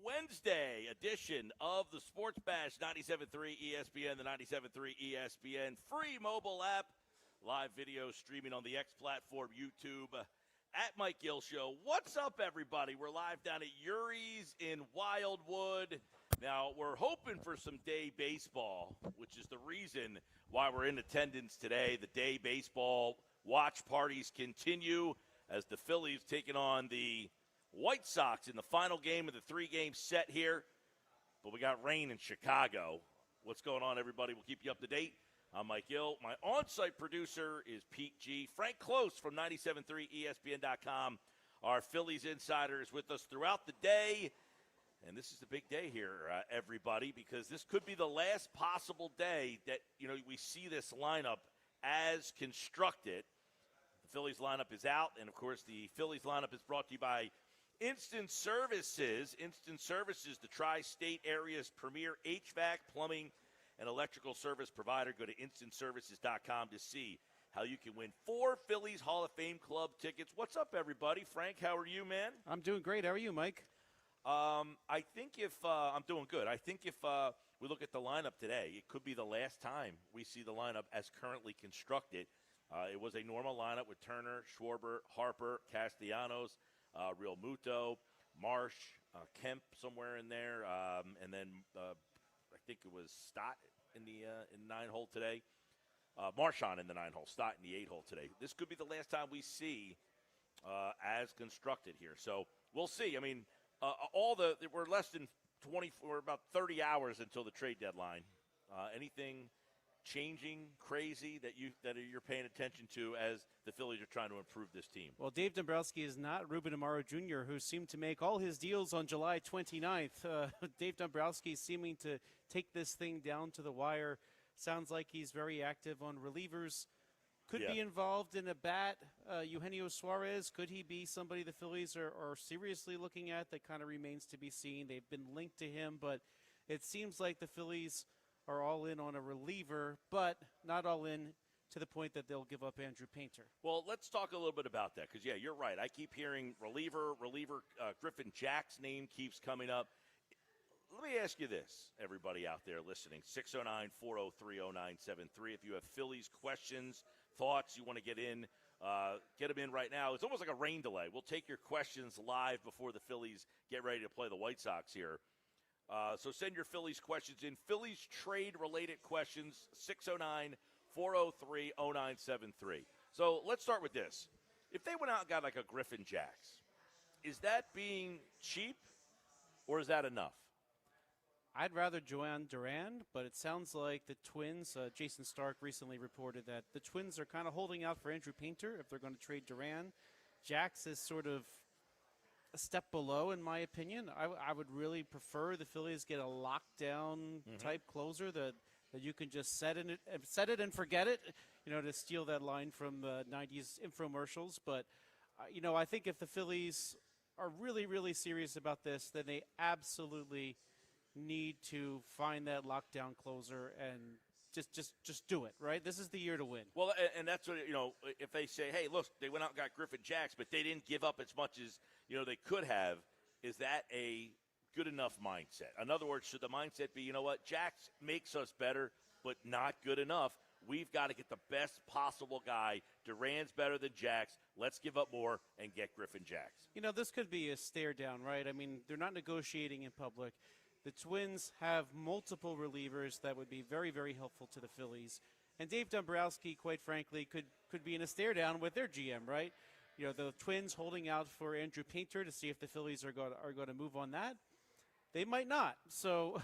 Wednesday edition of the Sports Bash, 97.3 ESPN, the 97.3 ESPN free mobile app, live video streaming on the X platform, YouTube, at Mike Gill Show. What's up, everybody? We're live down at Urie's in Wildwood. Now, we're hoping for some day baseball, which is the reason why we're in attendance today. The day baseball watch parties continue as the Phillies taking on the White Sox in the final game of the three-game set here. But we got rain in Chicago. What's going on, everybody? We'll keep you up to date. I'm Mike Gill. My on-site producer is Pete G. Frank Close from 97.3 ESPN.com. Our Phillies insider is with us throughout the day. And this is the big day here, everybody, because this could be the last possible day that, we see this lineup as constructed. The Phillies lineup is out, and, of course, the Phillies lineup is brought to you by Instant Services. Instant Services, the tri-state area's premier HVAC, plumbing, and electrical service provider. Go to instantservices.com to see how you can win 4 Phillies Hall of Fame Club tickets. What's up, everybody? Frank, how are you, man? I'm doing great. How are you, Mike? I think I'm doing good. I think if we look at the lineup today, it could be the last time we see the lineup as currently constructed. It was a normal lineup with Turner, Schwarber, Harper, Castellanos, Real Muto, Marsh, Kemp somewhere in there, and then I think it was Stott in the 9-hole today. Marchand in the 9-hole, Stott in the 8-hole today. This could be the last time we see as constructed here. So we'll see. I mean, we're less than we're about 30 hours until the trade deadline. Anything changing crazy that you're paying attention to as the Phillies are trying to improve this team? Well, Dave Dombrowski is not Ruben Amaro Jr., who seemed to make all his deals on July 29th. Dave Dombrowski seeming to take this thing down to the wire. Sounds like he's very active on relievers. Could be involved in a bat. Eugenio Suarez, could he be somebody the Phillies are seriously looking at? That kind of remains to be seen. They've been linked to him, but it seems like the Phillies are all in on a reliever, but not all in to the point that they'll give up Andrew Painter. Well, let's talk a little bit about that because, you're right. I keep hearing reliever. Griffin Jack's name keeps coming up. Let me ask you this, everybody out there listening, 609-403-0973. If you have Phillies questions, thoughts you want to get them in right now. It's almost like a rain delay. We'll take your questions live before the Phillies get ready to play the White Sox here. So send your Phillies questions in. Phillies trade-related questions, 609-403-0973. So let's start with this. If they went out and got like a Griffin Jacks, is that being cheap or is that enough? I'd rather Joan Duran, but it sounds like the Twins, Jason Stark recently reported that the Twins are kind of holding out for Andrew Painter if they're going to trade Duran. Jax is sort of a step below, in my opinion. I would really prefer the Phillies get a lockdown type closer that you can just set it and forget it, to steal that line from the 90s infomercials. But, I think if the Phillies are really, really serious about this, then they absolutely need to find that lockdown closer and just do it, right? This is the year to win. Well, and that's what, if they say, hey, look, they went out and got Griffin Jacks, but they didn't give up as much as, they could have, is that a good enough mindset? In other words, should the mindset be, Jacks makes us better, but not good enough. We've got to get the best possible guy. Duran's better than Jacks. Let's give up more and get Griffin Jacks. This could be a stare down, right? I mean, they're not negotiating in public. The Twins have multiple relievers that would be very, very helpful to the Phillies. And Dave Dombrowski, quite frankly, could be in a stare down with their GM, right? The Twins holding out for Andrew Painter to see if the Phillies are going to move on that. They might not. So,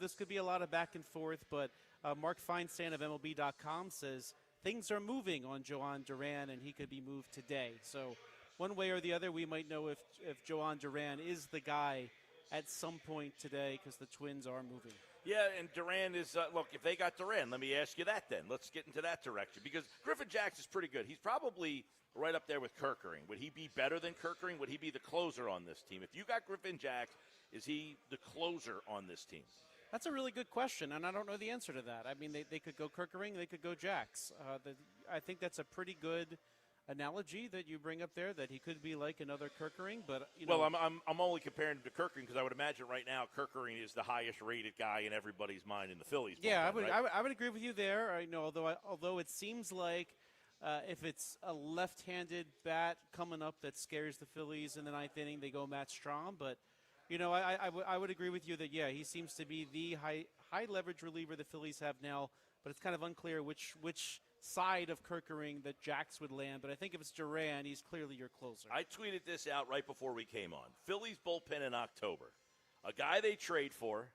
this could be a lot of back and forth. But Mark Feinstein of MLB.com says things are moving on Joan Duran, and he could be moved today. So one way or the other, we might know if Joan Duran is the guy at some point today because the Twins are moving. Yeah, and Duran is, look, if they got Duran, let me ask you that then. Let's get into that direction because Griffin Jacks is pretty good. He's probably right up there with Kerkering. Would he be better than Kerkering? Would he be the closer on this team? If you got Griffin Jacks, is he the closer on this team? That's a really good question, and I don't know the answer to that. I mean, they could go Kerkering, they could go Jacks. I think that's a pretty good analogy that you bring up there, that he could be like another Kerkering, but you know. Well, I'm only comparing him to Kerkering because I would imagine right now Kerkering is the highest rated guy in everybody's mind in the Phillies. Yeah, bullpen, right? I would agree with you there. I know, although it seems like if it's a left-handed bat coming up that scares the Phillies in the ninth inning, they go Matt Strahm. But you know, I would agree with you that yeah, he seems to be the high leverage reliever the Phillies have now. But it's kind of unclear which side of Kerkering that Jax would land. But I think if it's Duran, he's clearly your closer. I tweeted this out right before we came on. Phillies bullpen in October. A guy they trade for,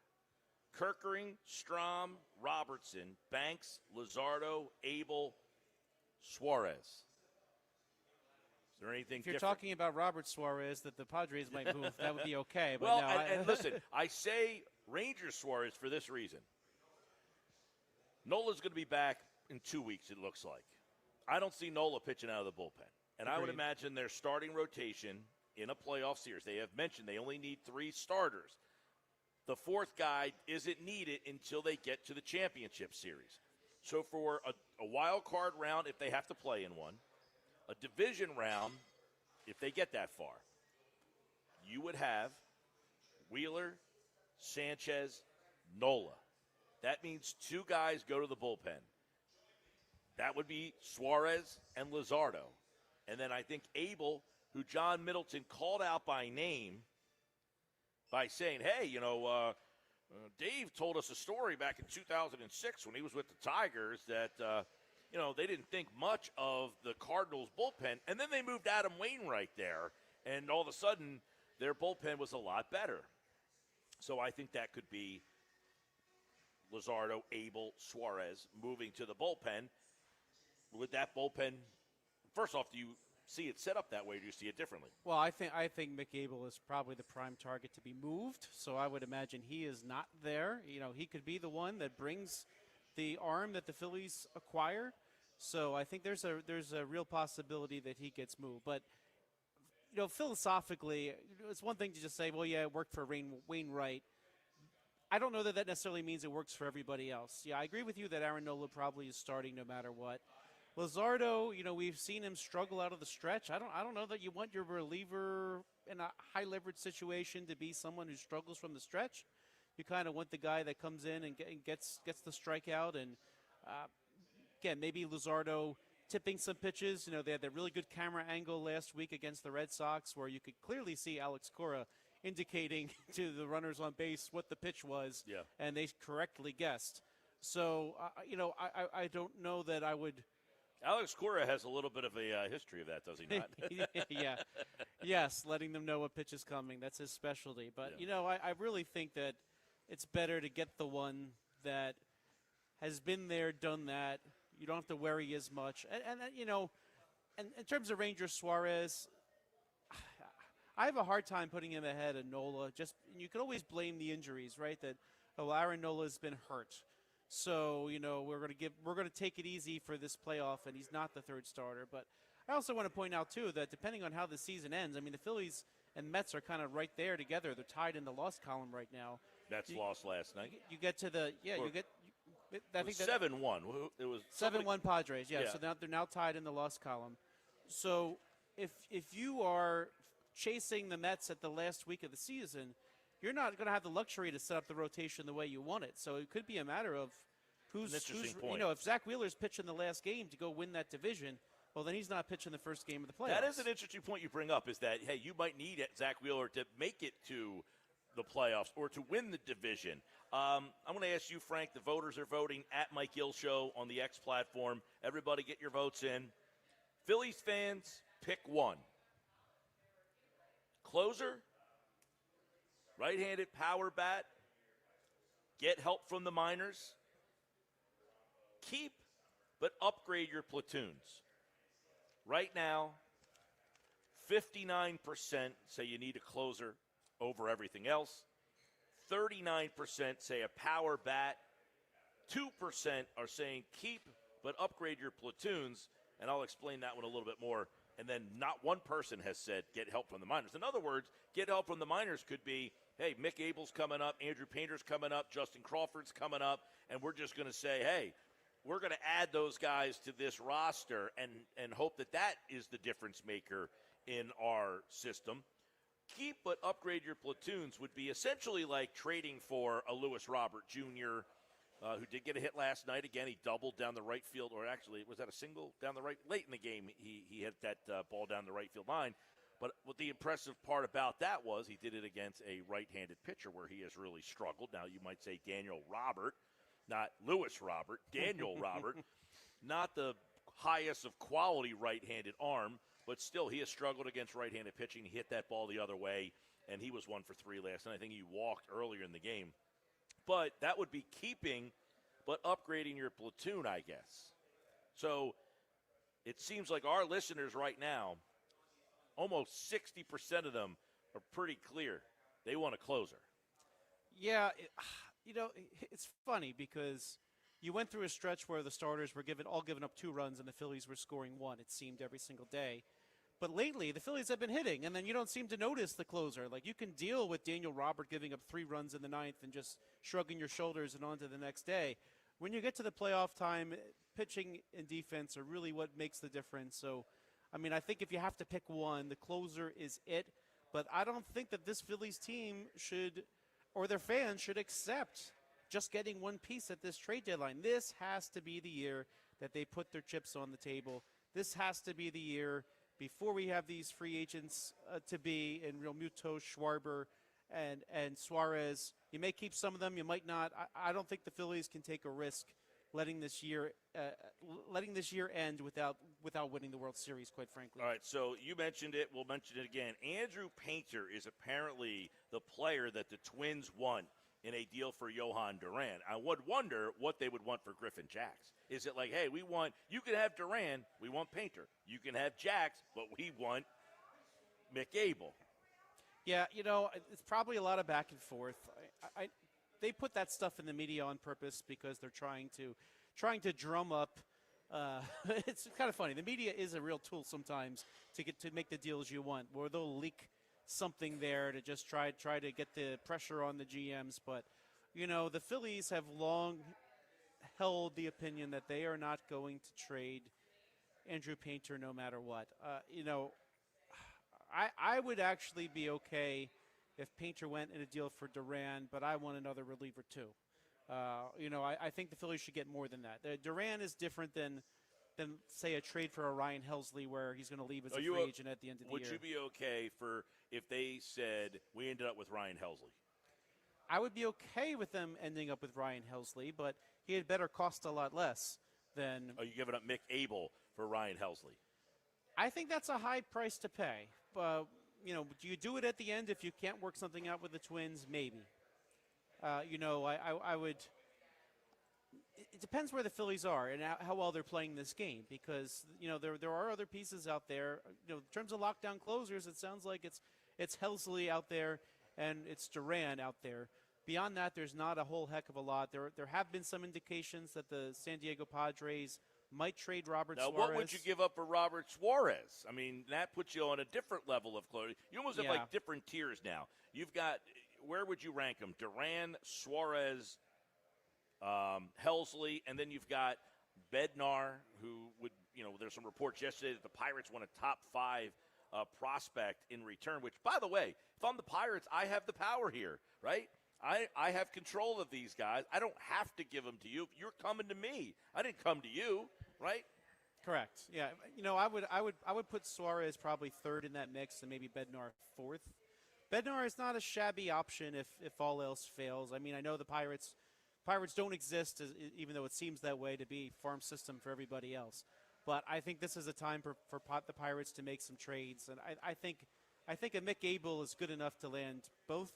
Kerkering, Strahm, Robertson, Banks, Luzardo, Abel, Suarez. Is there anything if you're different? talking about Robert Suarez that the Padres might move, that would be okay. But Well, no, and listen, I say Ranger Suarez for this reason. Nola's going to be back in 2 weeks, it looks like. I don't see Nola pitching out of the bullpen. And I would imagine their starting rotation in a playoff series, they have mentioned they only need 3 starters. The fourth guy isn't needed until they get to the championship series. So for a wild card round, if they have to play in one, a division round, if they get that far, you would have Wheeler, Sanchez, Nola. That means 2 guys go to the bullpen. That would be Suarez and Luzardo. And then I think Abel, who John Middleton called out by name by saying, hey, you know, Dave told us a story back in 2006 when he was with the Tigers that, you know, they didn't think much of the Cardinals' bullpen. And then they moved Adam Wainwright there, and all of a sudden their bullpen was a lot better. So I think that could be Luzardo, Abel, Suarez moving to the bullpen. With that bullpen, first off, do you see it set up that way, or do you see it differently? Well, I think Mick Abel is probably the prime target to be moved, so I would imagine he is not there. You know, he could be the one that brings the arm that the Phillies acquire. So I think there's a real possibility that he gets moved. But you know, philosophically, it's one thing to just say, well, yeah, it worked for Wainwright. I don't know that necessarily means it works for everybody else. Yeah, I agree with you that Aaron Nola probably is starting no matter what. Luzardo, you know, we've seen him struggle out of the stretch. I don't know that you want your reliever in a high leverage situation to be someone who struggles from the stretch. You kind of want the guy that comes in and gets the strikeout. And again, maybe Luzardo tipping some pitches. You know, they had that really good camera angle last week against the Red Sox where you could clearly see Alex Cora indicating to the runners on base what the pitch was, and they correctly guessed. So, you know, I don't know that I would. Alex Cora has a little bit of a history of that, does he not? Yeah. Yes, letting them know what pitch is coming. That's his specialty. But, you know, I really think that it's better to get the one that has been there, done that. You don't have to worry as much. And you know, and in terms of Ranger Suarez, I have a hard time putting him ahead of Nola. You can always blame the injuries, right? That Aaron Nola's been hurt. So, you know, we're going to take it easy for this playoff, and he's not the third starter. But I also want to point out, too, that depending on how the season ends, I mean, the Phillies and Mets are kind of right there together. They're tied in the loss column right now. Mets lost last night. You get to the, I think 7-1. It was 7-1 Padres, so now they're tied in the loss column. So if you are chasing the Mets at the last week of the season, you're not going to have the luxury to set up the rotation the way you want it. So it could be a matter of who's point. You know, if Zach Wheeler's pitching the last game to go win that division, well, then he's not pitching the first game of the playoffs. That is an interesting point you bring up, is that, hey, you might need Zach Wheeler to make it to the playoffs or to win the division. I'm going to ask you, Frank, the voters are voting at Mike Gill Show on the X platform. Everybody get your votes in. Phillies fans, pick one. Closer, right-handed power bat, get help from the minors, keep but upgrade your platoons. Right now, 59% say you need a closer over everything else. 39% say a power bat. 2% are saying keep but upgrade your platoons, and I'll explain that one a little bit more. And then not one person has said get help from the minors. In other words, get help from the minors could be, hey, Mick Abel's coming up, Andrew Painter's coming up, Justin Crawford's coming up, and we're just going to say, hey, we're going to add those guys to this roster and hope that that is the difference maker in our system. Keep but upgrade your platoons would be essentially like trading for a Lewis Robert Jr., who did get a hit last night. Again, he doubled down the right field, or actually, was that a single down the right? Late in the game, he hit that ball down the right field line. But what the impressive part about that was he did it against a right-handed pitcher where he has really struggled. Now, you might say Daniel Robert, not Lewis Robert, Daniel Robert, not the highest of quality right-handed arm, but still he has struggled against right-handed pitching. He hit that ball the other way, and he was 1 for 3 last night. I think he walked earlier in the game. But that would be keeping but upgrading your platoon, I guess. So it seems like our listeners right now, almost 60% of them are pretty clear. They want a closer. Yeah, it's funny because you went through a stretch where the starters were all giving up 2 runs and the Phillies were scoring 1, it seemed, every single day. But lately, the Phillies have been hitting, and then you don't seem to notice the closer. Like, you can deal with Daniel Robert giving up 3 runs in the 9th and just shrugging your shoulders and on to the next day. When you get to the playoff time, pitching and defense are really what makes the difference. So, I mean, I think if you have to pick one, the closer is it. But I don't think that this Phillies team should, or their fans should accept just getting one piece at this trade deadline. This has to be the year that they put their chips on the table. This has to be the year before we have these free agents to be in Real Muto, Schwarber, and Suarez. You may keep some of them, you might not. I don't think the Phillies can take a risk letting this year end without winning the World Series, quite frankly. All right, so you mentioned it. We'll mention it again. Andrew Painter is apparently the player that the Twins won in a deal for Johan Duran. I would wonder what they would want for Griffin Jax. Is it like, hey, you can have Duran, we want Painter. You can have Jax, but we want McAble. Yeah, it's probably a lot of back and forth. They put that stuff in the media on purpose because they're trying to drum up. It's kind of funny. The media is a real tool sometimes to make the deals you want, where they'll leak something there to just try to get the pressure on the GMs. But the Phillies have long held the opinion that they are not going to trade Andrew Painter no matter what. I would actually be okay if Painter went in a deal for Duran, but I want another reliever too. I think the Phillies should get more than that. Duran is different than say a trade for a Ryan Helsley where he's going to leave as a free agent at the end of the year. Would you be okay if they said we ended up with Ryan Helsley? I would be okay with them ending up with Ryan Helsley, but he had better cost a lot less than. Are you giving up Mick Abel for Ryan Helsley? I think that's a high price to pay. Do you do it at the end if you can't work something out with the Twins? Maybe. I would. It depends where the Phillies are and how well they're playing this game, because there are other pieces out there. In terms of lockdown closers, it sounds like it's Helsley out there and it's Duran out there. Beyond that, there's not a whole heck of a lot. There have been some indications that the San Diego Padres might trade Robert Suarez. Now, what would you give up for Robert Suarez? I mean, that puts you on a different level of closure. You almost have like different tiers now. You've got, where would you rank them? Duran, Suarez, Helsley, and then you've got Bednar, who would, there's some reports yesterday that the Pirates want a top 5 prospect in return, which, by the way, if I'm the Pirates, I have the power here, right? I have control of these guys. I don't have to give them to you. You're coming to me. I didn't come to you, right? Correct. Yeah. I would put Suarez probably 3rd in that mix and maybe Bednar 4th. Bednar is not a shabby option if all else fails. I mean, I know the Pirates don't exist, even though it seems that way, to be farm system for everybody else. But I think this is a time for the Pirates to make some trades, and I think a Mick Abel is good enough to land both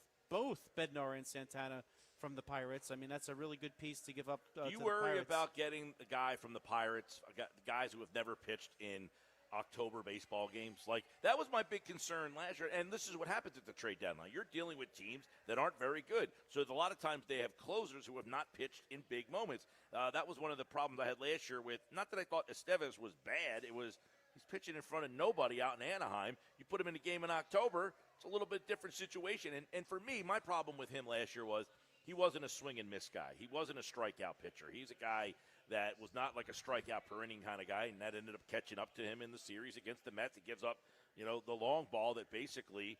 Bednar and Santana from the Pirates. I mean, that's a really good piece to give up to the Pirates. Do you worry about getting a guy from the Pirates, guys who have never pitched in October baseball games? Like, that was my big concern last year, and this is what happens at the trade deadline. You're dealing with teams that aren't very good, so a lot of times they have closers who have not pitched in big moments. That was one of the problems I had last year with, not that I thought Estevez was bad, it was he's pitching in front of nobody out in Anaheim. You put him in a game in October, it's a little bit different situation. And for me, my problem with him last year was he wasn't a swing and miss guy. He wasn't a strikeout pitcher. He's a guy that was not like a strikeout per inning kind of guy, and that ended up catching up to him in the series against the Mets. He gives up, the long ball that basically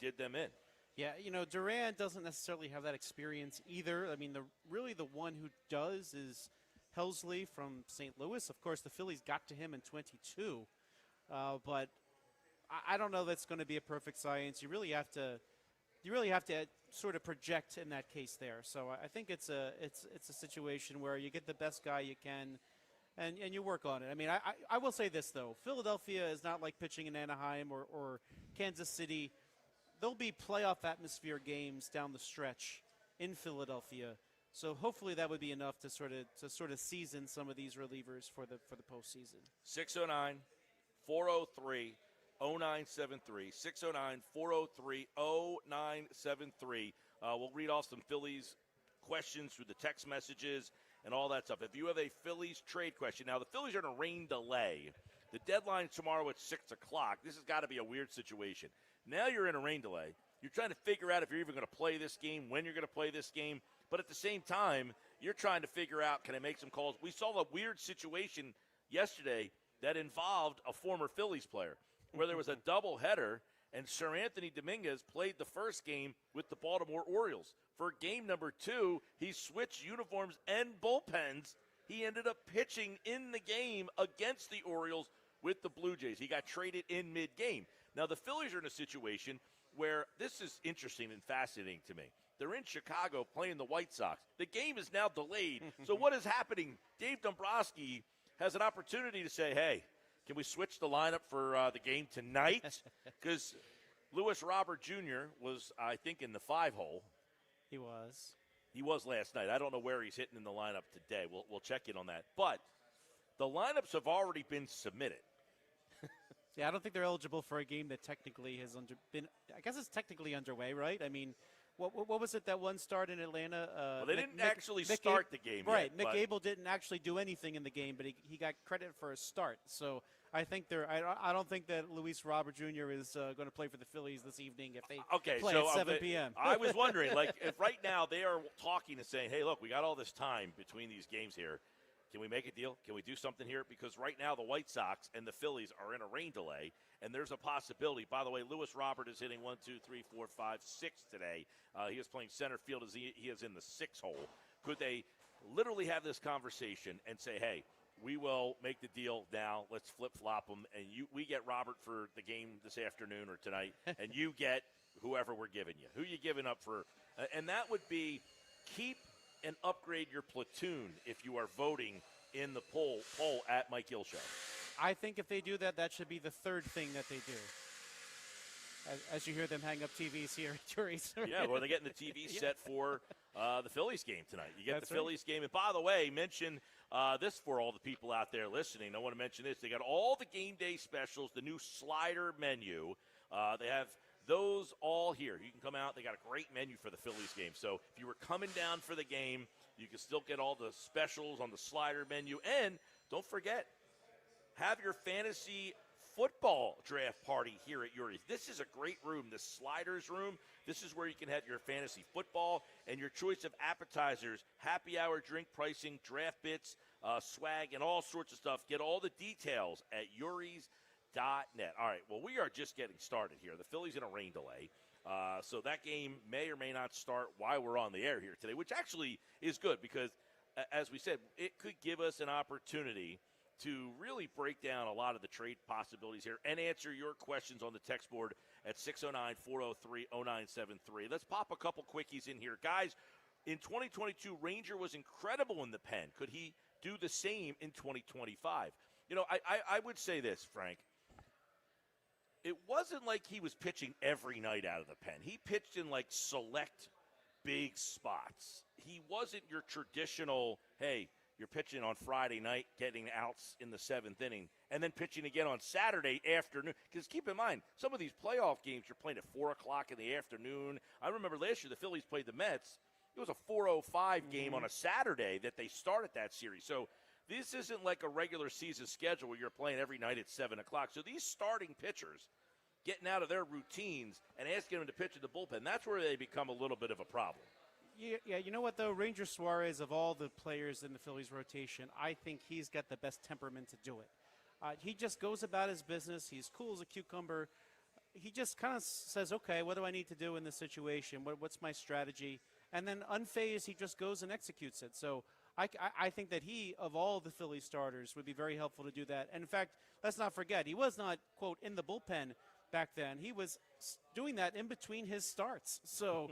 did them in. Yeah, Duran doesn't necessarily have that experience either. I mean, the one who does is Helsley from St. Louis. Of course, the Phillies got to him in 22, but I don't know that's going to be a perfect science. You really have to sort of project in that case there. So I think it's a situation where you get the best guy you can, and you work on it. I mean, I will say this though: Philadelphia is not like pitching in Anaheim or Kansas City. There'll be playoff atmosphere games down the stretch in Philadelphia. So hopefully that would be enough to sort of season some of these relievers for the postseason. 609-403-0973. 609-403-0973. We'll read off some Phillies questions through the text messages and all that stuff. If you have a Phillies trade question, now the Phillies are in a rain delay. The deadline tomorrow at 6 o'clock. This has got to be a weird situation. Now you're in a rain delay. You're trying to figure out if you're even going to play this game, when you're going to play this game. But at the same time, you're trying to figure out, can I make some calls? We saw a weird situation yesterday that involved a former Phillies player where there was a doubleheader, and Sir Anthony Dominguez played the first game with the Baltimore Orioles. For game number 2, he switched uniforms and bullpens. He ended up pitching in the game against the Orioles with the Blue Jays. He got traded in mid-game. Now, the Phillies are in a situation where this is interesting and fascinating to me. They're in Chicago playing the White Sox. The game is now delayed. So what is happening? Dave Dombrowski has an opportunity to say, hey, can we switch the lineup for the game tonight? Because Lewis Robert Jr. was, I think, in the 5-hole. He was. He was last night. I don't know where he's hitting in the lineup today. We'll check in on that. But the lineups have already been submitted. Yeah, I don't think they're eligible for a game that technically has been. I guess it's technically underway, right? I mean, what was it that one start in Atlanta? Well, they didn't actually start the game right, yet. Mick Abel didn't actually do anything in the game, but he got credit for a start. So I think I don't think that Luis Robert Jr. is going to play for the Phillies this evening if they play at 7 p.m. I was wondering, like, if right now they are talking and saying, hey, look, we got all this time between these games here. Can we make a deal? Can we do something here? Because right now the White Sox and the Phillies are in a rain delay, and there's a possibility. By the way, Lewis Robert is hitting 1, 2, 3, 4, 5, 6 today. He is playing center field as he is in the 6-hole. Could they literally have this conversation and say, hey, we will make the deal now. Let's flip-flop them, and we get Robert for the game this afternoon or tonight, and you get whoever we're giving you. Who you giving up for? And that would be keep and upgrade your platoon if you are voting in the poll at Mike Gill Show. I think if they do that, that should be the third thing that they do. As you hear them hang up TVs here at Urie's. Yeah, well, they're getting the TV set for the Phillies game tonight. You get That's the Phillies game. And by the way, mention this for all the people out there listening. I want to mention this. They got all the game day specials, the new slider menu. They have those all here. You can come out. They got a great menu for the Phillies game. So if you were coming down for the game, you can still get all the specials on the slider menu. And don't forget, have your fantasy football draft party here at Urie's. This is a great room, the sliders room. This is where you can have your fantasy football and your choice of appetizers, happy hour drink pricing, draft bits, swag, and all sorts of stuff. Get all the details at Uries.net. All right, well, we are just getting started here. The Phillies in a rain delay. So that game may or may not start while we're on the air here today, which actually is good because, as we said, it could give us an opportunity to really break down a lot of the trade possibilities here and answer your questions on the text board at 609-403-0973. Let's pop a couple quickies in here. Guys, in 2022, Ranger was incredible in the pen. Could he do the same in 2025? You know, I would say this, Frank. It wasn't like he was pitching every night out of the pen. He pitched in, like, select big spots. He wasn't your traditional, hey, you're pitching on Friday night, getting outs in the 7th inning, and then pitching again on Saturday afternoon. Because keep in mind, some of these playoff games you're playing at 4 o'clock in the afternoon. I remember last year the Phillies played the Mets. It was a 4:05 game on a Saturday that they started that series. So this isn't like a regular season schedule where you're playing every night at 7 o'clock. So these starting pitchers getting out of their routines and asking them to pitch in the bullpen, that's where they become a little bit of a problem. Yeah, you know what though, Ranger Suarez, of all the players in the Phillies rotation, I think he's got the best temperament to do it. He just goes about his business. He's cool as a cucumber. He just kind of says, okay, what do I need to do in this situation? What's my strategy? And then unfazed, he just goes and executes it. So I think that he, of all the Philly starters, would be very helpful to do that. And in fact, let's not forget, he was not, quote, in the bullpen back then. He was doing that in between his starts. So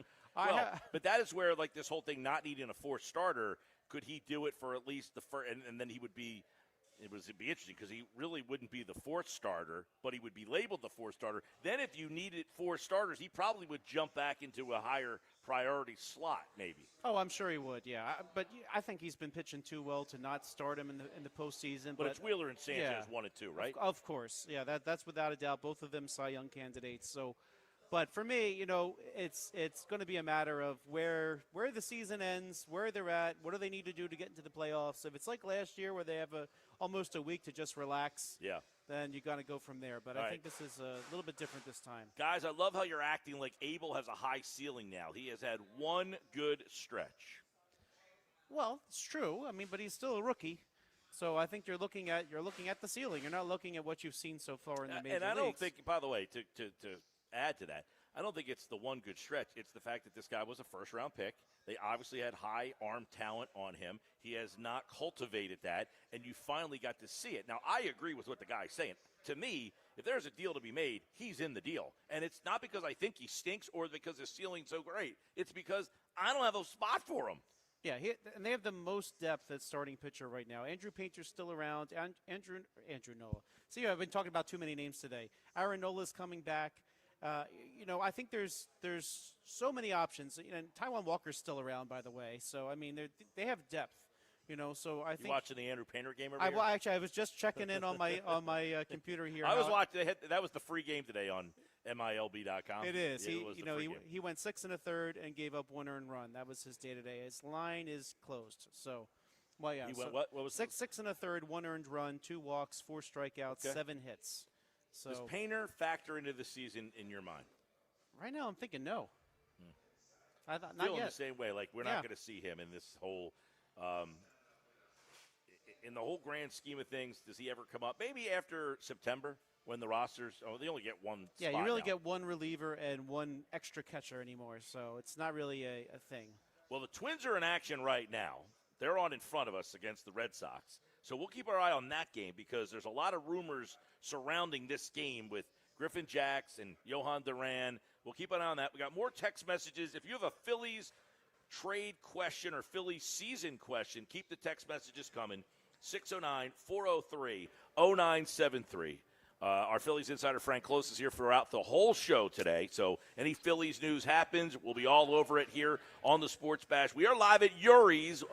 but that is where, like, this whole thing not needing a fourth starter, could he do it for at least the first, and then he would be – it'd be interesting because he really wouldn't be the fourth starter, but he would be labeled the fourth starter. Then if you needed four starters, he probably would jump back into a higher priority slot maybe. Oh, I'm sure he would, yeah. But I think he's been pitching too well to not start him in the postseason. But it's Wheeler and Sanchez, yeah, 1 and 2, right? Of course, yeah. That's without a doubt. Both of them Cy Young candidates. So, but for me, it's going to be a matter of where the season ends, where they're at, what do they need to do to get into the playoffs. If it's like last year where they have almost a week to just relax, yeah, then you got to go from there. But I think this is a little bit different this time. Guys, I love how you're acting like Abel has a high ceiling now. He has had one good stretch. Well, it's true. I mean, but he's still a rookie. So I think you're looking at the ceiling. You're not looking at what you've seen so far in the major leagues. And I don't think, by the way, to add to that, I don't think it's the one good stretch. It's the fact that this guy was a first-round pick. They obviously had high arm talent on him. He has not cultivated that, and you finally got to see it. Now, I agree with what the guy's saying. To me, if there's a deal to be made, he's in the deal. And it's not because I think he stinks or because his ceiling's so great. It's because I don't have a spot for him. Yeah, and they have the most depth at starting pitcher right now. Andrew Painter's still around. Andrew Nola. See, I've been talking about too many names today. Aaron Nola's coming back. I think there's so many options. And Taijuan Walker's still around, by the way. So I mean, they have depth. So I think. You watching the Andrew Painter game over here? Well, actually, I was just checking in on my computer here. I was watching. That was the free game today on MILB.com. It is. Yeah, he went 6 1/3 and gave up 1 earned run. That was his day today. His line is closed. So, well, yeah. He went what? What was 6 1/3, 1 earned run, 2 walks, 4 strikeouts, 7 hits. So does Painter factor into the season in your mind? Right now, I'm thinking no. I thought not Feeling yet. the same way. Like we're not going to see him in this whole. In the whole grand scheme of things, does he ever come up? Maybe after September when the rosters. Oh, they only get one. Yeah, spot you really now. get one reliever and one extra catcher anymore. So it's not really a thing. Well, the Twins are in action right now. They're on in front of us against the Red Sox. So we'll keep our eye on that game because there's a lot of rumors surrounding this game with Griffin Jacks and Johan Duran. We'll keep an eye on that. We got more text messages. If you have a Phillies trade question or Phillies season question, keep the text messages coming. 609-403-0973. Our Phillies insider Frank Close is here throughout the whole show today. So any Phillies news happens, we'll be all over it here on the Sports Bash. We are live at Urie's.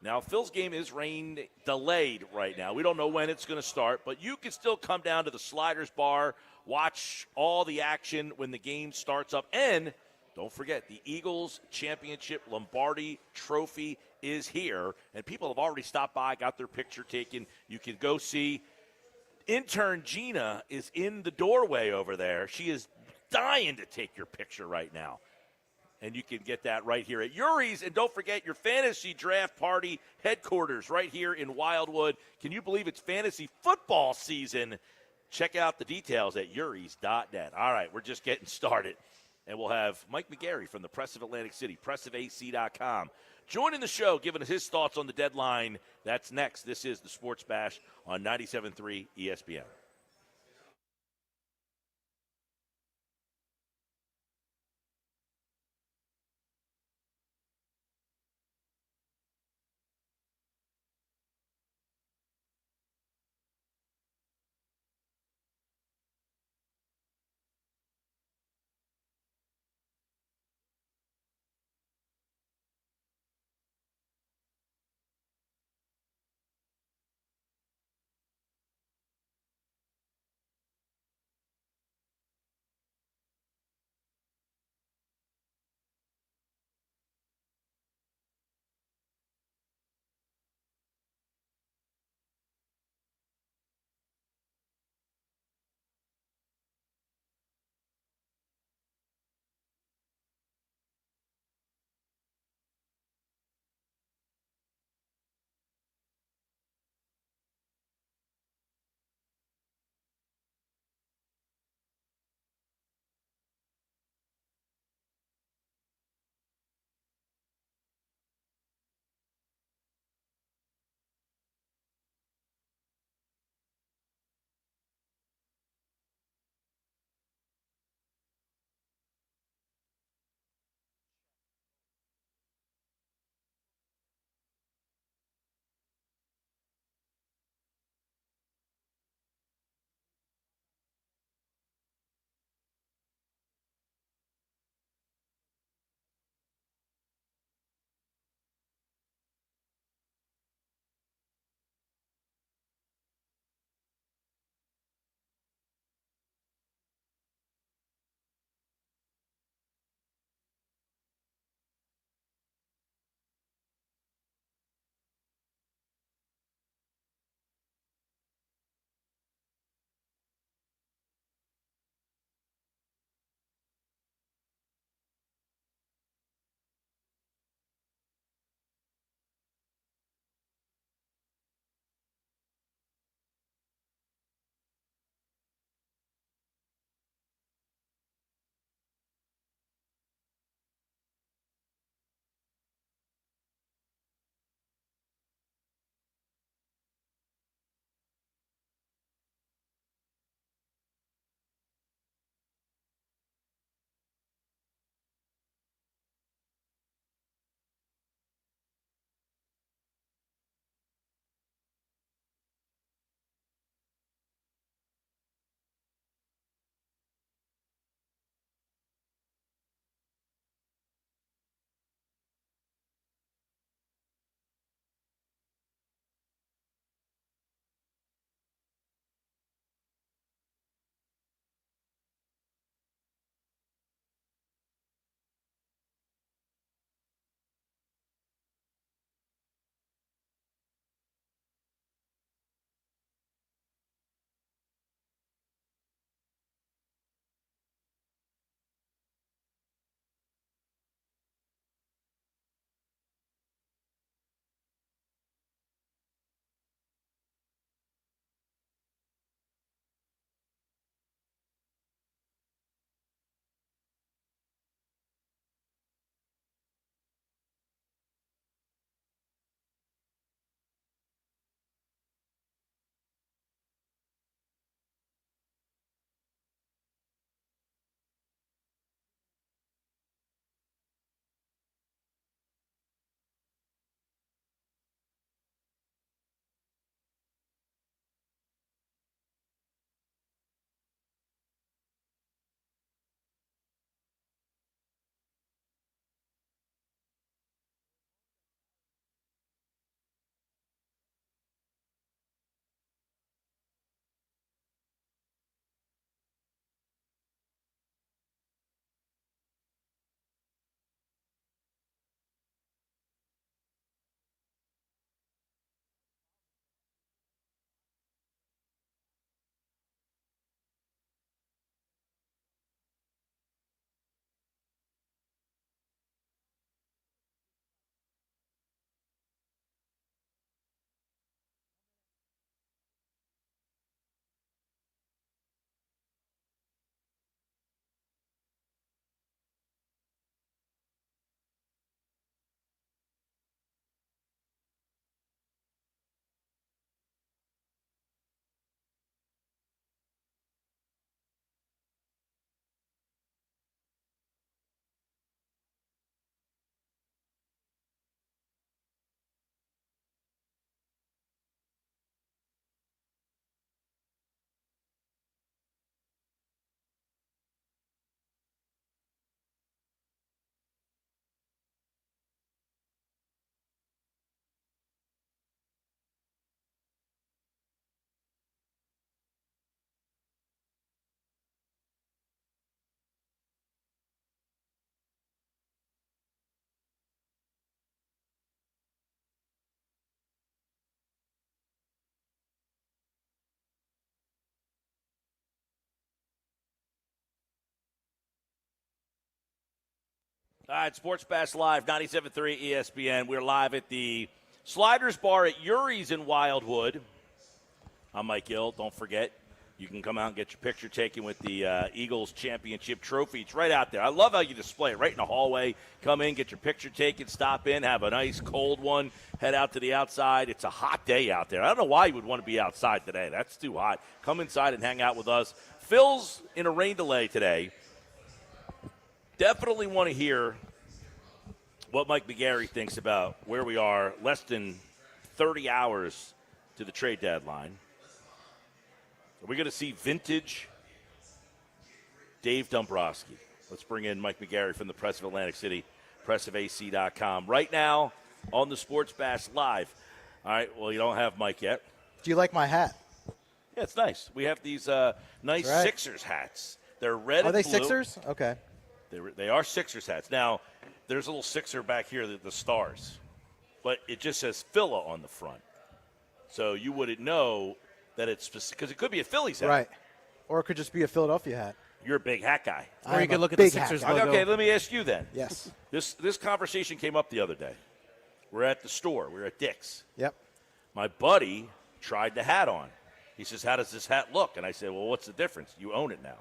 Now, Phil's game is rain delayed right now. We don't know when it's going to start, but you can still come down to the Sliders Bar, watch all the action when the game starts up. And don't forget, the Eagles Championship Lombardi Trophy is here, and people have already stopped by, got their picture taken. You can go see. Intern Gina is in the doorway over there. She is dying to take your picture right now. And you can get that right here at Urie's. And don't forget your fantasy draft party headquarters right here in Wildwood. Can you believe it's fantasy football season? Check out the details at uries.net. All right, we're just getting started. And we'll have Mike McGarry from the Press of Atlantic City, pressofac.com, joining the show, giving us his thoughts on the deadline. That's next. This is the Sports Bash on 97.3 ESPN. All right, Sports Bash Live, 97.3 ESPN. We're live at the Sliders Bar at Urie's in Wildwood. I'm Mike Gill. Don't forget, you can come out and get your picture taken with the Eagles Championship Trophy. It's right out there. I love how you display it right in the hallway. Come in, get your picture taken, stop in, have a nice cold one, head out to the outside. It's a hot day out there. I don't know why you would want to be outside today. That's too hot. Come inside and hang out with us. Phil's in a rain delay today. Definitely want to hear what Mike McGarry thinks about where we are less than 30 hours to the trade deadline. Are we going to see vintage Dave Dombrowski? Let's bring in Mike McGarry from the Press of Atlantic City, pressofac.com. Right now on the Sports Bash Live. All right, well, you don't have Mike yet. Do you like my hat? Yeah, it's nice. We have these nice right. Sixers hats. They're red and blue. Are they Sixers? Okay. They are Sixers hats. Now, there's a little Sixer back here, the stars. But it just says Phila on the front. So you wouldn't know that it's because it could be a Phillies hat. Right. Or it could just be a Philadelphia hat. You're a big hat guy. Or you could look at the Sixers logo. Okay, let me ask you then. Yes. This conversation came up the other day. We're at the store. We're at Dick's. Yep. My buddy tried the hat on. He says, how does this hat look? And I said, well, what's the difference? You own it now.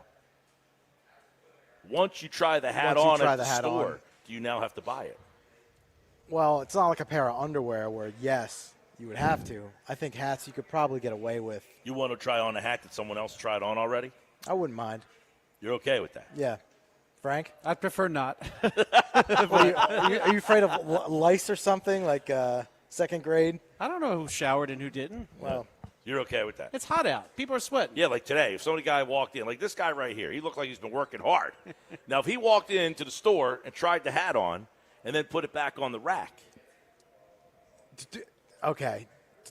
Once you try the hat on at the store, do you now have to buy it? Well, it's not like a pair of underwear where, yes, you would have to. I think hats you could probably get away with. You want to try on a hat that someone else tried on already? I wouldn't mind. You're okay with that? Yeah. Frank? I'd prefer not. Are you afraid of lice or something, like second grade? I don't know who showered and who didn't. Well, you're okay with that? It's hot out. People are sweating. Yeah, like today, if some guy walked in, like this guy right here, he looked like he's been working hard. Now, if he walked into the store and tried the hat on and then put it back on the rack. okay.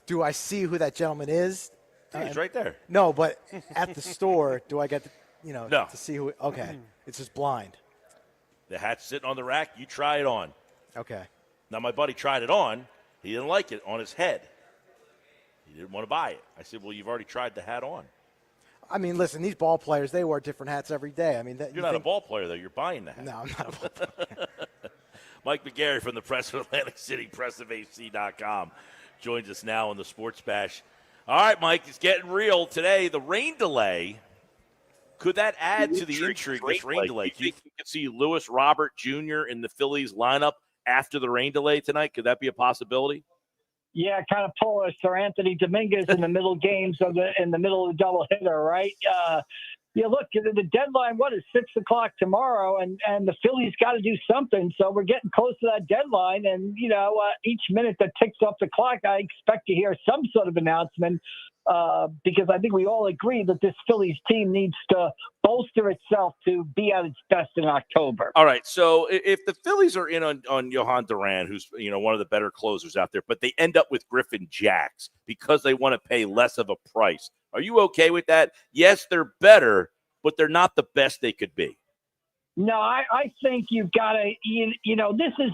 Do I see who that gentleman is? He's right there. No, but at the store, do I get to, No. to see who? Okay. It's just blind. The hat's sitting on the rack. You try it on. Okay. Now, my buddy tried it on. He didn't like it on his head. He didn't want to buy it. I said, well, you've already tried the hat on. I mean, listen, these ball players, they wear different hats every day. I mean, you're not a ball player, though. You're buying the hat. No, I'm not a ball player. Mike McGarry from the Press of Atlantic City, pressofac.com, joins us now on the Sports Bash. All right, Mike, it's getting real. Today, the rain delay, could that add to the intrigue, this rain delay? Do you think you could see Lewis Robert Jr. in the Phillies lineup after the rain delay tonight? Could that be a possibility? Yeah, kind of pull a Sir Anthony Dominguez in the middle games in the middle of the doubleheader, right? Look, the deadline, is 6 o'clock tomorrow, and the Phillies got to do something. So we're getting close to that deadline, and each minute that ticks off the clock, I expect to hear some sort of announcement. Because I think we all agree that this Phillies team needs to bolster itself to be at its best in October. All right, so if the Phillies are in on Johan Duran, who's one of the better closers out there, but they end up with Griffin Jacks because they want to pay less of a price, are you okay with that? Yes, they're better, but they're not the best they could be. No, I think you've got to, this is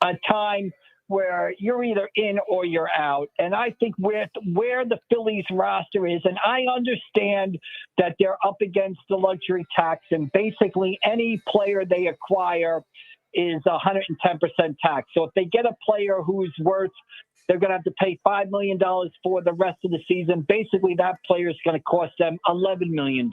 a time where you're either in or you're out. And I think where the Phillies roster is, and I understand that they're up against the luxury tax, and basically any player they acquire is 110% tax. So if they get a player who's worth, they're going to have to pay $5 million for the rest of the season. Basically, that player is going to cost them $11 million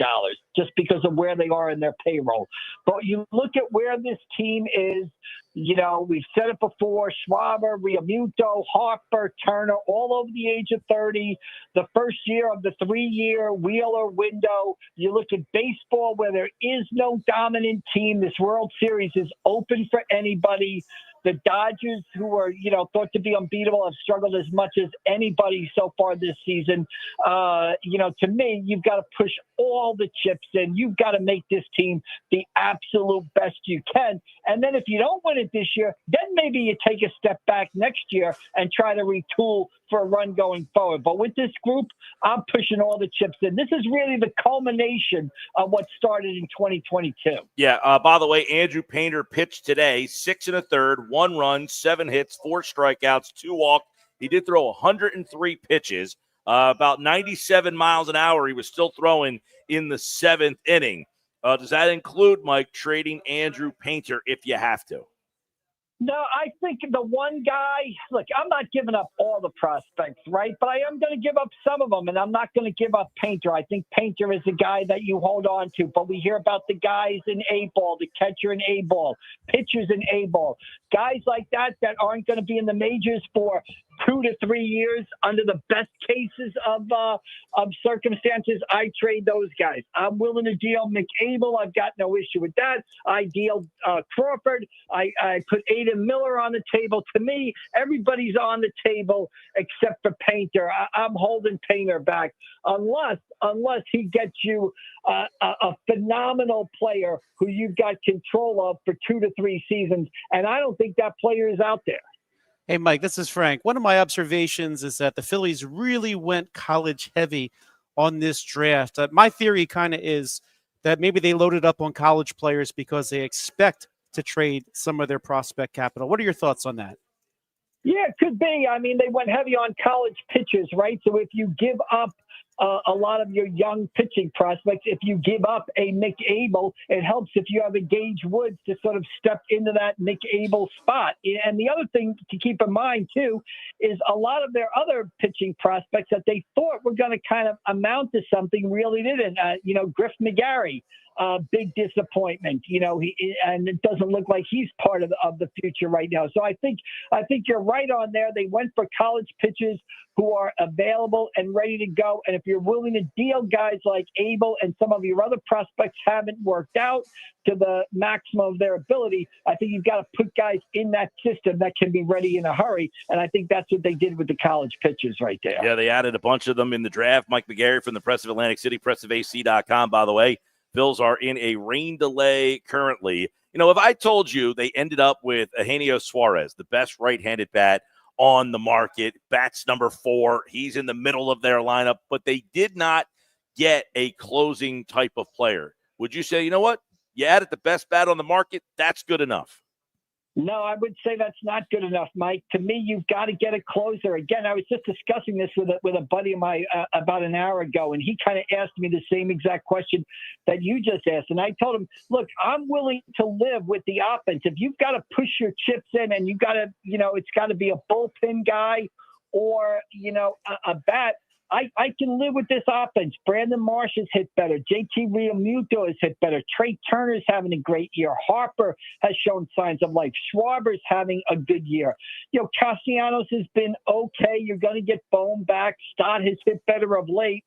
just because of where they are in their payroll. But you look at where this team is, we've said it before, Schwarber, Realmuto, Harper, Turner, all over the age of 30. The first year of the 3-year Wheeler window. You look at baseball where there is no dominant team. This World Series is open for anybody. The Dodgers, who are, thought to be unbeatable, have struggled as much as anybody so far this season. To me, you've got to push all the chips in. You've got to make this team the absolute best you can. And then if you don't win it this year, then maybe you take a step back next year and try to retool for a run going forward. But with this group, I'm pushing all the chips in. This is really the culmination of what started in 2022. Yeah, by the way, Andrew Painter pitched today, 6 1/3, 1 run, 7 hits, 4 strikeouts, 2 walks. He did throw 103 pitches, about 97 miles an hour. He was still throwing in the 7th inning. Does that include, Mike, trading Andrew Painter if you have to? No, I think the one guy, look, I'm not giving up all the prospects, right? But I am going to give up some of them, and I'm not going to give up Painter. I think Painter is a guy that you hold on to, but we hear about the guys in A-ball, the catcher in A-ball, pitchers in A-ball, guys like that aren't going to be in the majors for 2 to 3 years under the best cases of circumstances. I trade those guys. I'm willing to deal McAble. I've got no issue with that. I deal Crawford. I put Aiden Miller on the table. To me, everybody's on the table except for Painter. I'm holding Painter back unless he gets you a phenomenal player who you've got control of for 2 to 3 seasons. And I don't think that player is out there. Hey, Mike, this is Frank. One of my observations is that the Phillies really went college heavy on this draft. My theory kind of is that maybe they loaded up on college players because they expect to trade some of their prospect capital. What are your thoughts on that? Yeah, it could be. I mean, they went heavy on college pitchers, right? So if you give up a lot of your young pitching prospects, if you give up a McAble, it helps if you have a Gage Woods to sort of step into that McAble spot. And the other thing to keep in mind, too, is a lot of their other pitching prospects that they thought were going to kind of amount to something really didn't. Griff McGarry. Big disappointment, and it doesn't look like he's part of the future right now. So I think you're right on there. They went for college pitchers who are available and ready to go. And if you're willing to deal guys like Abel and some of your other prospects haven't worked out to the maximum of their ability, I think you've got to put guys in that system that can be ready in a hurry. And I think that's what they did with the college pitchers right there. Yeah, they added a bunch of them in the draft. Mike McGarry from the Press of Atlantic City, pressofac.com, by the way. Bills are in a rain delay currently. If I told you they ended up with Eugenio Suarez, the best right-handed bat on the market, bats number 4, he's in the middle of their lineup, but they did not get a closing type of player, would you say, you know what? You added the best bat on the market, that's good enough? No, I would say that's not good enough, Mike. To me, you've got to get a closer. Again, I was just discussing this with a buddy of mine about an hour ago, and he kind of asked me the same exact question that you just asked. And I told him, look, I'm willing to live with the offense. If you've got to push your chips in and you've got to, it's got to be a bullpen guy or, a bat, I can live with this offense. Brandon Marsh has hit better. JT Realmuto has hit better. Trey Turner's having a great year. Harper has shown signs of life. Schwarber's having a good year. Castellanos has been okay. You're going to get Bone back. Stott has hit better of late.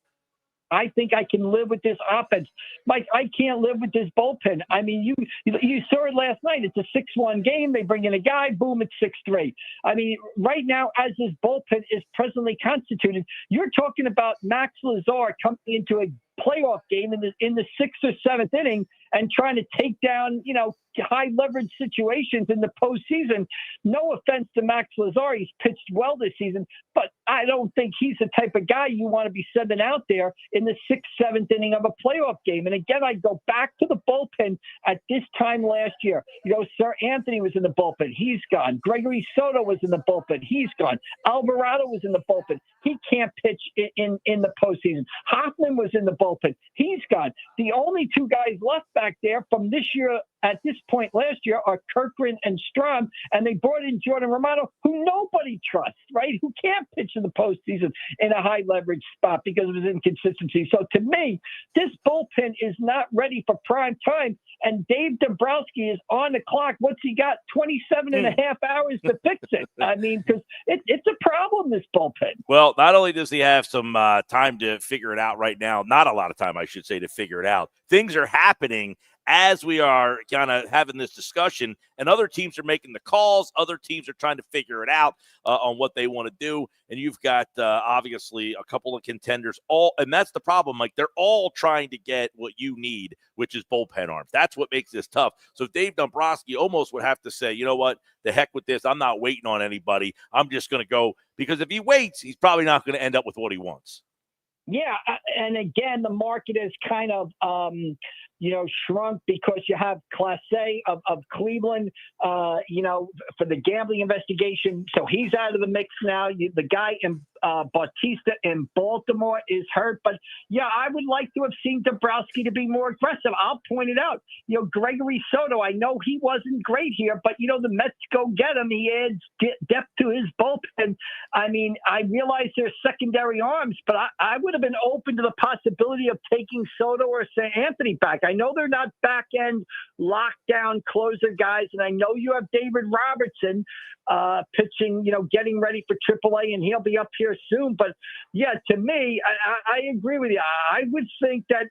I think I can live with this offense. Mike, I can't live with this bullpen. I mean, you saw it last night. It's a 6-1 game. They bring in a guy, boom, it's 6-3. I mean, right now, as this bullpen is presently constituted, you're talking about Max Lazar coming into a playoff game in the 6th or 7th inning and trying to take down, high leverage situations in the postseason. No offense to Max Lazar. He's pitched well this season, but I don't think he's the type of guy you want to be sending out there in the 6th, 7th inning of a playoff game. And again, I go back to the bullpen at this time last year. Sir Anthony was in the bullpen. He's gone. Gregory Soto was in the bullpen. He's gone. Alvarado was in the bullpen. He can't pitch in the postseason. Hoffman was in the bullpen. He's gone. The only 2 guys left back there from this year at this point last year are Kirkland and Strom, and they brought in Jordan Romano, who nobody trusts, right? Who can't pitch in the postseason in a high leverage spot because of his inconsistency. So to me, this bullpen is not ready for prime time, and Dave Dombrowski is on the clock. What's he got? 27 and a half hours to fix it. I mean, because it's a problem, this bullpen. Well, not only does he have some time to figure it out right now, not a lot of time, I should say, to figure it out. Things are happening as we are kind of having this discussion, and other teams are making the calls. Other teams are trying to figure it out on what they want to do. And you've got obviously a couple of contenders, and that's the problem. Like, they're all trying to get what you need, which is bullpen arms. That's what makes this tough. So Dave Dombrowski almost would have to say, you know what, the heck with this. I'm not waiting on anybody. I'm just going to go, because if he waits, he's probably not going to end up with what he wants. Yeah, and again, the market is kind of shrunk because you have Class A of Cleveland, for the gambling investigation. So he's out of the mix now. The guy Bautista in Baltimore is hurt. But, yeah, I would like to have seen Dombrowski to be more aggressive. I'll point it out. Gregory Soto, I know he wasn't great here, but, the Mets go get him. He adds depth to his bullpen. I mean, I realize they're secondary arms, but I would have been open to the possibility of taking Soto or St. Anthony back. I know they're not back-end lockdown closer guys, and I know you have David Robertson pitching, getting ready for AAA, and he'll be up here soon. But, yeah, to me, I agree with you. I would think that,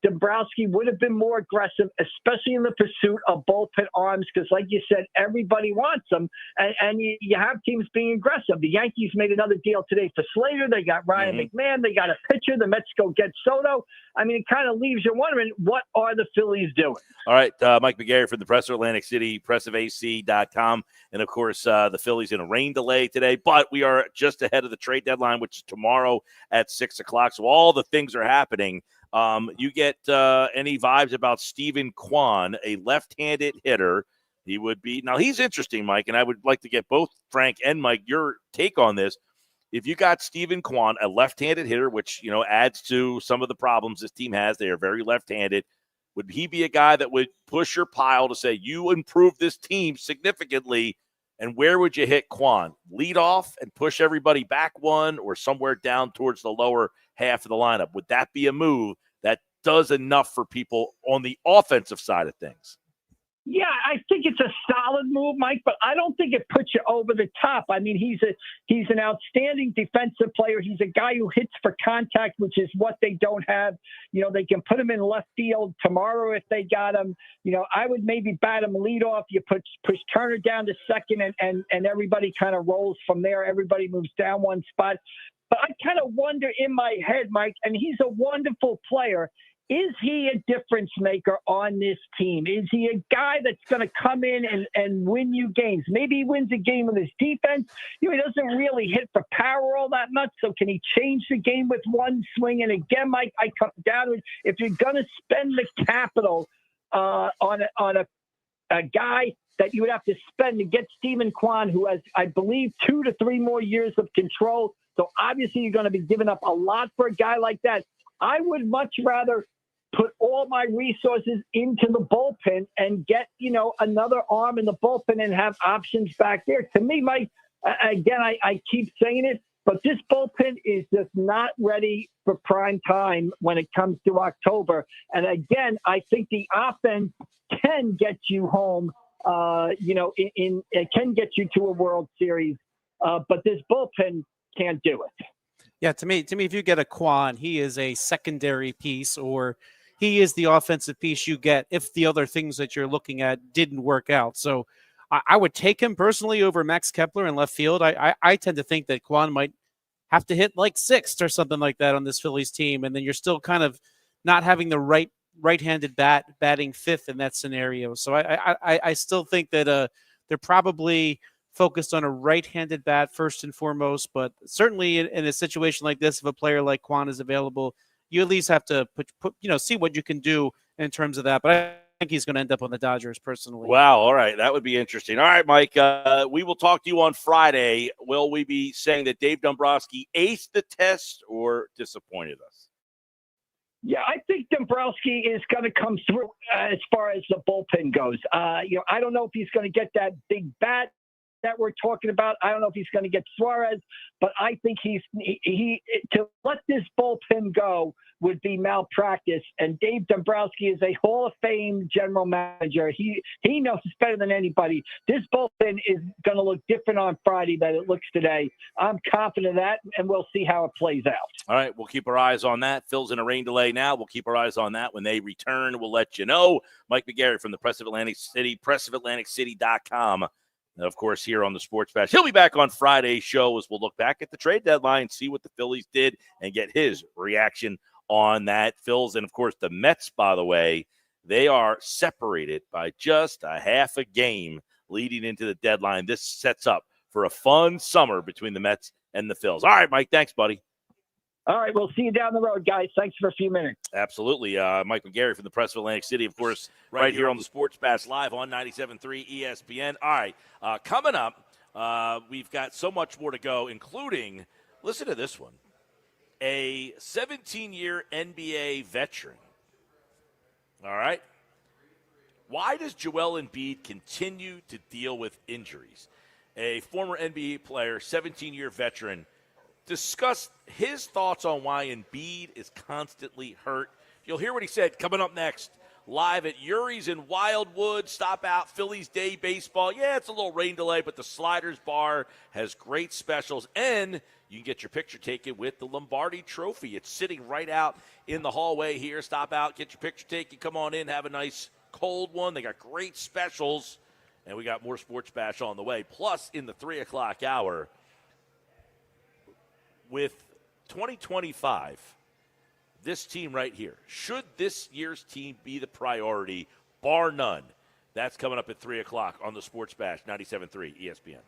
Dombrowski would have been more aggressive, especially in the pursuit of bullpen arms, because, like you said, everybody wants them, and you have teams being aggressive. The Yankees made another deal today for Slater. They got Ryan McMahon. They got a pitcher. The Mets go get Soto. I mean, it kind of leaves you wondering, what are the Phillies doing? All right, Mike McGarry from the Press of Atlantic City, pressofac.com. And, of course, the Phillies in a rain delay today, but we are just ahead of the trade deadline, which is tomorrow at 6 o'clock. So all the things are happening. You get any vibes about Stephen Kwan, a left-handed hitter? He would be – now, he's interesting, Mike, and I would like to get both Frank and Mike your take on this. If you got Stephen Kwan, a left-handed hitter, which, adds to some of the problems this team has, they are very left-handed, would he be a guy that would push your pile to say, you improve this team significantly, and where would you hit Kwan? Lead off and push everybody back one, or somewhere down towards the lower half of the lineup? Would that be a move that does enough for people on the offensive side of things? Yeah, I think it's a solid move, Mike, but I don't think it puts you over the top. I mean, he's an outstanding defensive player. He's a guy who hits for contact, which is what they don't have. They can put him in left field tomorrow if they got him. I would maybe bat him leadoff. You push Turner down to second, and everybody kind of rolls from there. Everybody moves down one spot. But I kind of wonder in my head, Mike, and he's a wonderful player, is he a difference maker on this team? Is he a guy that's going to come in and win you games? Maybe he wins a game with his defense. He doesn't really hit for power all that much. So can he change the game with one swing? And again, Mike, I come down to it. If you're going to spend the capital on a guy that you would have to spend to get Stephen Kwan, who has, I believe, 2 to 3 more years of control. So obviously you're going to be giving up a lot for a guy like that. I would much rather put all my resources into the bullpen and get, another arm in the bullpen and have options back there. To me, Mike, again, I keep saying it, but this bullpen is just not ready for prime time when it comes to October. And again, I think the offense can get you home, it can get you to a World Series, but this bullpen can't do it. Yeah, to me, if you get a Kwan, he is a secondary piece, or he is the offensive piece you get if the other things that you're looking at didn't work out. So I would take him personally over Max Kepler in left field. I tend to think that Kwan might have to hit like sixth or something like that on this Phillies team, and then you're still kind of not having the right-handed batting fifth in that scenario. So I still think that they're probably focused on a right-handed bat first and foremost, but certainly in a situation like this, if a player like Kwan is available, you at least have to see what you can do in terms of that. But I think he's going to end up on the Dodgers personally. Wow. All right. That would be interesting. All right, Mike, we will talk to you on Friday. Will we be saying that Dave Dombrowski aced the test or disappointed us? Yeah, I think Dombrowski is going to come through as far as the bullpen goes. I don't know if he's going to get that big bat that we're talking about. I don't know if he's going to get Suarez, but I think he to let this bullpen go would be malpractice. And Dave Dombrowski is a Hall of Fame general manager. He knows better than anybody. This bullpen is going to look different on Friday than it looks today. I'm confident of that, and we'll see how it plays out. All right, we'll keep our eyes on that. Phil's in a rain delay now. We'll keep our eyes on that. When they return, we'll let you know. Mike McGarry from the Press of Atlantic City, pressofatlanticcity.com. Of course, here on the Sports Bash. He'll be back on Friday's show as we'll look back at the trade deadline, see what the Phillies did, and get his reaction on that. Phil's, and of course, the Mets, by the way, they are separated by just a half a game leading into the deadline. This sets up for a fun summer between the Mets and the Phils. All right, Mike, thanks, buddy. All right, we'll see you down the road, guys. Thanks for a few minutes. Absolutely. Mike McGarry from the Press of Atlantic City, of course, right here on the Sports Bash Live on 97.3 ESPN. All right, coming up, We've got so much more to go, including, listen to this one, a 17-year NBA veteran. All right? Why does Joel Embiid continue to deal with injuries? A former NBA player, 17-year veteran, discussed his thoughts on why Embiid is constantly hurt. You'll hear what he said coming up next. Live at Urie's in Wildwood. Stop out Phillies Day Baseball. Yeah, it's a little rain delay, but the Sliders Bar has great specials. And you can get your picture taken with the Lombardi Trophy. It's sitting right out in the hallway here. Stop out, get your picture taken. Come on in, have a nice cold one. They got great specials. And we got more Sports Bash on the way. Plus, in the 3 o'clock hour, with 2025, this team right here, should this year's team be the priority, bar none? That's coming up at 3 o'clock on the Sports Bash, 97.3 ESPN.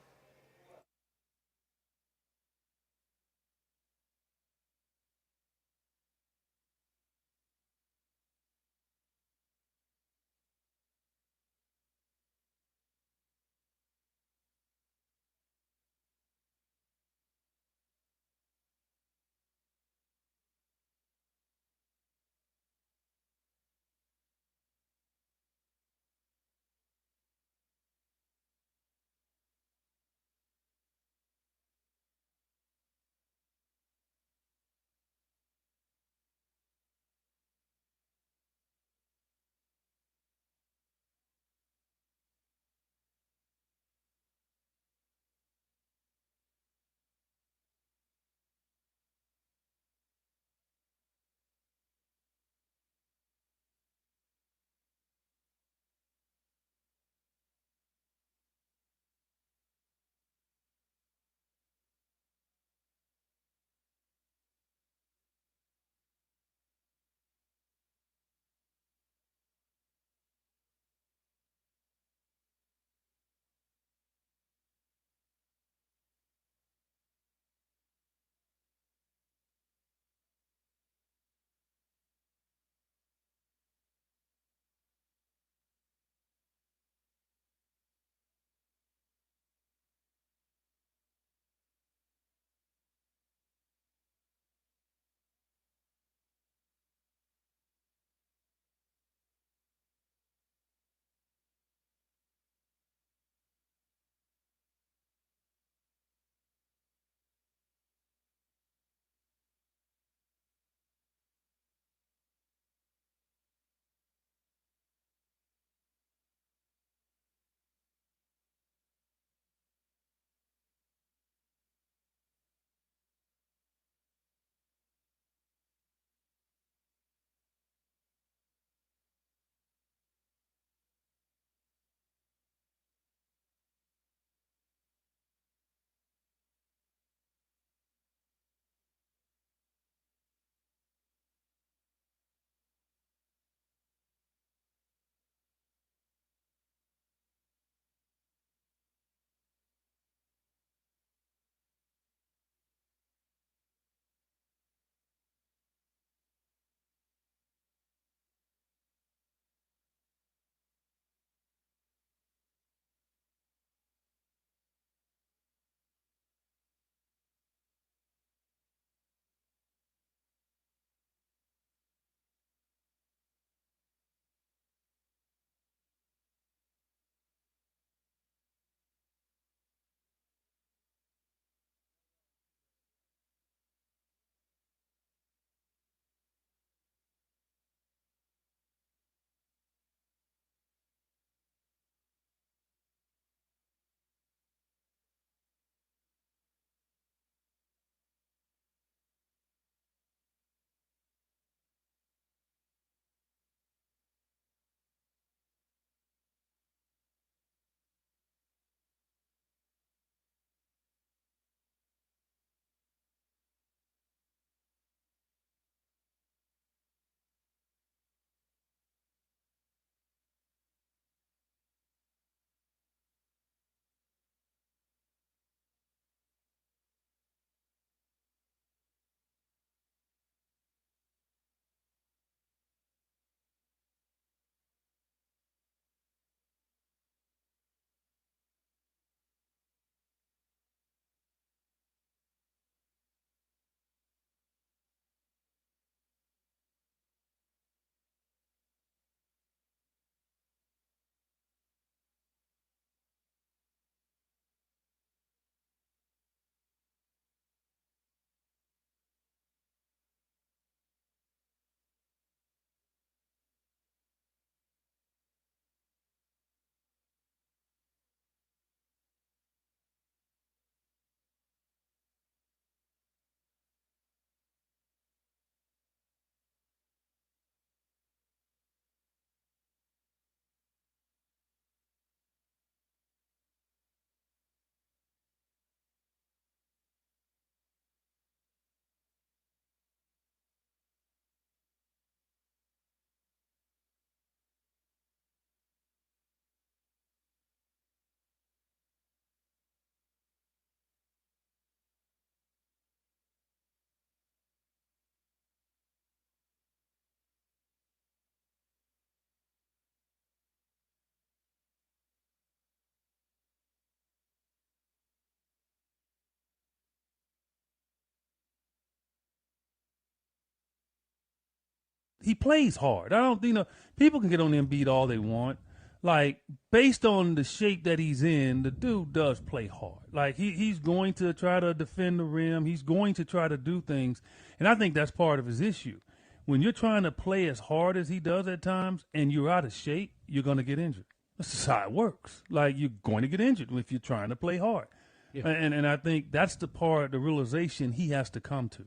he plays hard. I don't, people can get on Embiid all they want. Like, based on the shape that he's in, the dude does play hard. Like, he's going to try to defend the rim. He's going to try to do things. And I think that's part of his issue. When you're trying to play as hard as he does at times and you're out of shape, you're going to get injured. That's just how it works. Like, you're going to get injured if you're trying to play hard. Yeah. And I think that's the realization he has to come to.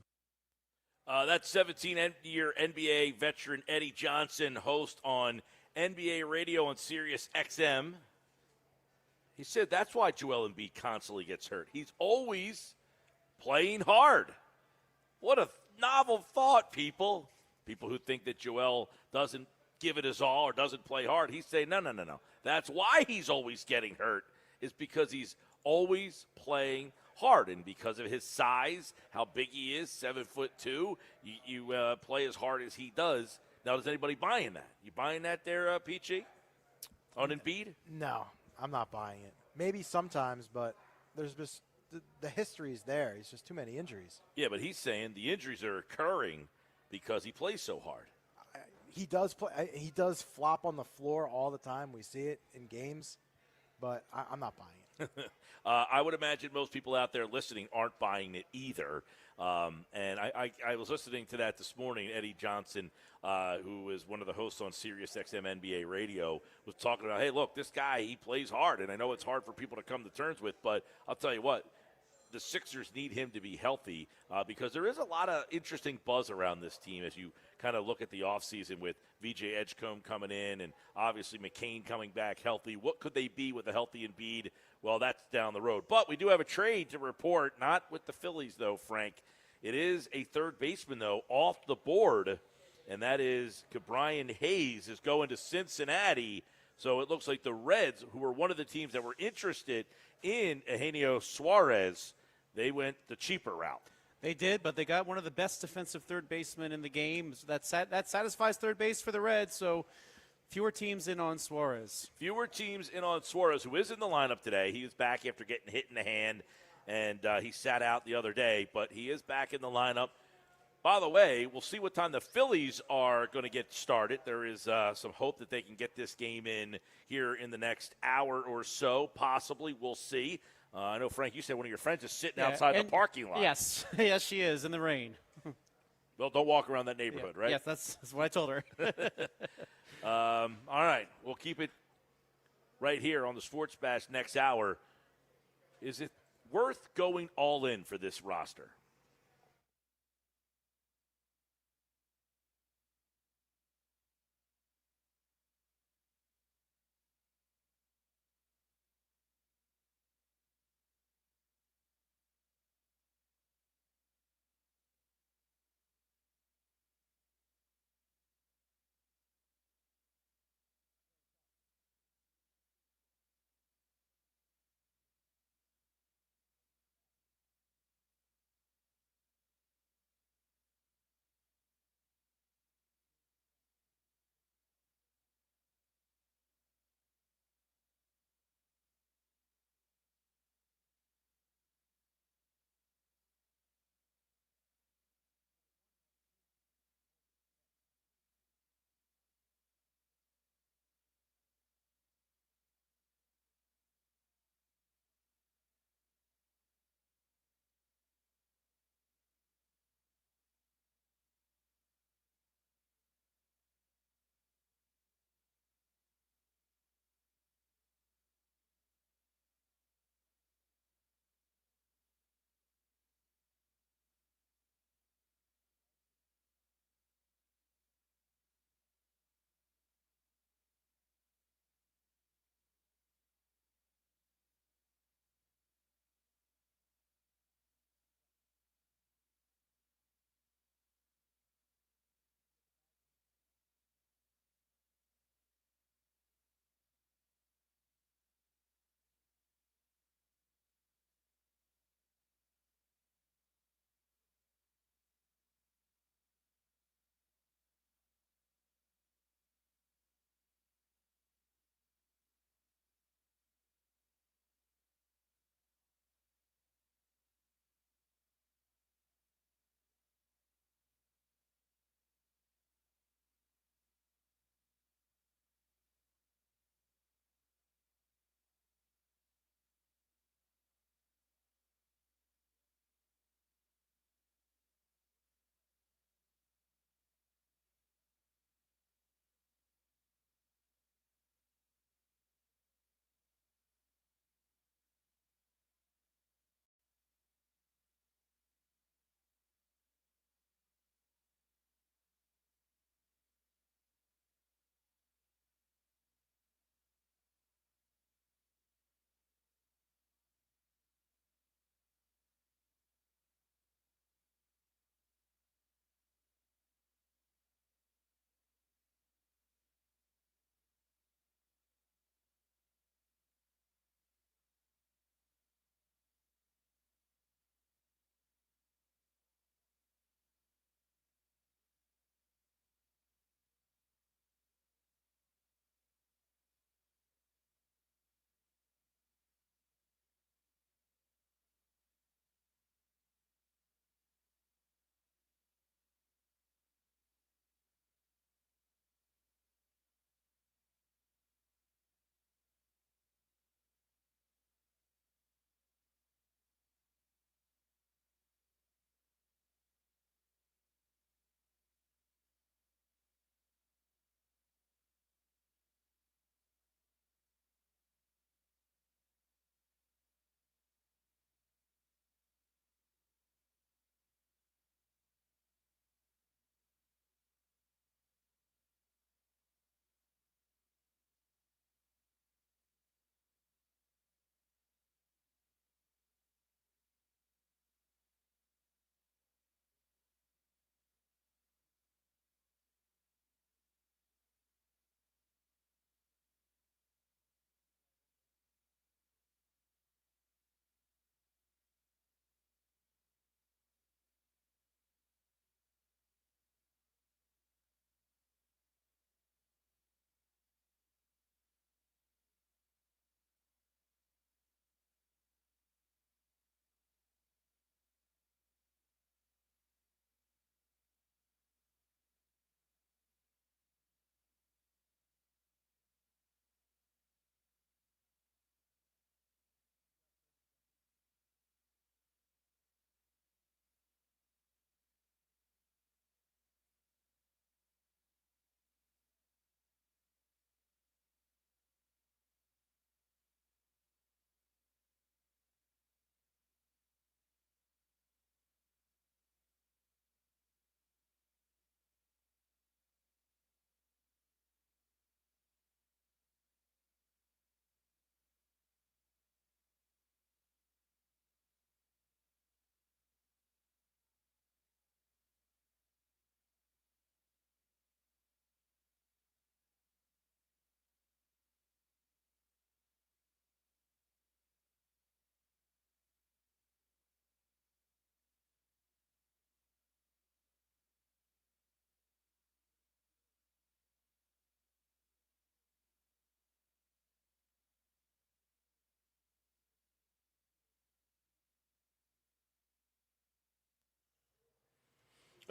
That's 17-year NBA veteran Eddie Johnson, host on NBA radio on Sirius XM. He said that's why Joel Embiid constantly gets hurt. He's always playing hard. What a novel thought, people. People who think that Joel doesn't give it his all or doesn't play hard. He's saying, no. That's why he's always getting hurt, is because he's always playing hard. And because of his size, how big he is, 7'2", you play as hard as he does. Now, is anybody buying that? You buying that there, Peachy, on Embiid? No, I'm not buying it. Maybe sometimes, but there's just the history's there. It's just too many injuries. Yeah, but he's saying the injuries are occurring because he plays so hard. He does play. He does flop on the floor all the time. We see it in games, but I'm not buying it. I would imagine most people out there listening aren't buying it either. And I was listening to that this morning. Eddie Johnson, who is one of the hosts on Sirius XM NBA radio, was talking about, hey, look, this guy, he plays hard. And I know it's hard for people to come to terms with, but I'll tell you what, the Sixers need him to be healthy because there is a lot of interesting buzz around this team as you kind of look at the offseason with VJ Edgecombe coming in and obviously McCain coming back healthy. What could they be with a healthy Embiid? Well, that's down the road. But we do have a trade to report, not with the Phillies, though, Frank. It is a third baseman, though, off the board, and that is Ke'Bryan Hayes is going to Cincinnati. So it looks like the Reds, who were one of the teams that were interested in Eugenio Suarez, they went the cheaper route. They did, but they got one of the best defensive third basemen in the game. So that satisfies third base for the Reds, so fewer teams in on Suarez. Fewer teams in on Suarez, who is in the lineup today. He is back after getting hit in the hand, and he sat out the other day, but he is back in the lineup. By the way, we'll see what time the Phillies are going to get started. There is some hope that they can get this game in here in the next hour or so, possibly. We'll see. I know, Frank, you said one of your friends is sitting outside the parking lot. Yes, yes, she is, in the rain. Well, don't walk around that neighborhood, right? Yes, that's what I told her. All right, we'll keep it right here on the Sports Bash next hour. Is it worth going all in for this roster?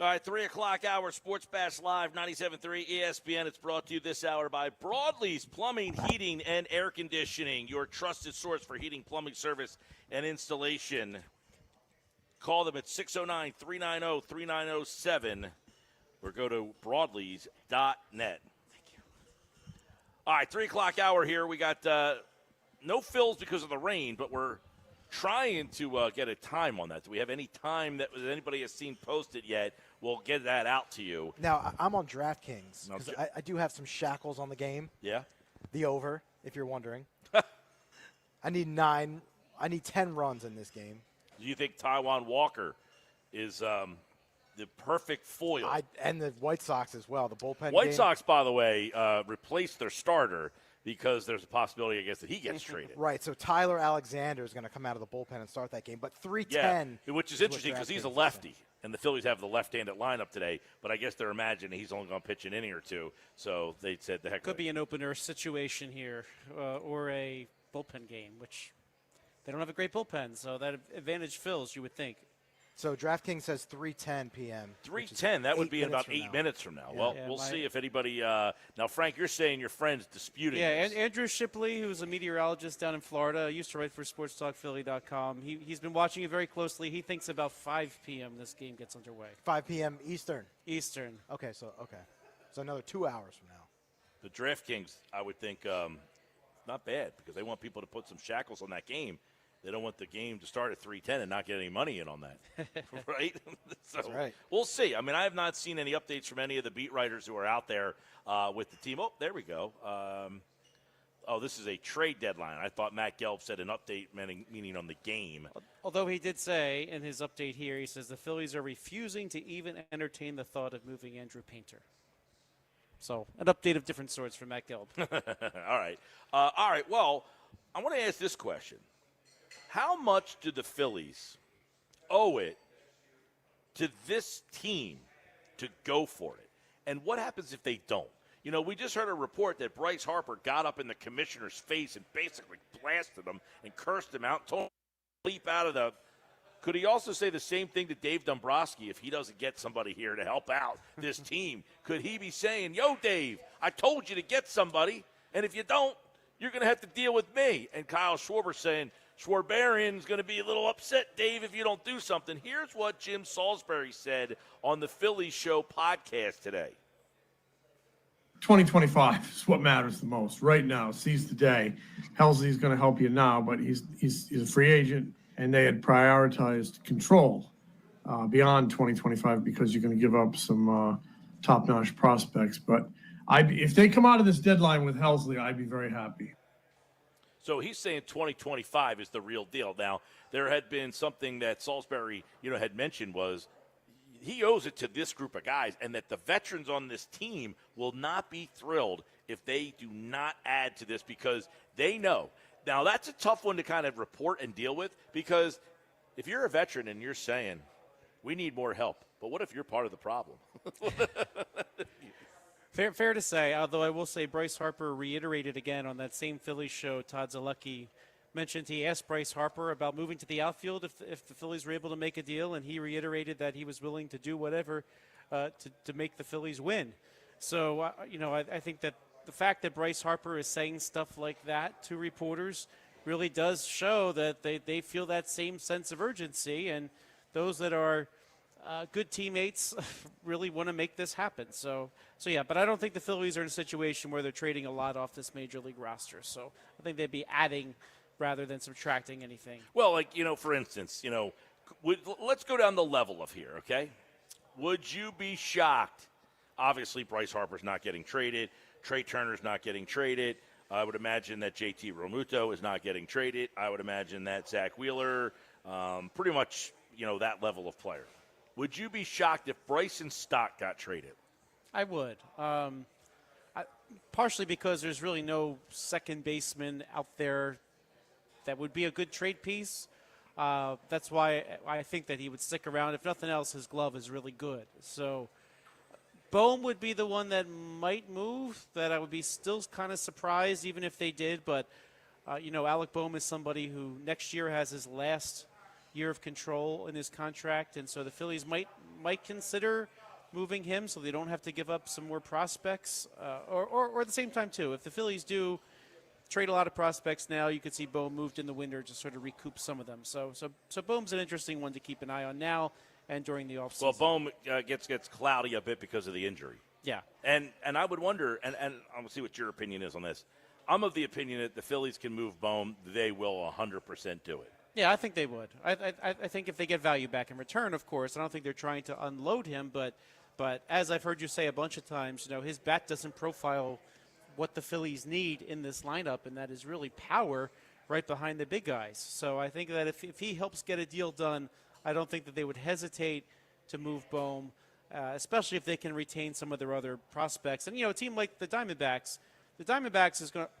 All right, 3 o'clock hour, Sports Bash Live, 97.3 ESPN. It's brought to you this hour by Broadlee's Plumbing, Heating, and Air Conditioning, your trusted source for heating, plumbing service, and installation. Call them at 609-390-3907 or go to broadlees.net. Thank you. All right, 3 o'clock hour here. We got no fills because of the rain, but we're trying to get a time on that. Do we have any time that anybody has seen posted yet? We'll get that out to you. Now, I'm on DraftKings because I do have some shackles on the game. Yeah? The over, if you're wondering. I need 10 runs in this game. Do you think Taijuan Walker is the perfect foil? And the White Sox as well, the bullpen White game. Sox, by the way, replaced their starter because there's a possibility, I guess, that he gets traded. Right, so Tyler Alexander is going to come out of the bullpen and start that game. But 310. Yeah, which is interesting because he's a lefty, and the Phillies have the left-handed lineup today. But I guess they're imagining he's only going to pitch an inning or two, so they said the heck. Could be an opener situation here or a bullpen game, which they don't have a great bullpen, so that advantage fills, you would think. So DraftKings says 3:10 p.m. 3:10. That would be in about 8 minutes from now. Yeah. Well, we'll see if anybody. Now, Frank, you're saying your friend's disputing. Yeah, this. Andrew Shipley, who's a meteorologist down in Florida, used to write for SportsTalkPhilly.com. He's been watching it very closely. He thinks about 5 p.m. this game gets underway. 5 p.m. Eastern. Eastern. Okay, so another 2 hours from now. The DraftKings, I would think, not bad because they want people to put some shackles on that game. They don't want the game to start at 3:10 and not get any money in on that, right? So That's right. We'll see. I mean, I have not seen any updates from any of the beat writers who are out there with the team. Oh, there we go. This is a trade deadline. I thought Matt Gelb said an update meaning on the game. Although he did say in his update here, he says the Phillies are refusing to even entertain the thought of moving Andrew Painter. So an update of different sorts from Matt Gelb. All right. Well, I want to ask this question. How much do the Phillies owe it to this team to go for it? And what happens if they don't? You know, we just heard a report that Bryce Harper got up in the commissioner's face and basically blasted him and cursed him out, told him to leap out of the – could he also say the same thing to Dave Dombrowski if he doesn't get somebody here to help out this team? Could he be saying, yo, Dave, I told you to get somebody, and if you don't, you're going to have to deal with me? And Kyle Schwarber saying – Schwarberian's going to be a little upset, Dave, if you don't do something. Here's what Jim Salisbury said on the Phillies Show podcast today. 2025 is what matters the most right now. Seize the day. Helsley's going to help you now, but he's a free agent, and they had prioritized control beyond 2025 because you're going to give up some top-notch prospects. But if they come out of this deadline with Helsley, I'd be very happy. So he's saying 2025 is the real deal. Now, there had been something that Salisbury, had mentioned was he owes it to this group of guys and that the veterans on this team will not be thrilled if they do not add to this because they know. Now, that's a tough one to kind of report and deal with because if you're a veteran and you're saying, we need more help, but what if you're part of the problem? Fair to say, although I will say Bryce Harper reiterated again on that same Phillies show. Todd Zalecki mentioned he asked Bryce Harper about moving to the outfield if the Phillies were able to make a deal, and he reiterated that he was willing to do whatever to make the Phillies win. So, I think that the fact that Bryce Harper is saying stuff like that to reporters really does show that they feel that same sense of urgency, and those that are good teammates really want to make this happen. So yeah, but I don't think the Phillies are in a situation where they're trading a lot off this major league roster. So I think they'd be adding rather than subtracting anything. Well, for instance, let's go down the level of here, okay? Would you be shocked? Obviously, Bryce Harper's not getting traded. Trey Turner's not getting traded. I would imagine that JT Realmuto is not getting traded. I would imagine that Zach Wheeler, pretty much, that level of player. Would you be shocked if Bryson Stott got traded? I would. Partially because there's really no second baseman out there that would be a good trade piece. That's why I think that he would stick around. If nothing else, his glove is really good. So Bohm would be the one that might move, that I would be still kind of surprised even if they did. But, Alec Bohm is somebody who next year has his last year of control in his contract, and so the Phillies might might consider moving him so they don't have to give up some more prospects. Or at the same time, too, if the Phillies do trade a lot of prospects now, you could see Bohm moved in the winter to sort of recoup some of them. So Bohm's an interesting one to keep an eye on now and during the offseason. Well, Bohm gets cloudy a bit because of the injury. Yeah. And I would wonder, and I'll see what your opinion is on this. I'm of the opinion that the Phillies can move Bohm. They will 100% do it. Yeah, I think they would. I think if they get value back in return, of course. I don't think they're trying to unload him, but as I've heard you say a bunch of times, his bat doesn't profile what the Phillies need in this lineup, and that is really power right behind the big guys. So I think that if he helps get a deal done, I don't think that they would hesitate to move Bohm, especially if they can retain some of their other prospects. And, a team like the Diamondbacks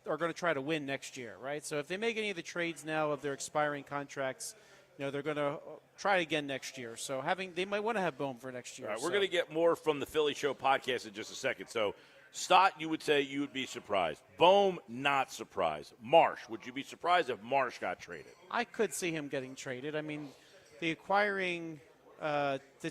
are going to try to win next year, right? So if they make any of the trades now of their expiring contracts, they're going to try again next year. So they might want to have Bohm for next year. All right, we're going to get more from the Philly Show podcast in just a second. So, Stott, you would say you would be surprised. Bohm, not surprised. Marsh, would you be surprised if Marsh got traded? I could see him getting traded. I mean, the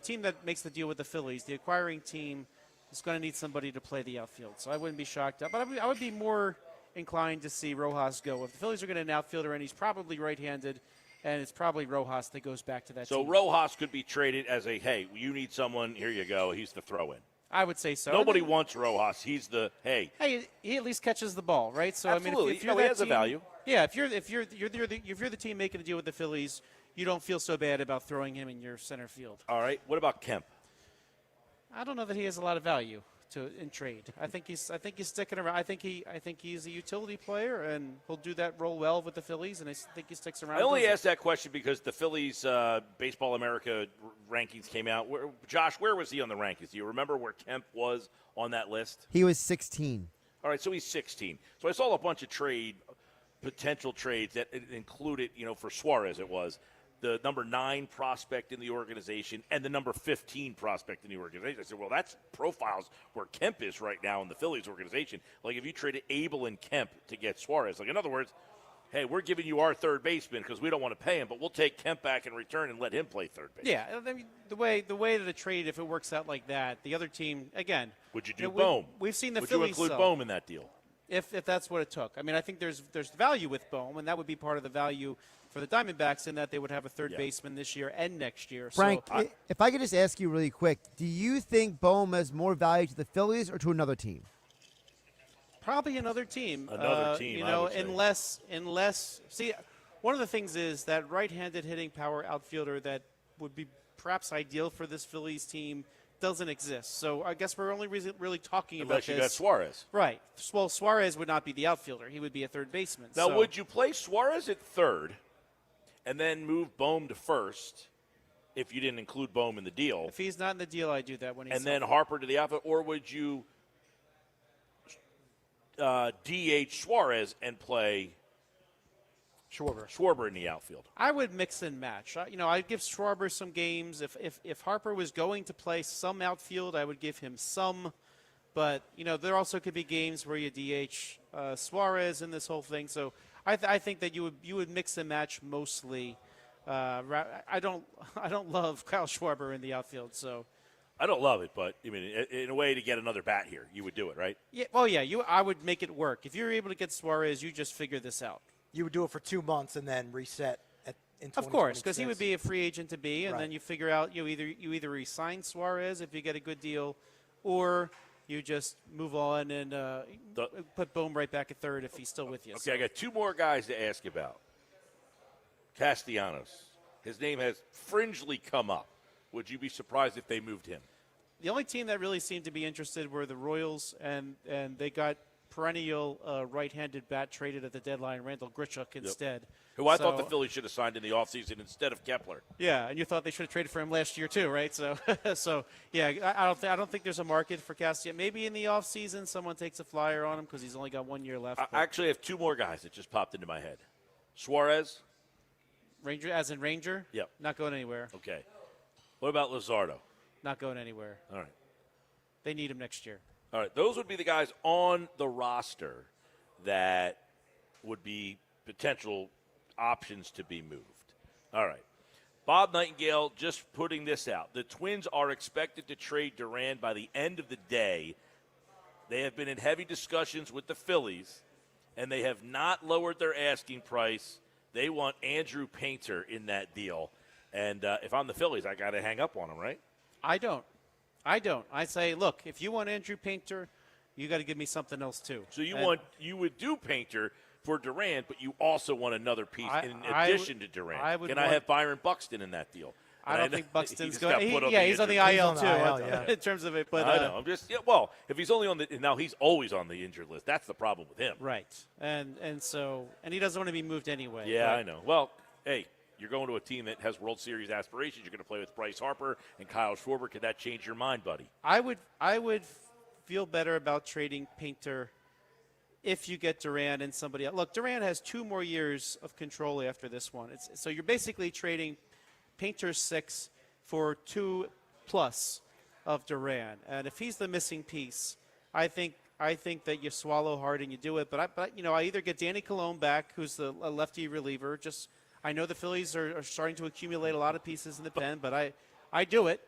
team that makes the deal with the Phillies, the acquiring team is going to need somebody to play the outfield. So I wouldn't be shocked. But I would be more inclined to see Rojas go. If the Phillies are going to an outfielder and he's probably right-handed, and it's probably Rojas that goes back to that team. So Rojas could be traded as hey, you need someone, here you go. He's the throw-in. I would say so. Nobody wants Rojas. He's the hey. Hey, he at least catches the ball, right? So absolutely. I mean, if you're he that has team, a value. Yeah, if you're the team making a deal with the Phillies, you don't feel so bad about throwing him in your center field. All right. What about Kemp? I don't know that he has a lot of value in trade. I think he's sticking around. I think he's a utility player, and he'll do that role well with the Phillies. And I think he sticks around. I only asked that question because the Phillies Baseball America rankings came out. Josh, where was he on the rankings? Do you remember where Kemp was on that list? He was 16. All right, so he's 16. So I saw a bunch of potential trades that included, for Suarez it was, the number 9 prospect in the organization and the number 15 prospect in the organization. I said, well, that's profiles where Kemp is right now in the Phillies organization. Like if you traded Abel and Kemp to get Suarez. Like in other words, hey, we're giving you our third baseman because we don't want to pay him, but we'll take Kemp back in return and let him play third base. Yeah, I mean, the way that a trade, if it works out like that, the other team, again. Would you do Bohm? We've seen the Would Phillies. Would you include Bohm in that deal? If that's what it took. I mean, I think there's value with Bohm, and that would be part of the value for the Diamondbacks in that they would have a third baseman this year and next year. Frank, so, if I could just ask you really quick, do you think Bohm has more value to the Phillies or to another team? Probably another team. Another team, I would say. Unless see, one of the things is that right-handed hitting power outfielder that would be perhaps ideal for this Phillies team doesn't exist. So I guess we're only really talking about Unless this. you got Suarez. Right. Well, Suarez would not be the outfielder. He would be a third baseman. Now, would you play Suarez at third and then move Bohm to first if you didn't include Bohm in the deal? If he's not in the deal, I do that when he's and then Harper to the outfield, or would you DH Suarez and play Schwarber in the outfield? I would mix and match. I'd give Schwarber some games. If Harper was going to play some outfield, I would give him some. But, there also could be games where you DH Suarez in this whole thing. So I think that you would mix and match mostly. I don't love Kyle Schwarber in the outfield. So I don't love it, but in a way to get another bat here, you would do it, right? Yeah. Well, yeah. I would make it work. If you're able to get Suarez, you just figure this out. You would do it for 2 months and then reset in 2026. Of course, because he would be a free agent to be, and Right. then you figure out you either re-sign Suarez if you get a good deal, or you just move on and put Bohm right back at third if he's still with you. Okay, I got 2 more guys to ask you about. Castellanos. His name has fringely come up. Would you be surprised if they moved him? The only team that really seemed to be interested were the Royals, and they got perennial right-handed bat traded at the deadline, Randall Grichuk instead. Who I thought the Phillies should have signed in the offseason instead of Kepler. Yeah, and you thought they should have traded for him last year too, right? So, yeah, I don't think there's a market for Castellanos. Maybe in the offseason someone takes a flyer on him because he's only got 1 year left. I actually have 2 more guys that just popped into my head. Suarez. Ranger, as in Ranger? Yep. Not going anywhere. Okay. What about Luzardo? Not going anywhere. All right. They need him next year. All right, those would be the guys on the roster that would be potential options to be moved. All right. Bob Nightingale just putting this out. The Twins are expected to trade Duran by the end of the day. They have been in heavy discussions with the Phillies, and they have not lowered their asking price. They want Andrew Painter in that deal. And if I'm the Phillies, I got to hang up on him, right? I don't. I say, look, if you want Andrew Painter, you got to give me something else too. So you would do Painter for Durant, but you also want another piece in addition to Durant. I have Byron Buxton in that deal? I don't think Buxton's going. He's on the IL too, in terms of it. But I know. I'm just if he's only on he's always on the injured list. That's the problem with him. Right, and he doesn't want to be moved anyway. Yeah, I know. Well, hey, you're going to a team that has World Series aspirations. You're going to play with Bryce Harper and Kyle Schwarber. Could that change your mind, buddy? I would feel better about trading Painter if you get Duran and somebody else. Look, Duran has 2 more years of control after this one. So you're basically trading Painter 6 for 2+ of Duran. And if he's the missing piece, I think that you swallow hard and you do it. But I either get Danny Colon back, who's a lefty reliever. I know the Phillies are starting to accumulate a lot of pieces in the pen, but I do it.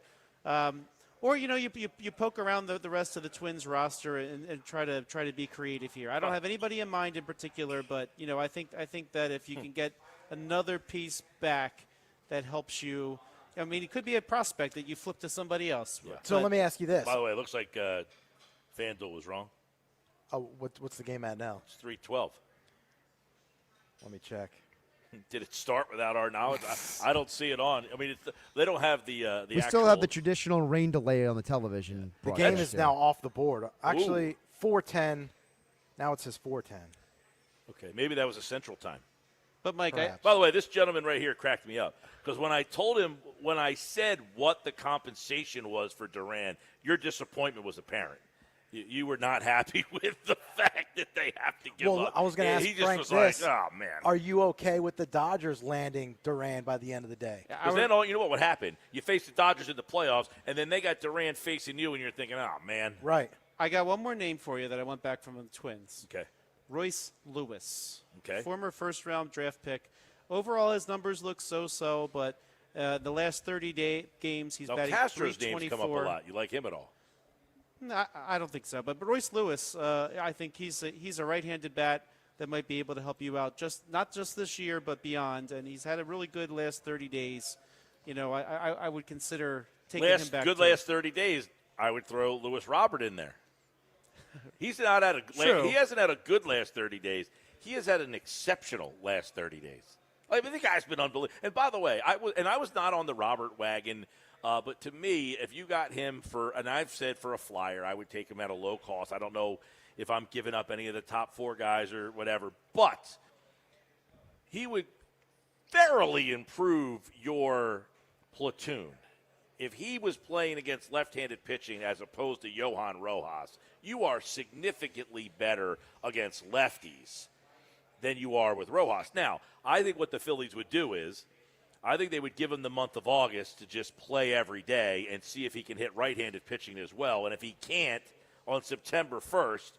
Or you poke around the rest of the Twins roster and try to be creative here. I don't have anybody in mind in particular, but I think that if you can get another piece back that helps you, I mean, it could be a prospect that you flip to somebody else. Yeah. So let me ask you this. By the way, it looks like FanDuel was wrong. Oh, what's the game at now? It's 3-12. Let me check. Did it start without our knowledge? I don't see it on. I mean, they don't have the. We still have the traditional rain delay on the television. The game is now off the board. Actually, 4:10. Now it says 4:10. Okay, maybe that was a Central Time. But Mike, by the way, this gentleman right here cracked me up because when I said what the compensation was for Duran, your disappointment was apparent. You were not happy with the fact that they have to give up. Well, I was going to ask he Frank just was this. like, oh, man. Are you okay with the Dodgers landing Duran by the end of the day? Because then, you know what would happen? You face the Dodgers in the playoffs, and then they got Duran facing you, and you're thinking, oh, man. Right. I got one more name for you that I went back from the Twins. Okay. Royce Lewis. Okay. Former first-round draft pick. Overall, his numbers look so-so, but the last 30 games he's batting Castro's .324. names come up a lot. You like him at all? No, I don't think so. But Royce Lewis, I think he's a right-handed bat that might be able to help you out, not just this year, but beyond. And he's had a really good last 30 days. I would consider taking him back. Last 30 days, I would throw Lewis Robert in there. He hasn't had a good last 30 days. He has had an exceptional last 30 days. I mean, the guy's been unbelievable. And by the way, I was not on the Robert wagon. But to me, if you got him and I've said for a flyer, I would take him at a low cost. I don't know if I'm giving up any of the top 4 guys or whatever, but he would thoroughly improve your platoon. If he was playing against left-handed pitching as opposed to Johan Rojas, you are significantly better against lefties than you are with Rojas. Now, I think what the Phillies would do is I think they would give him the month of August to just play every day and see if he can hit right-handed pitching as well. And if he can't, on September 1st,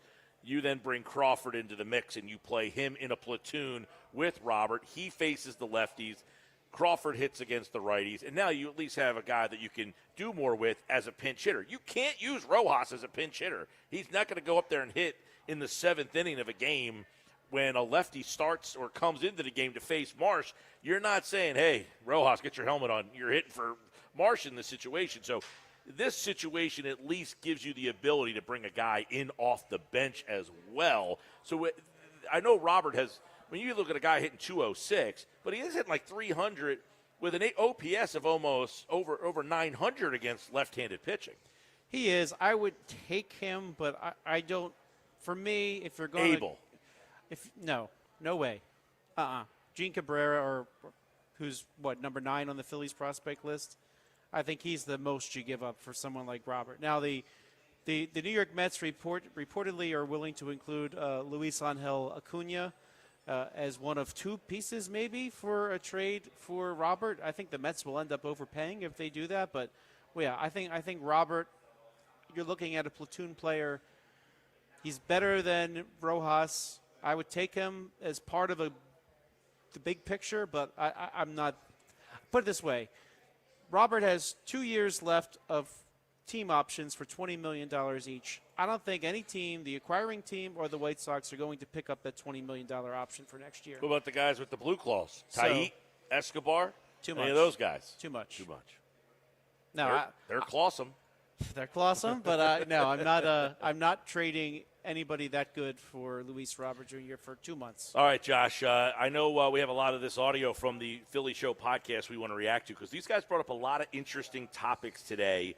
you then bring Crawford into the mix and you play him in a platoon with Robert. He faces the lefties. Crawford hits against the righties. And now you at least have a guy that you can do more with as a pinch hitter. You can't use Rojas as a pinch hitter. He's not going to go up there and hit in the 7th inning of a game when a lefty starts or comes into the game to face Marsh. You're not saying, hey, Rojas, get your helmet on. You're hitting for Marsh in this situation. So this situation at least gives you the ability to bring a guy in off the bench as well. So I know Robert has, when you look at a guy hitting 206, but he is hitting like 300 with an OPS of almost over 900 against left-handed pitching. He is. I would take him, but I don't. For me, if you're going Abel. No way. Gene Cabrera, or who's number 9 on the Phillies prospect list. I think he's the most you give up for someone like Robert. Now the New York Mets reportedly are willing to include Luis Angel Acuna as one of 2 pieces maybe for a trade for Robert. I think the Mets will end up overpaying if they do that. But yeah, I think Robert. You're looking at a platoon player. He's better than Rojas. I would take him as part of the big picture, but I'm not put it this way. Robert has 2 years left of team options for $20 million each. I don't think any team, the acquiring team or the White Sox, are going to pick up that $20 million option for next year. What about the guys with the blue claws? So- Tait, Escobar? Too much. Any of those guys? Too much. Too much. No, They're clawsome. they're clawsome, but no, I'm not trading anybody that good for Luis Robert Jr. for 2 months. All right, Josh. I know we have a lot of this audio from the Philly Show podcast we want to react to because these guys brought up a lot of interesting topics today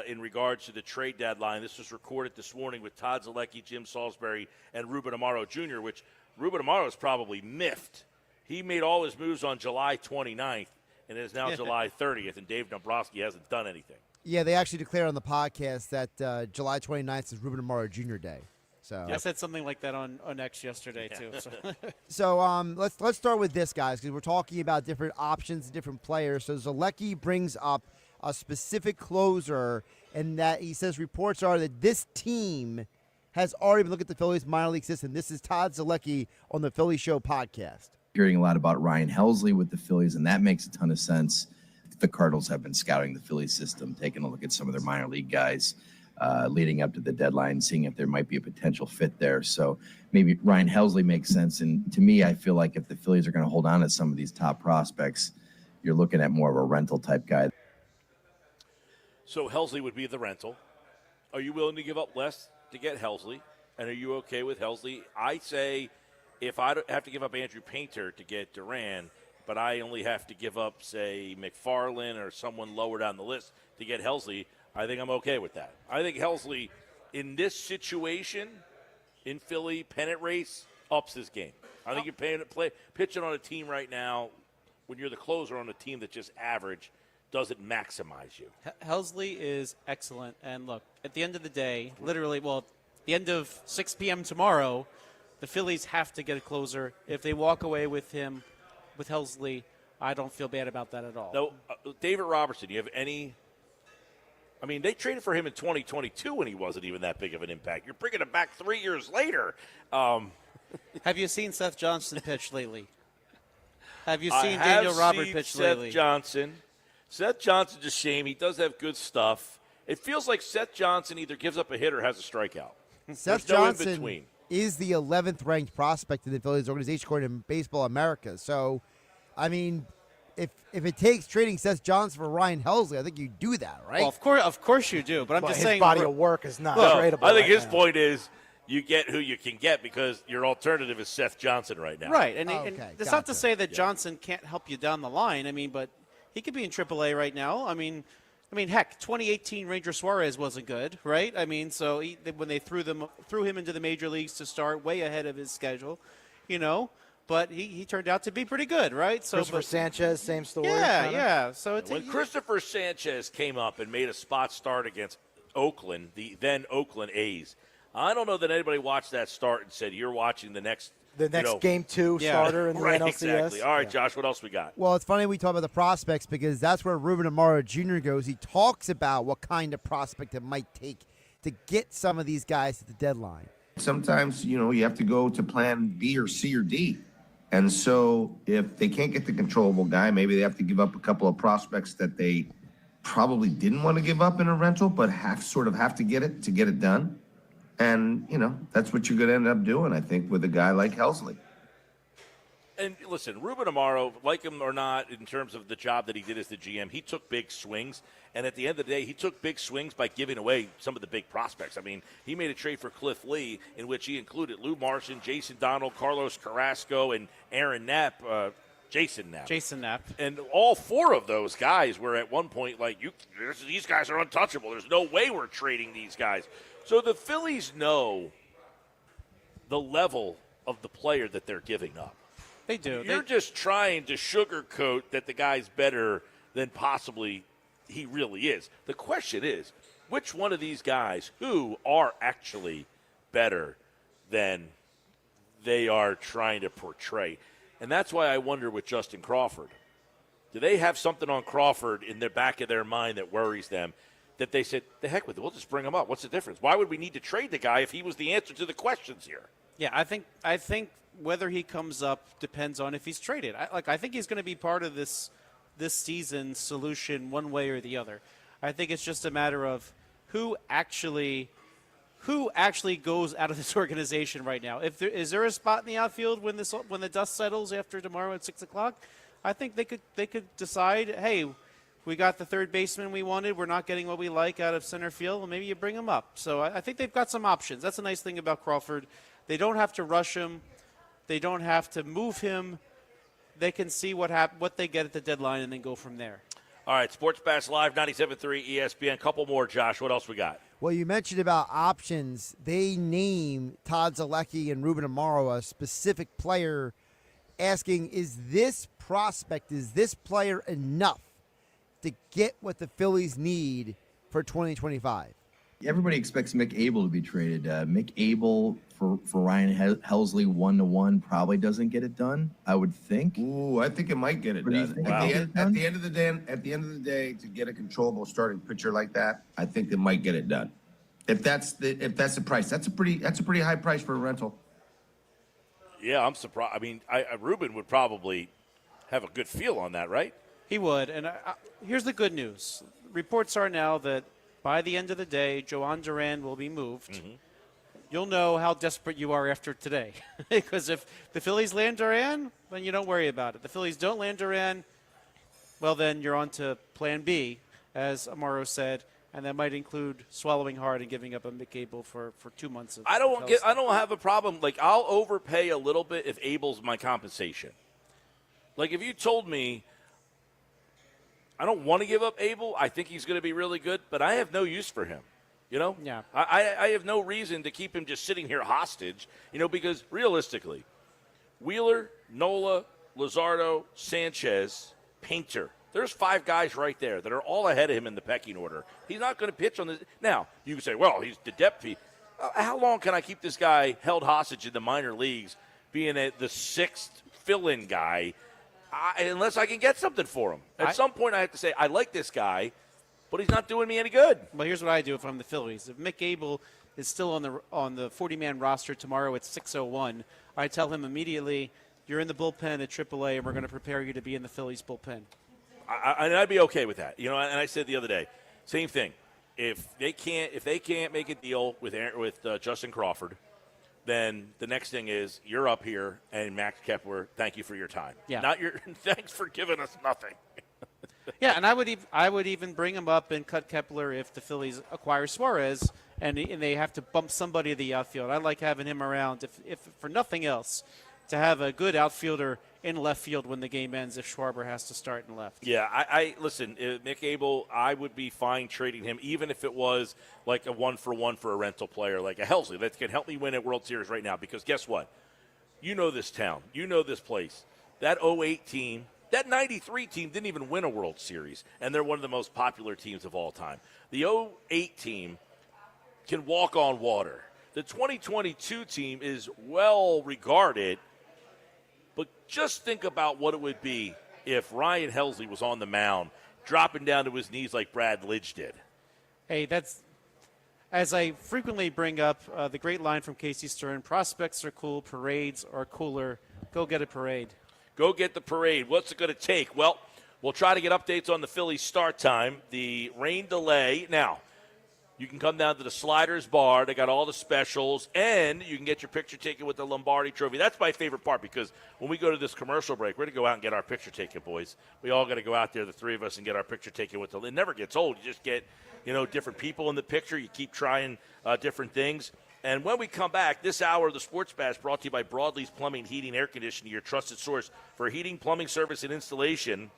in regards to the trade deadline. This was recorded this morning with Todd Zalecki, Jim Salisbury, and Ruben Amaro Jr., which Ruben Amaro is probably miffed. He made all his moves on July 29th, and it is now July 30th, and Dave Dombrowski hasn't done anything. Yeah, they actually declared on the podcast that July 29th is Ruben Amaro Jr. Day. So I said something like that on X yesterday too. So. So let's start with this, guys, because we're talking about different options and different players. So Zalecki brings up a specific closer, and that he says reports are that this team has already been looking at the Phillies minor league system. This is Todd Zalecki on the Philly Show podcast. Hearing a lot about Ryan Helsley with the Phillies, and that makes a ton of sense. The Cardinals have been scouting the Phillies system, taking a look at some of their minor league guys leading up to the deadline, seeing if there might be a potential fit there. So maybe Ryan Helsley makes sense. And to me, I feel like if the Phillies are going to hold on to some of these top prospects, you're looking at more of a rental type guy. So Helsley would be the rental. Are you willing to give up less to get Helsley? And are you okay with Helsley? I say if I have to give up Andrew Painter to get Duran, but I only have to give up, say, McFarland or someone lower down the list to get Helsley, I think I'm okay with that. I think Helsley, in this situation, in Philly, pennant race, ups his game. I think you're pitching on a team right now, when you're the closer on a team that's just average, doesn't maximize you. Helsley is excellent. And look, at the end of the day, literally, well, the end of 6 p.m. tomorrow, the Phillies have to get a closer. If they walk away with him, with Helsley, I don't feel bad about that at all. No, David Robertson, you have any – I mean, they traded for him in 2022 when he wasn't even that big of an impact. You're bringing him back 3 years later. Have you seen Seth Johnson pitch lately? Have you seen Daniel Robert pitch lately? Seth Johnson's a shame. He does have good stuff. It feels like Seth Johnson either gives up a hit or has a strikeout. Seth Johnson is the 11th ranked prospect in the Phillies organization according to Baseball America. So, I mean, if it takes trading Seth Johnson for Ryan Helsley, I think you do that, right? Well, of course you do. But I'm just his saying, body of work is not tradable. I think right his now. point is you get who you can get because your alternative is Seth Johnson right now. Right, and that's not to gotcha. say that Johnson can't help you down the line. I mean, but he could be in AAA right now. I mean, heck, 2018 Ranger Suarez wasn't good, right? I mean, so when they threw him into the major leagues to start way ahead of his schedule, but he turned out to be pretty good, right? So Christopher Sanchez, same story. Yeah. So it's When Christopher Sanchez came up and made a spot start against Oakland, the then Oakland A's, I don't know that anybody watched that start and said, you're watching the next game 2 starter in the right, NLCS. Exactly. All right, Josh, what else we got? Well, it's funny we talk about the prospects because that's where Ruben Amaro Jr. goes. He talks about what kind of prospect it might take to get some of these guys at the deadline. Sometimes, you have to go to plan B or C or D. And so if they can't get the controllable guy, maybe they have to give up a couple of prospects that they probably didn't want to give up in a rental, but have to get it done. And, that's what you're going to end up doing, I think, with a guy like Helsley. And listen, Ruben Amaro, like him or not, in terms of the job that he did as the GM, he took big swings. And at the end of the day, he took big swings by giving away some of the big prospects. I mean, he made a trade for Cliff Lee in which he included Lou Marson, Jason Donald, Carlos Carrasco, and Aaron Knapp, Jason Knapp. And all 4 of those guys were at one point like, these guys are untouchable. There's no way we're trading these guys. So the Phillies know the level of the player that they're giving up. They do. You're just trying to sugarcoat that the guy's better than possibly he really is. The question is, which one of these guys who are actually better than they are trying to portray? And that's why I wonder with Justin Crawford. Do they have something on Crawford in the back of their mind that worries them that they said, the heck with it, we'll just bring him up. What's the difference? Why would we need to trade the guy if he was the answer to the questions here? Yeah, I think whether he comes up depends on if he's traded. I think he's going to be part of this this season's solution one way or the other. I think it's just a matter of who actually goes out of this organization right now. Is there a spot in the outfield when the dust settles after tomorrow at 6:00? I think they could decide, hey, we got the third baseman we wanted. We're not getting what we like out of center field. Well, maybe you bring him up. So I think they've got some options. That's a nice thing about Crawford. They don't have to rush him. They don't have to move him. They can see what they get at the deadline and then go from there. All right, Sports Bash Live, 97.3 ESPN. Couple more, Josh. What else we got? Well, you mentioned about options. They name Todd Zalecki and Ruben Amaro a specific player, asking, is this player enough to get what the Phillies need for 2025? Everybody expects Mick Abel to be traded. Mick Abel for Ryan Helsley 1-1 probably doesn't get it done, I would think. Ooh, I think it might get it What do you done. think? At the end of the day, to get a controllable starting pitcher like that, I think it might get it done. If that's the price, that's a pretty high price for a rental. Yeah, I'm surprised. I mean, Ruben would probably have a good feel on that, right? He would. And here's the good news. Reports are now that by the end of the day, Joan Duran will be moved. Mm-hmm. You'll know how desperate you are after today. Because if the Phillies land Duran, then you don't worry about it. The Phillies don't land Duran, well, then you're on to plan B, as Amaro said, and that might include swallowing hard and giving up a Mick Abel for 2 months. I don't have a problem. Like, I'll overpay a little bit if Abel's my compensation. Like, if you told me I don't want to give up Abel, I think he's going to be really good, but I have no use for him. You know? Yeah. I have no reason to keep him just sitting here hostage, because realistically, Wheeler, Nola, Luzardo, Sanchez, Painter. There's 5 guys right there that are all ahead of him in the pecking order. He's not going to pitch on this. Now, you can say, well, he's the depth fee. How long can I keep this guy held hostage in the minor leagues being the 6th fill-in guy unless I can get something for him? At some point, I have to say, I like this guy, but he's not doing me any good. Well, here's what I do if I'm the Phillies. If Mick Abel is still on the 40-man roster tomorrow at 6:01, I tell him immediately, you're in the bullpen at AAA, and we're going to prepare you to be in the Phillies bullpen. I'd be okay with that. And I said the other day, same thing. If they can't make a deal with Justin Crawford, then the next thing is you're up here, and Max Kepler, thank you for your time. Yeah. Thanks for giving us nothing. Yeah, and I would even bring him up and cut Kepler if the Phillies acquire Suarez and they have to bump somebody to the outfield. I like having him around, if for nothing else, to have a good outfielder in left field when the game ends if Schwarber has to start in left. Yeah, I listen, Mick Abel, I would be fine trading him, even if it was like a 1-for-1 for a rental player, like a Helsley that can help me win a World Series right now. Because guess what? You know this town. You know this place. That 08 team, that 93 team didn't even win a World Series, and they're one of the most popular teams of all time. The 08 team can walk on water. The 2022 team is well regarded. But just think about what it would be if Ryan Helsley was on the mound, dropping down to his knees like Brad Lidge did. Hey, that's, as I frequently bring up, the great line from Casey Stern, prospects are cool, parades are cooler. Go get a parade. Go get the parade. What's it going to take? Well, we'll try to get updates on the Phillies' start time, the rain delay. Now, you can come down to the Sliders Bar. They got all the specials, and you can get your picture taken with the Lombardi Trophy. That's my favorite part because when we go to this commercial break, we're going to go out and get our picture taken, boys. We all got to go out there, the 3 of us, and get our picture taken with the – it never gets old. You just get, different people in the picture. You keep trying different things. And when we come back, this hour of the Sports Bash brought to you by Broadlee's Plumbing, Heating, Air Conditioning, your trusted source for heating, plumbing service, and installation.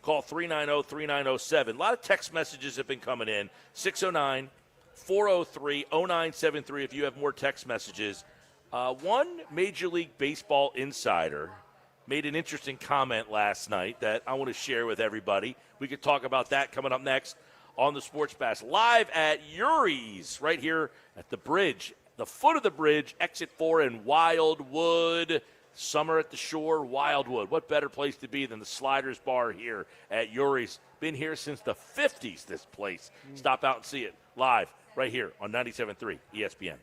Call 390-3907. A lot of text messages have been coming in. 609-403-0973 if you have more text messages. One Major League Baseball insider made an interesting comment last night that I want to share with everybody. We could talk about that coming up next on the Sports Bash. Live at Urie's right here at the bridge, the foot of the bridge, exit 4 in Wildwood. Summer at the shore, Wildwood. What better place to be than the Sliders Bar here at Urie's? Been here since the 50s, this place. Stop out and see it live right here on 97.3 ESPN.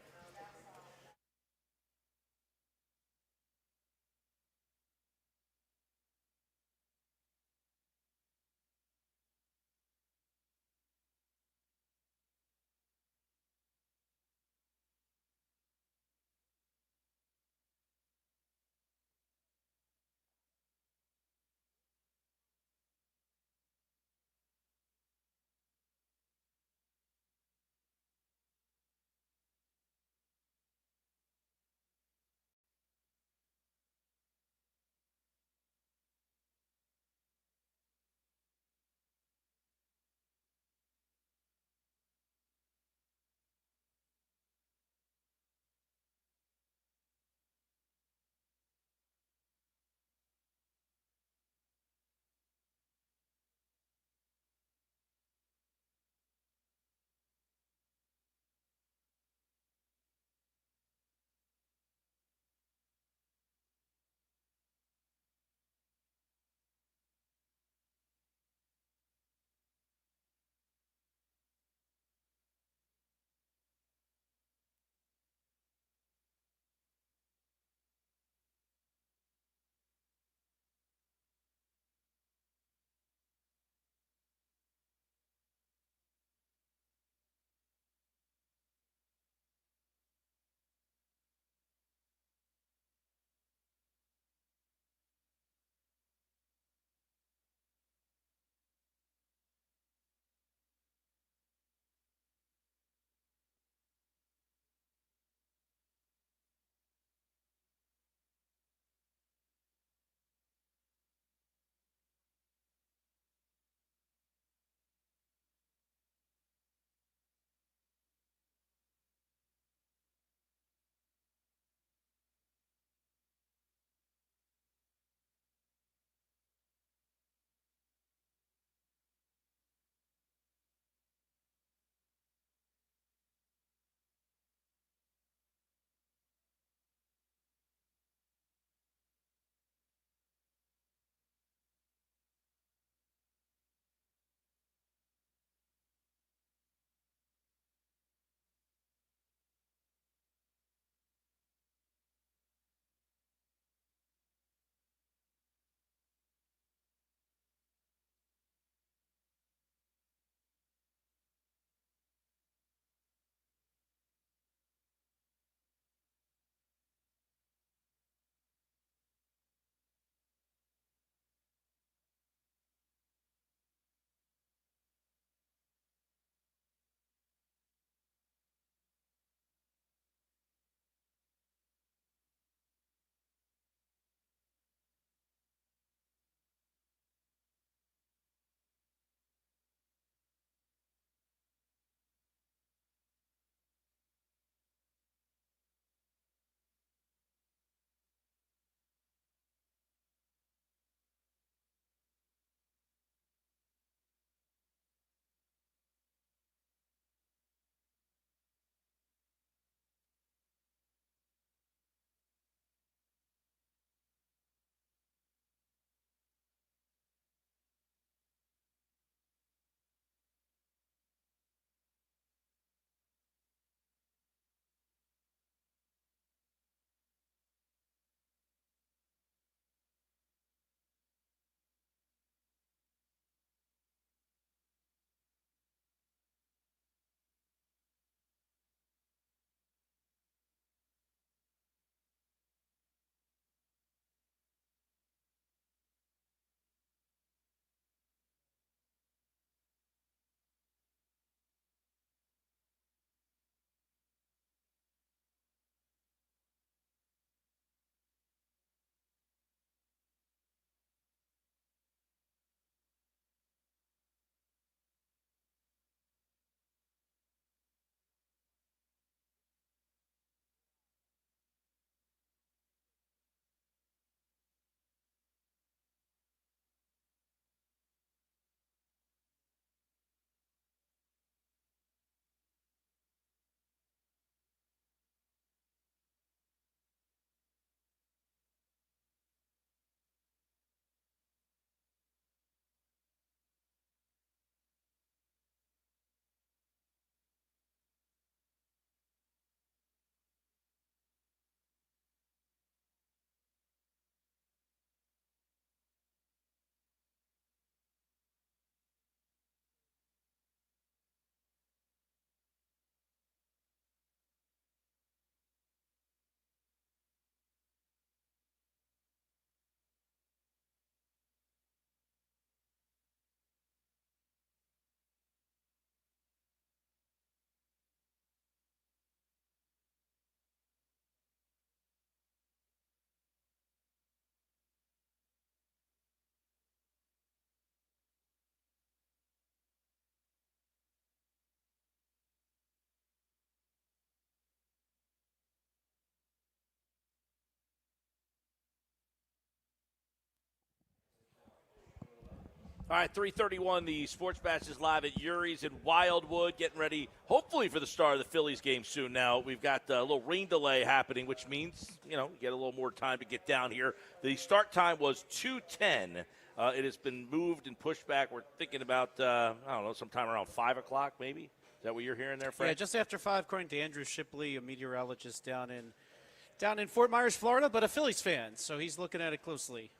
All right, 3:31. The Sports Bash is live at Urie's in Wildwood, getting ready, hopefully, for the start of the Phillies game soon. Now we've got a little rain delay happening, which means you get a little more time to get down here. The start time was 2:10. It has been moved and pushed back. We're thinking about I don't know, sometime around 5 o'clock, maybe. Is that what you're hearing there, Frank? Yeah, just after 5, according to Andrew Shipley, a meteorologist down in Fort Myers, Florida, but a Phillies fan, so he's looking at it closely.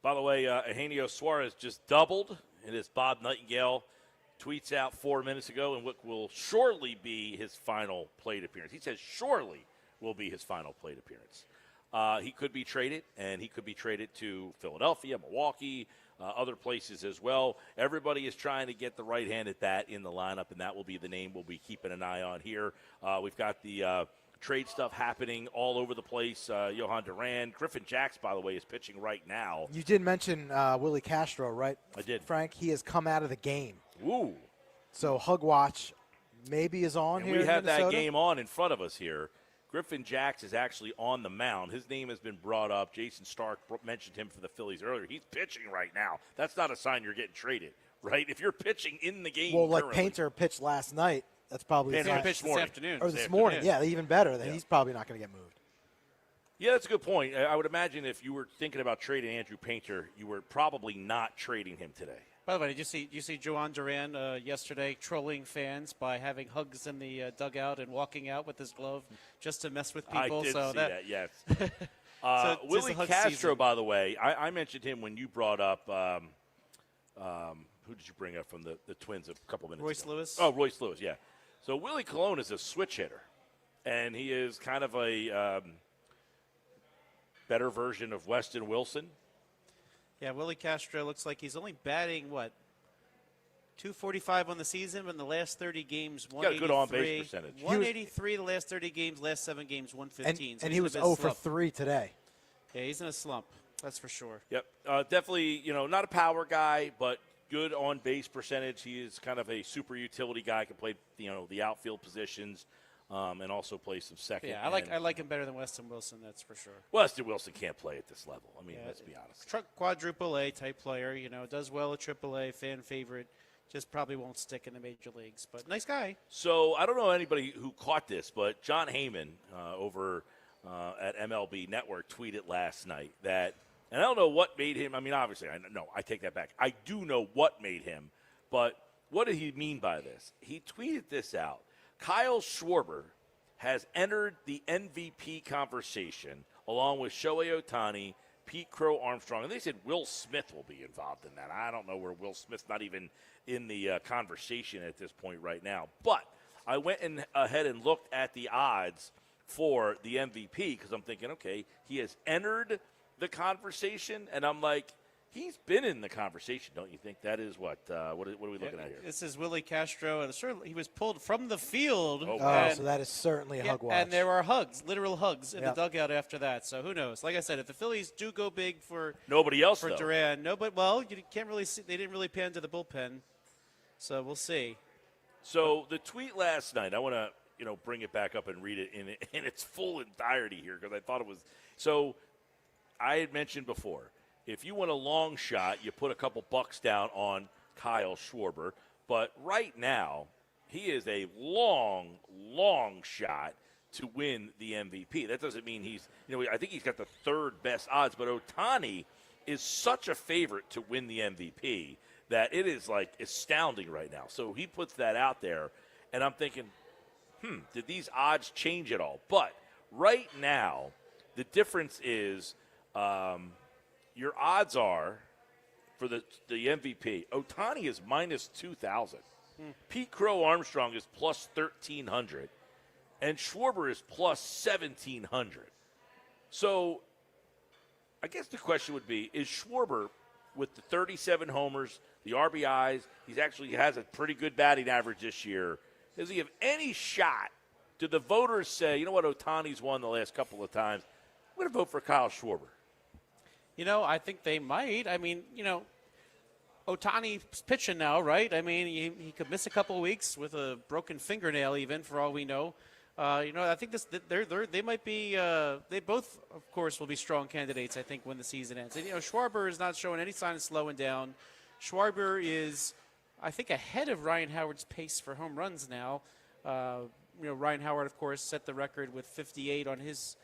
By the way, Eugenio Suarez just doubled, and as Bob Nightingale tweets out 4 minutes ago, and what will surely be his final plate appearance. He says surely will be his final plate appearance. He could be traded, and he could be traded to Philadelphia, Milwaukee, other places as well. Everybody is trying to get the right-handed bat in the lineup, and that will be the name we'll be keeping an eye on here. We've got the trade stuff happening all over the place. Johan Duran. Griffin Jacks, by the way, is pitching right now. You did mention Willie Castro, right? I did. Frank, he has come out of the game. Ooh. So Hug Watch maybe is on and here we in have Minnesota. that game on in front of us here. Griffin Jacks is actually on the mound. His name has been brought up. Jason Stark mentioned him for the Phillies earlier. He's pitching right now. That's not a sign you're getting traded, right? If you're pitching in the game well, like currently. Painter pitched last night. That's probably Painter a sign. pitched this afternoon. Or this morning. Yeah, even better. Then Yeah. he's probably not going to get moved. Yeah, that's a good point. I would imagine if you were thinking about trading Andrew Painter, you were probably not trading him today. By the way, did you see Johan Duran yesterday trolling fans by having hugs in the dugout and walking out with his glove just to mess with people? I did see that, yes. So it's Willie a hug Castro, season. by the way, I mentioned him when you brought up who did you bring up from the Twins a couple minutes Royce ago? Lewis? Oh, Royce Lewis, yeah. So Willie Colon is a switch hitter, and he is kind of a better version of Weston Wilson. Yeah, Willie Castro looks like he's only batting, 245 on the season, but in the last 30 games, He's got a good on-base percentage. 183 the last 30 games, last 7 games, 115. And he was 0 for 3 today. Yeah, he's in a slump. That's for sure. Yep. Definitely, not a power guy, but good on-base percentage. He is kind of a super utility guy. Can play, the outfield positions, and also play some second. Yeah, I like him better than Weston Wilson. That's for sure. Weston Wilson can't play at this level. I mean, let's be honest. Quadruple A type player. Does well at Triple A, fan favorite. Just probably won't stick in the major leagues, but nice guy. So I don't know anybody who caught this, but John Heyman over at MLB Network tweeted last night that, and I don't know what made him. I mean, obviously, I take that back. I do know what made him, but what did he mean by this? He tweeted this out. Kyle Schwarber has entered the MVP conversation along with Shohei Ohtani, Pete Crow Armstrong, and they said Will Smith will be involved in that. I don't know where Will Smith's not even in the conversation at this point right now. But I went ahead and looked at the odds for the MVP because I'm thinking, okay, he has entered the conversation, and I'm like, he's been in the conversation, don't you think? That is what are we looking at here? This is Willie Castro, and certainly he was pulled from the field. Oh, Oh, so that is certainly a hug watch. And there are hugs, literal hugs in the dugout after that. So who knows? Like I said, if the Phillies do go big for nobody else for though. Duran, you can't really see. They didn't really pan to the bullpen, so we'll see. So the tweet last night, I want to bring it back up and read it in its full entirety here because I thought it was so. I had mentioned before, if you want a long shot, you put a couple bucks down on Kyle Schwarber. But right now, he is a long, long shot to win the MVP. That doesn't mean he's, I think he's got the third best odds. But Ohtani is such a favorite to win the MVP that it is like astounding right now. So he puts that out there, and I'm thinking, did these odds change at all? But right now, the difference is your odds are for the MVP. Ohtani is minus 2,000. Pete Crow Armstrong is plus 1,300. And Schwarber is plus 1,700. So I guess the question would be, is Schwarber, with the 37 homers, the RBIs, he has a pretty good batting average this year. Does he have any shot? Do the voters say, you know what, Ohtani's won the last couple of times? I'm going to vote for Kyle Schwarber. I think they might. I mean, Ohtani's pitching now, right? I mean, he could miss a couple of weeks with a broken fingernail even, for all we know. I think they might be. They both, of course, will be strong candidates. I think when the season ends, and Schwarber is not showing any sign of slowing down. Schwarber is, I think, ahead of Ryan Howard's pace for home runs now. Ryan Howard, of course, set the record with 58 on his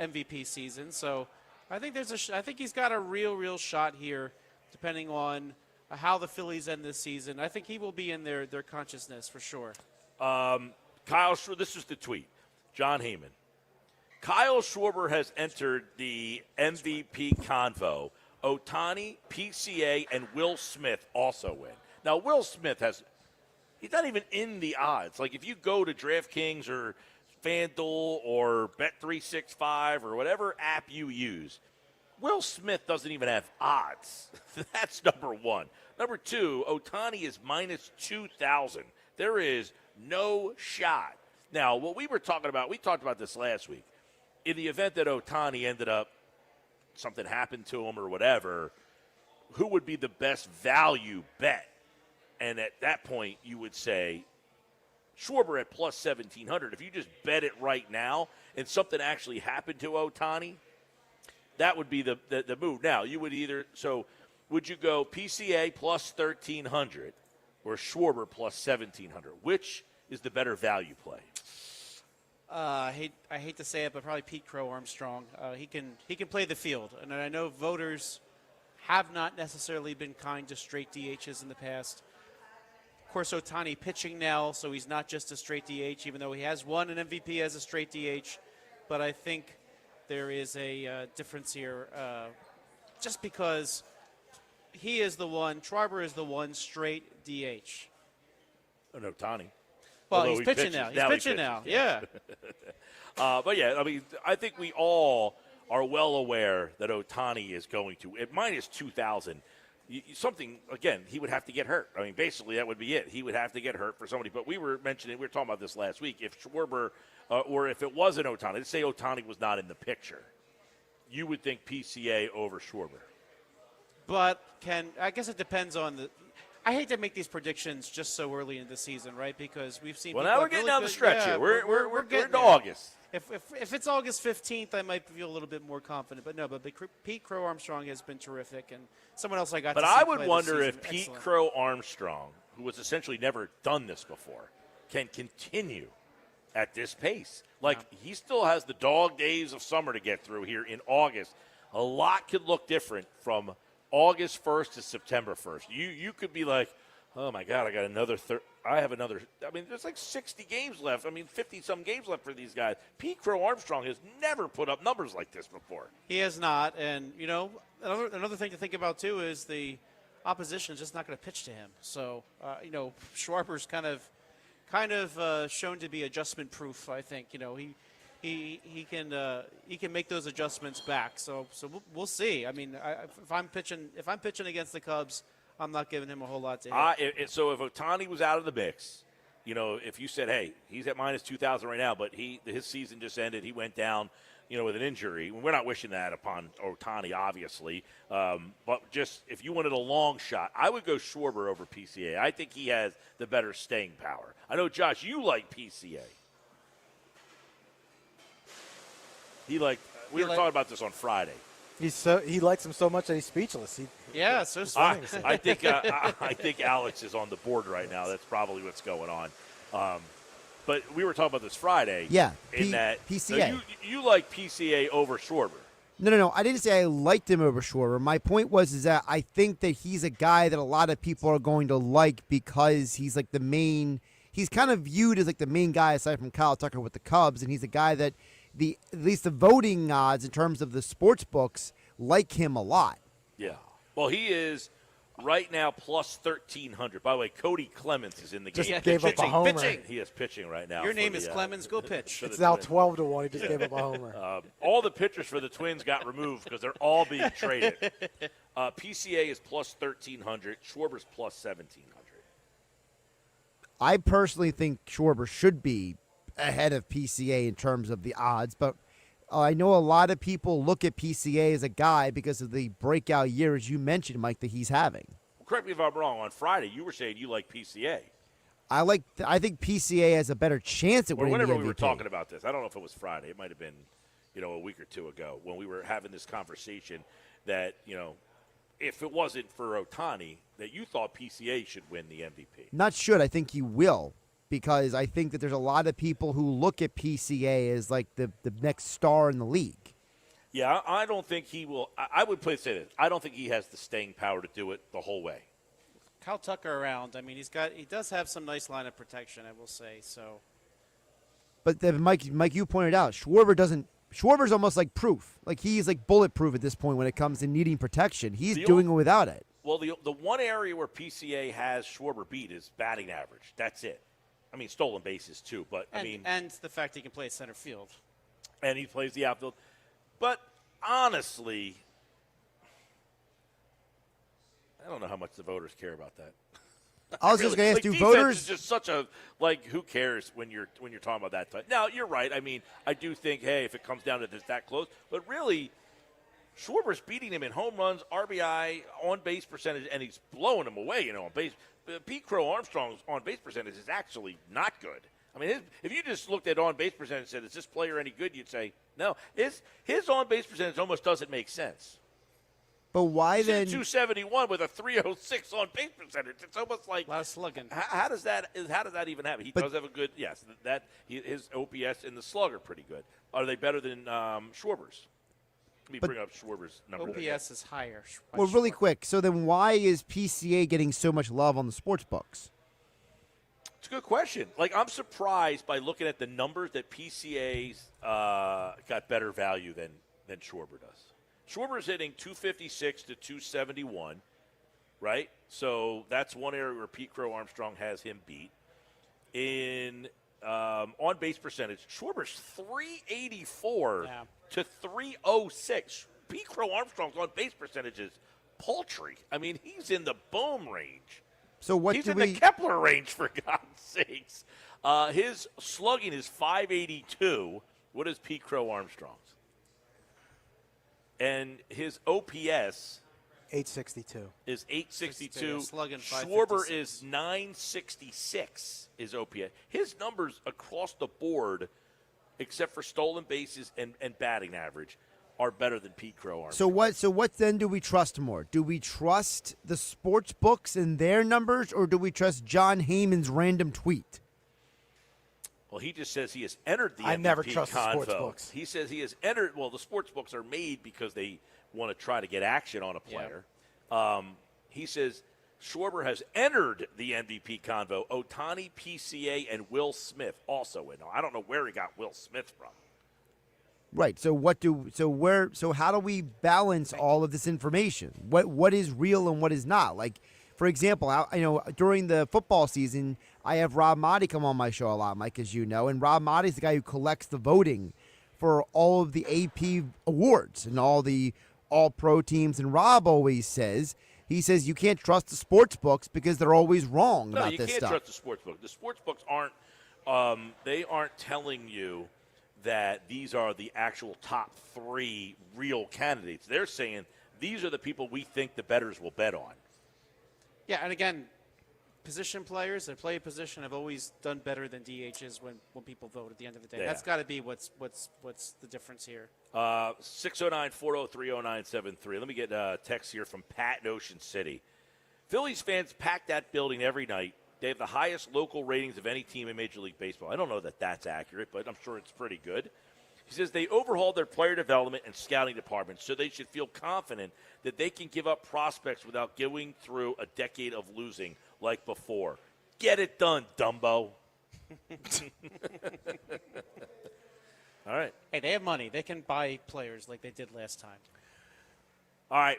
MVP season. So I think I think he's got a real shot here, depending on how the Phillies end this season. I think he will be in their consciousness for sure. Kyle Schwarber, this is the tweet. John Heyman. Kyle Schwarber has entered the MVP convo. Ohtani, PCA, and Will Smith also win. Now, Will Smith he's not even in the odds. Like, if you go to DraftKings or FanDuel or Bet365 or whatever app you use, Will Smith doesn't even have odds. That's number one. Number two, Ohtani is minus 2,000. There is no shot. Now, what we talked about this last week. In the event that Ohtani ended up, something happened to him or whatever, who would be the best value bet? And at that point, you would say Schwarber at plus 1,700. If you just bet it right now and something actually happened to Ohtani, that would be the move. Now, you would would you go PCA plus 1,300 or Schwarber plus 1,700? Which is the better value play? I hate to say it, but probably Pete Crow Armstrong. He can play the field, and I know voters have not necessarily been kind to straight DHs in the past. Of course, Ohtani pitching now, so he's not just a straight DH, even though he has won an MVP as a straight DH. But I think there is a difference here, just because he is the one, Schwarber is the one straight DH. And Ohtani. Well, Although he's pitching now. He's pitching now. Yeah. But yeah, I mean, I think we all are well aware that Ohtani is going to at minus 2,000. Something again, he would have to get hurt. I mean, basically that would be it. He would have to get hurt for somebody. But we were talking about this last week. If Schwarber or if it wasn't Ohtani, let's say Ohtani was not in the picture, you would think PCA over Schwarber. But I guess it depends on the. I hate to make these predictions just so early in the season, right? Because we've seen. Well, now we're getting down the stretch here. We're getting into August. If it's August 15th, I might feel a little bit more confident. But no, Pete Crow Armstrong has been terrific, and someone else I got. But to see I would play wonder this if season. Pete Excellent. Crow Armstrong, who has essentially never done this before, can continue at this pace. Like he still has the dog days of summer to get through here in August. A lot could look different from August 1st to September 1st. You could be like, oh my God, I got another. I mean, there's like 60 games left. I mean, 50-some games left for these guys. Pete Crow Armstrong has never put up numbers like this before. He has not, and another thing to think about too is the opposition is just not going to pitch to him. So Schwarber's kind of shown to be adjustment proof. I think he can make those adjustments back. So we'll see. I mean, if I'm pitching against the Cubs, I'm not giving him a whole lot to hit. So if Ohtani was out of the mix, if you said, hey, he's at minus 2,000 right now, but his season just ended, he went down, with an injury. We're not wishing that upon Ohtani, obviously. But just if you wanted a long shot, I would go Schwarber over PCA. I think he has the better staying power. I know, Josh, you like PCA. We were talking about this on Friday. He likes him so much that he's speechless. So funny. I think Alex is on the board right now. That's probably what's going on. But we were talking about this Friday. Yeah, PCA. So you like PCA over Schwarber. No. I didn't say I liked him over Schwarber. My point is that I think that he's a guy that a lot of people are going to like because he's like the main. He's kind of viewed as like the main guy aside from Kyle Tucker with the Cubs, and he's a guy that at least the voting odds in terms of the sports books like him a lot. Yeah. Well, he is right now plus 1,300. By the way, Cody Clemens is in the game. Just gave up a homer. He is pitching right now. Your name is Clemens. Go pitch. It's now 12-1. He just gave up a homer. All the pitchers for the Twins got removed because they're all being traded. PCA is plus 1,300. Schwarber's plus 1,700. I personally think Schwarber should be ahead of PCA in terms of the odds, but I know a lot of people look at PCA as a guy because of the breakout year, as you mentioned, Mike, that he's having. Well, correct me if I'm wrong. On Friday, you were saying you like PCA. I think PCA has a better chance at winning the Whenever MVP. we were talking about this, I don't know if it was Friday. It might have been, a week or two ago when we were having this conversation that, if it wasn't for Ohtani, that you thought PCA should win the MVP. Not should. I think he will, because I think that there's a lot of people who look at PCA as like the next star in the league. Yeah, I don't think he will. I would say this. I don't think he has the staying power to do it the whole way. Kyle Tucker around. I mean, he does have some nice line of protection, I will say. So, but then Mike, you pointed out Schwarber's almost like proof. Like he's like bulletproof at this point when it comes to needing protection. He's doing it without it. Well, the one area where PCA has Schwarber beat is batting average. That's it. I mean, stolen bases too, but and the fact he can play center field, and he plays the outfield. But honestly, I don't know how much the voters care about that. I was just going to ask, do defense voters? is just such a who cares when you're talking about that type. Now you're right. I mean, I do think, hey, if it comes down to this that close, but really, Schwarber's beating him in home runs, RBI, on base percentage, and he's blowing him away. On base. Pete Crow Armstrong's on base percentage is actually not good. I mean, if you just looked at on base percentage and said, is this player any good? You'd say no. His on base percentage almost doesn't make sense. But why He's then? at 271 with a 306 on base percentage. It's almost like a lot of slugging. How does that even happen? He does have a good his OPS and the slug are pretty good. Are they better than Schwarber's? Let me bring up Schwarber's number. OPS is higher. Well, really quick. So then, why is PCA getting so much love on the sports books? It's a good question. Like, I'm surprised by looking at the numbers that PCA's got better value than Schwarber does. Schwarber's hitting 256 to 271, right? So that's one area where Pete Crow Armstrong has him beat. In on base percentage, Schwarber's 384 to 306. Pete Crow Armstrong's on base percentage is paltry. I mean, he's in the boom range. So what he's do in we? the Kepler range, for God's sakes. His slugging is 582. What is Pete Crow Armstrong's? And his OPS 862 is 862. Slugging Schwarber 556. is 966. Is OPS. His numbers across the board, except for stolen bases and batting average, are better than Pete Crow Armstrong. So what then do we trust more? Do we trust the sports books and their numbers, or do we trust John Heyman's random tweet? Well, he just says he has entered the I MVP never trust the convo. sports books. He says he has entered. Well, the sports books are made because they want to try to get action on a player. He says Schwarber has entered the MVP convo. Ohtani, PCA, and Will Smith also in. I don't know where he got Will Smith from. Right. So how do we balance all of this information? What is real and what is not? Like, for example, during the football season, I have Rob Motti come on my show a lot, Mike, as you know, and Rob Motti's the guy who collects the voting for all of the AP awards and all the all-pro teams. And Rob always says, you can't trust the sports books because they're always wrong about this stuff. No, you can't trust the sports book. The sports books aren't telling you that these are the actual top 3 real candidates. They're saying these are the people we think the bettors will bet on. Yeah, and again, position players that play a position have always done better than DHs when people vote at the end of the day. Yeah. That's got to be what's the difference here. 609-403-0973. Let me get a text here from Pat in Ocean City. Phillies fans pack that building every night. They have the highest local ratings of any team in Major League Baseball. I don't know that that's accurate, but I'm sure it's pretty good. He says they overhauled their player development and scouting departments, so they should feel confident that they can give up prospects without going through a decade of losing like before. Get it done, Dumbo. All right. Hey, they have money. They can buy players like they did last time. All right.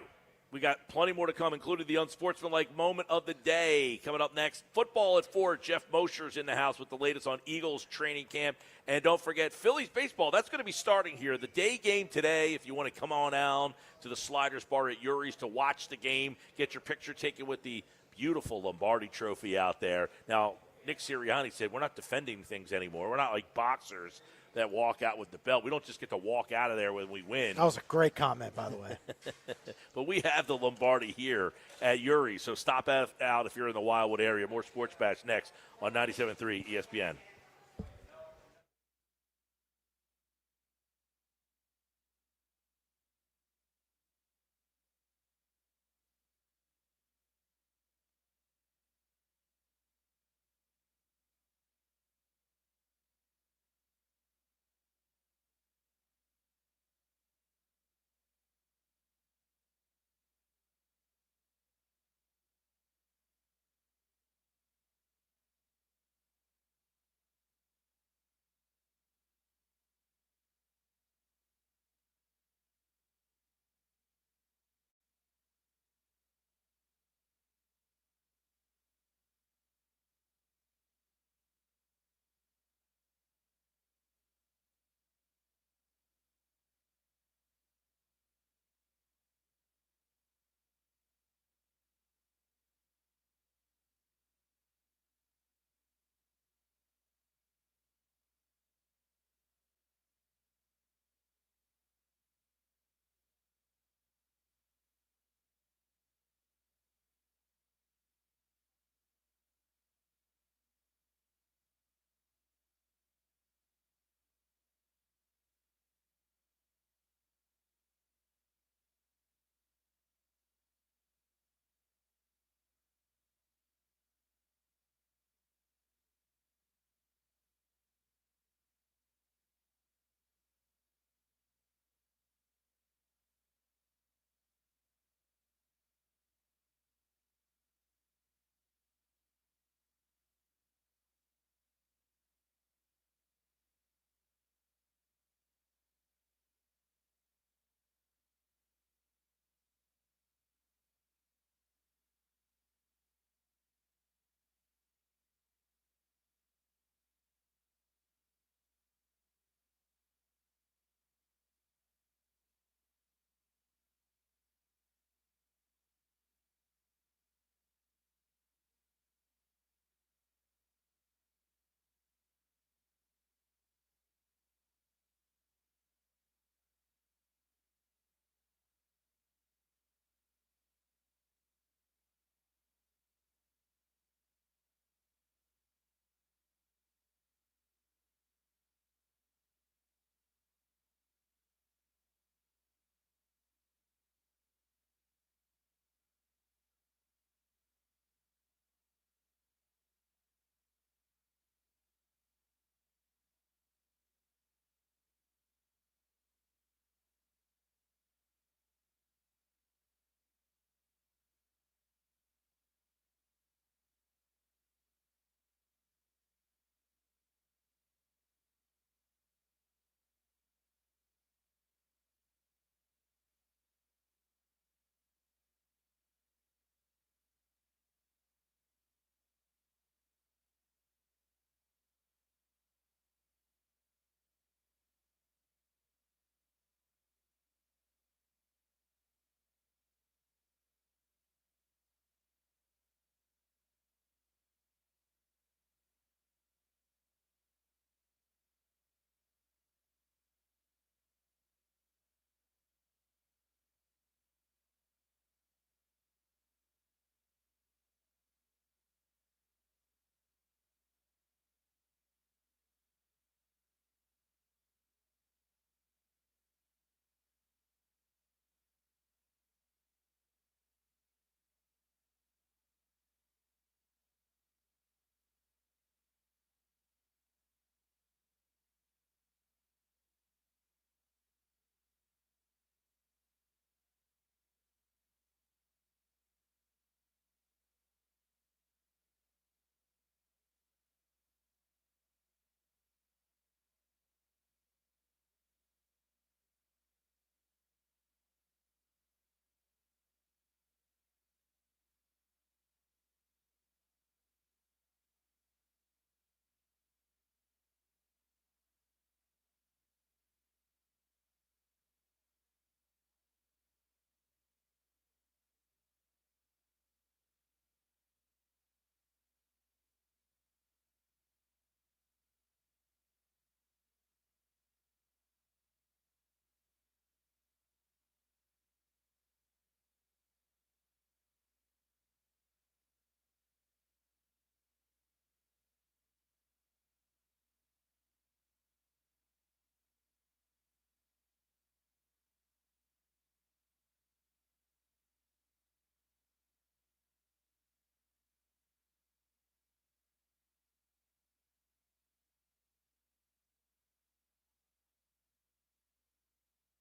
We got plenty more to come, including the unsportsmanlike moment of the day. Coming up next, football at 4. Jeff Mosher's in the house with the latest on Eagles training camp. And don't forget, Phillies baseball, that's going to be starting here. The day game today, if you want to come on down to the Sliders Bar at Urie's to watch the game, get your picture taken with the beautiful Lombardi Trophy out there. Now, Nick Sirianni said we're not defending things anymore. We're not like boxers that walk out with the belt. We don't just get to walk out of there when we win. That was a great comment, by the way. But but we have the Lombardi here at Urie. So stop out if you're in the Wildwood area. More Sports Bash next on 97.3 ESPN.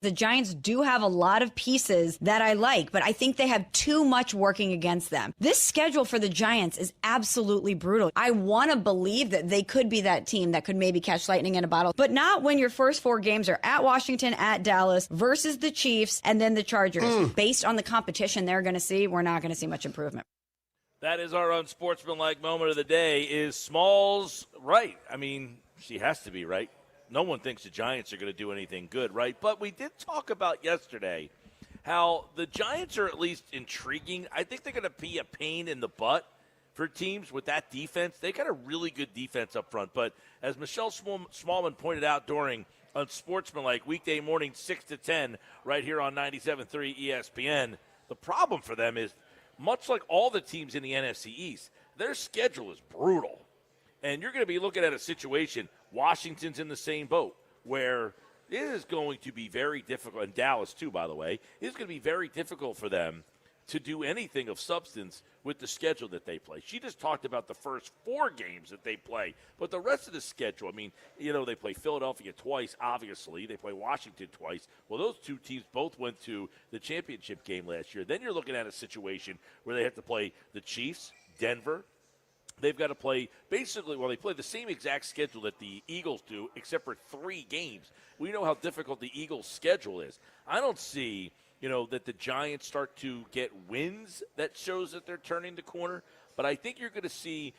The Giants do have a lot of pieces that I like, but I think they have too much working against them. This schedule for the Giants is absolutely brutal. I want to believe that they could be that team that could maybe catch lightning in a bottle, but not when your first 4 games are at Washington, at Dallas, versus the Chiefs, and then the Chargers. Based on the competition they're going to see, we're not going to see much improvement. That is our unsportsmanlike moment of the day. Is Smalls right? I mean, she has to be right. No one thinks the Giants are going to do anything good, right? But we did talk about yesterday how the Giants are at least intriguing. I think they're going to be a pain in the butt for teams with that defense. They got a really good defense up front. But as Michelle Smallman pointed out during Unsportsmanlike, weekday morning 6 to 10 right here on 97.3 ESPN, the problem for them is, much like all the teams in the NFC East, their schedule is brutal. And you're going to be looking at a situation, Washington's in the same boat, where it is going to be very difficult, and Dallas too, by the way, it's going to be very difficult for them to do anything of substance with the schedule that they play. She just talked about the first 4 games that they play, but the rest of the schedule, I mean, you know, they play Philadelphia twice, obviously. They play Washington twice. Well, those 2 teams both went to the championship game last year. Then you're looking at a situation where they have to play the Chiefs, Denver. They've got to play basically, well, they play the same exact schedule that the Eagles do, except for 3 games. We know how difficult the Eagles' schedule is. I don't see, you know, that the Giants start to get wins that shows that they're turning the corner, but I think you're going to see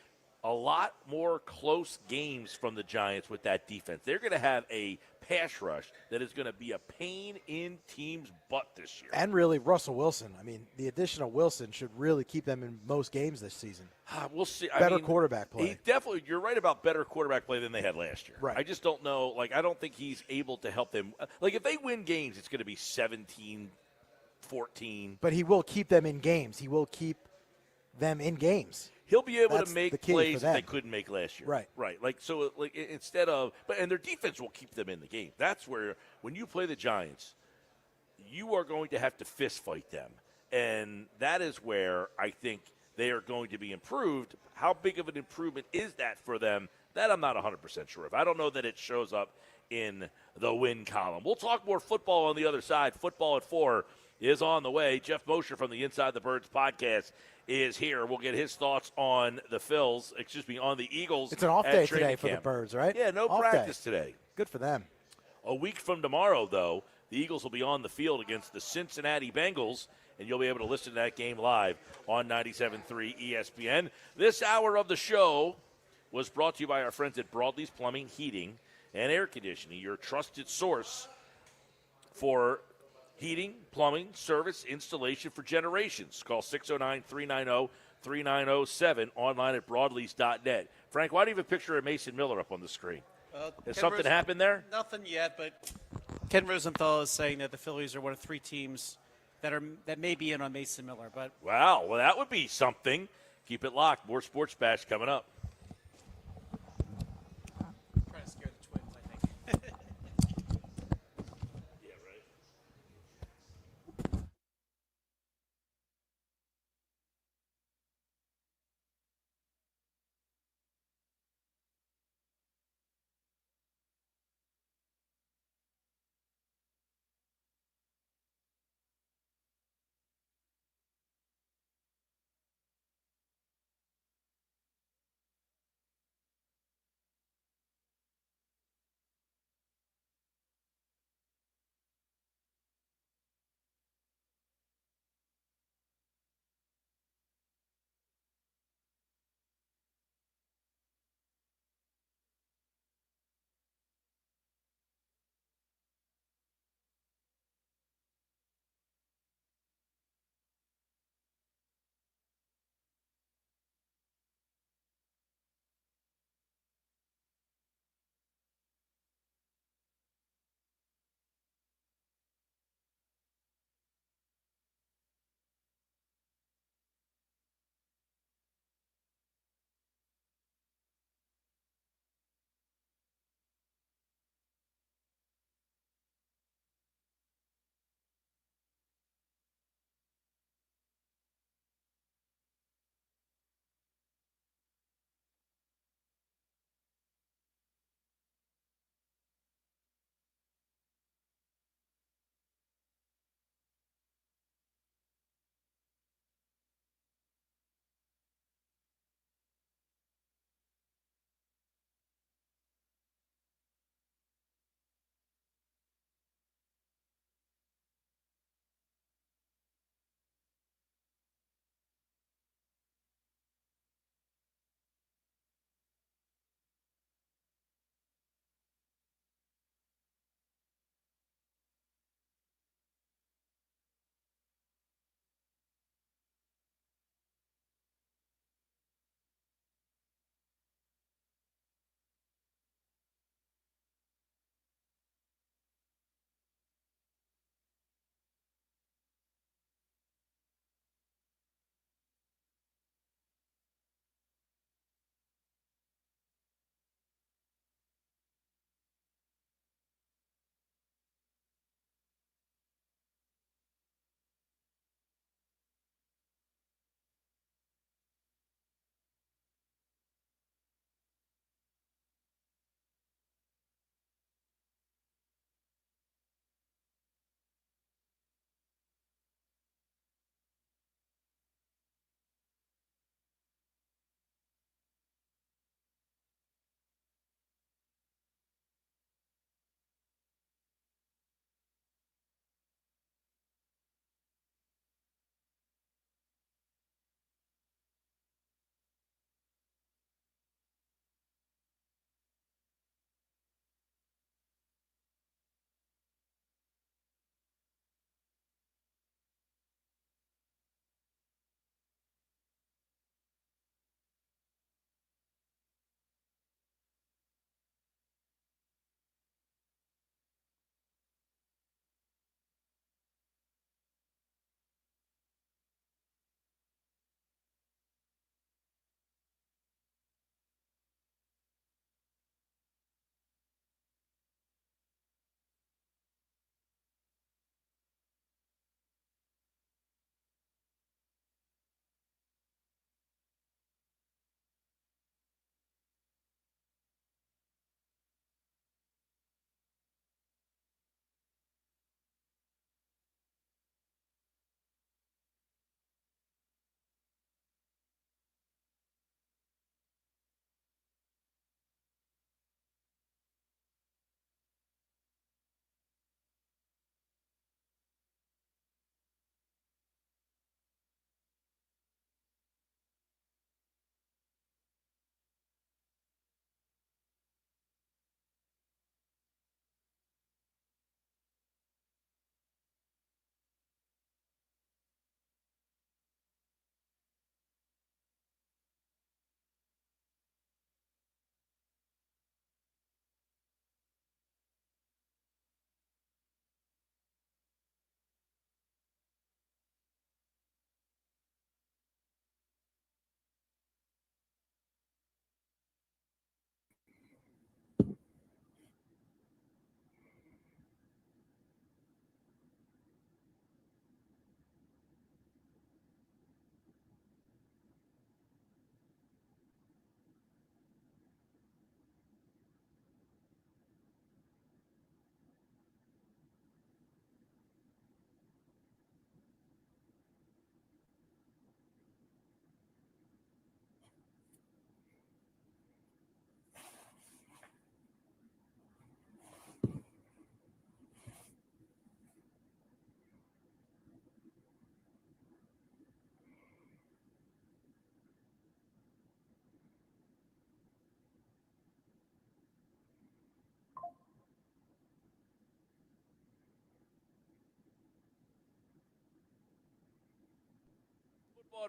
a lot more close games from the Giants with that defense. They're going to have a pass rush that is going to be a pain in teams' butt this year. And really, Russell Wilson. I mean, the addition of Wilson should really keep them in most games this season. We'll see. Better quarterback play. You're right about better quarterback play than they had last year. Right. I just don't know. Like, I don't think he's able to help them. Like, if they win games, it's going to be 17-14. But he will keep them in games. He will keep them in games. He'll be able That's to make the key plays for that them. they couldn't make last year. Right. Right. Like, so, like, instead of – and their defense will keep them in the game. That's where, when you play the Giants, you are going to have to fist fight them. And that is where I think they are going to be improved. How big of an improvement is that for them? That I'm not 100% sure of. I don't know that it shows up in the win column. We'll talk more football on the other side. Football at 4 is on the way. Jeff Mosher from the Inside the Birds podcast is here. We'll get his thoughts on the on the Eagles. It's an off day today for the Birds, right? Yeah, no off practice day. today. Good for them. A week from tomorrow, though, the Eagles will be on the field against the Cincinnati Bengals, and you'll be able to listen to that game live on 97.3 ESPN. This hour of the show was brought to you by our friends at Broadley's Plumbing, Heating, and Air Conditioning, your trusted source for heating, plumbing, service, installation for generations. Call 609-390-3907, online at broadleys.net. Frank, why do you have a picture of Mason Miller up on the screen? Has something happened there? Nothing yet, but Ken Rosenthal is saying that the Phillies are one of 3 teams that may be in on Mason Miller. But Wow, well, that would be something. Keep it locked. More Sports Bash coming up. trying to scare the Twins, I think.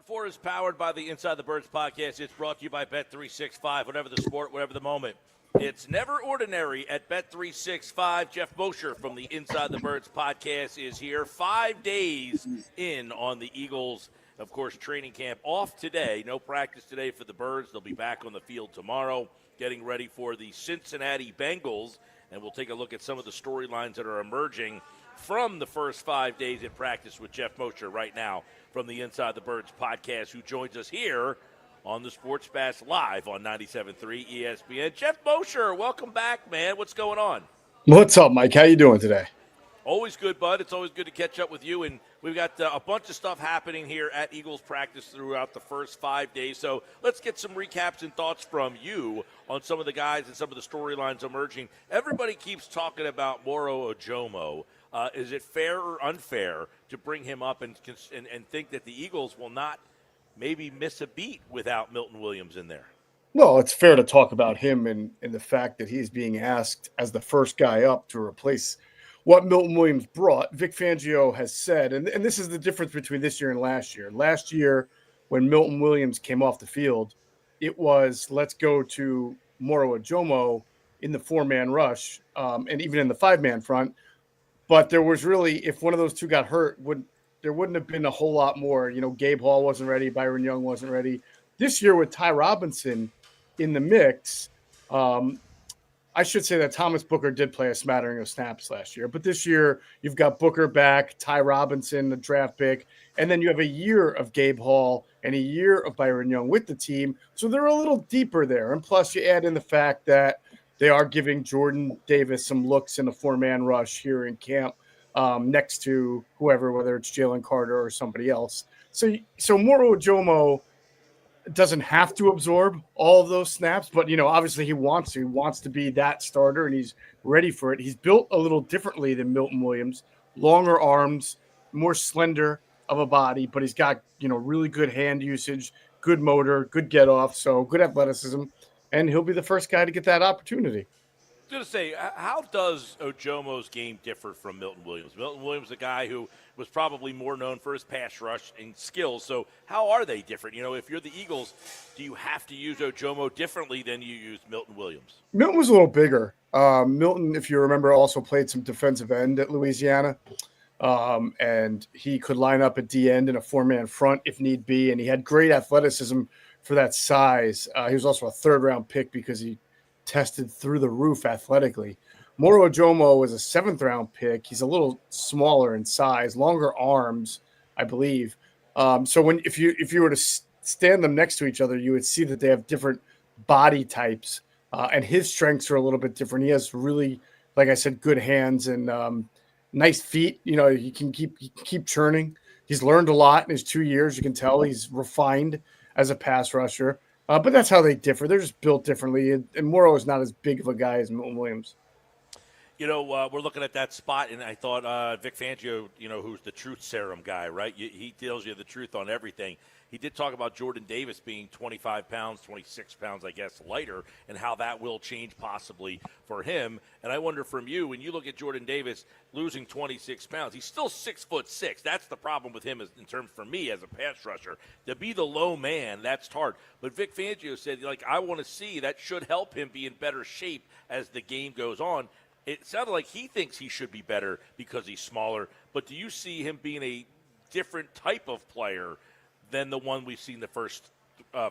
4 is powered by the Inside the Birds podcast. It's brought to you by Bet365. Whatever the sport, whatever the moment. It's never ordinary at Bet365. Jeff Mosher from the Inside the Birds podcast is here. 5 days in on the Eagles, of course, training camp. Off today. No practice today for the Birds. They'll be back on the field tomorrow, getting ready for the Cincinnati Bengals. And we'll take a look at some of the storylines that are emerging from the first 5 days at practice with Jeff Mosher right now from the Inside the Birds podcast, who joins us here on the Sports Bash Live on 97.3 ESPN. Jeff Mosher, welcome back, man. What's going on? What's up, Mike? How you doing today? Always good, bud. It's always good to catch up with you. And we've got a bunch of stuff happening here at Eagles practice throughout the first 5 days. So let's get some recaps and thoughts from you on some of the guys and some of the storylines emerging. Everybody keeps talking about Moro Ojomo. Is it fair or unfair to bring him up and think that the Eagles will not maybe miss a beat without Milton Williams in there? Well, it's fair to talk about him and the fact that he's being asked as the first guy up to replace what Milton Williams brought. Vic Fangio has said, and this is the difference between this year and last year. Last year, when Milton Williams came off the field, it was let's go to Moro Ojomo in the 4-man rush and even in the 5-man front. But there was really, if one of those two got hurt, there wouldn't have been a whole lot more. You know, Gabe Hall wasn't ready. Byron Young wasn't ready. This year with Ty Robinson in the mix, I should say that Thomas Booker did play a smattering of snaps last year. But this year, you've got Booker back, Ty Robinson, the draft pick, and then you have a year of Gabe Hall and a year of Byron Young with the team. So they're a little deeper there. And plus, you add in the fact that they are giving Jordan Davis some looks in a 4-man rush here in camp next to whoever, whether it's Jalen Carter or somebody else. So Moro Ojomo doesn't have to absorb all of those snaps, but, you know, obviously he wants to. He wants to be that starter, and he's ready for it. He's built a little differently than Milton Williams. Longer arms, more slender of a body, but he's got, you know, really good hand usage, good motor, good get-off, so good athleticism. And he'll be the first guy to get that opportunity. I was going to say, how does Ojomo's game differ from Milton Williams? Milton Williams, a guy who was probably more known for his pass rush and skills. So how are they different? You know, if you're the Eagles, do you have to use Ojomo differently than you use Milton Williams? Milton was a little bigger. Milton, if you remember, also played some defensive end at Louisiana. And he could line up at D end in a 4-man front if need be. And he had great athleticism for that size. He was also a 3rd-round pick because he tested through the roof athletically. Moro Ojomo was a 7th-round pick. He's a little smaller in size, longer arms, I believe. So if you were to stand them next to each other, you would see that they have different body types, and his strengths are a little bit different. He has really, like I said, good hands and nice feet. You know, he can keep churning. He's learned a lot in his 2 years. You can tell he's refined as a pass rusher. But that's how they differ. They're just built differently. And Moro is not as big of a guy as Milton Williams. You know, we're looking at that spot, and I thought Vic Fangio, you know, who's the truth serum guy, right? He tells you the truth on everything. He did talk about Jordan Davis being 25 pounds, 26 pounds, I guess, lighter, and how that will change possibly for him. And I wonder from you, when you look at Jordan Davis losing 26 pounds, he's still 6'6". That's the problem with him in terms for me as a pass rusher. To be the low man, that's hard. But Vic Fangio said, like, I want to see that should help him be in better shape as the game goes on. It sounded like he thinks he should be better because he's smaller. But do you see him being a different type of player than the one we've seen the first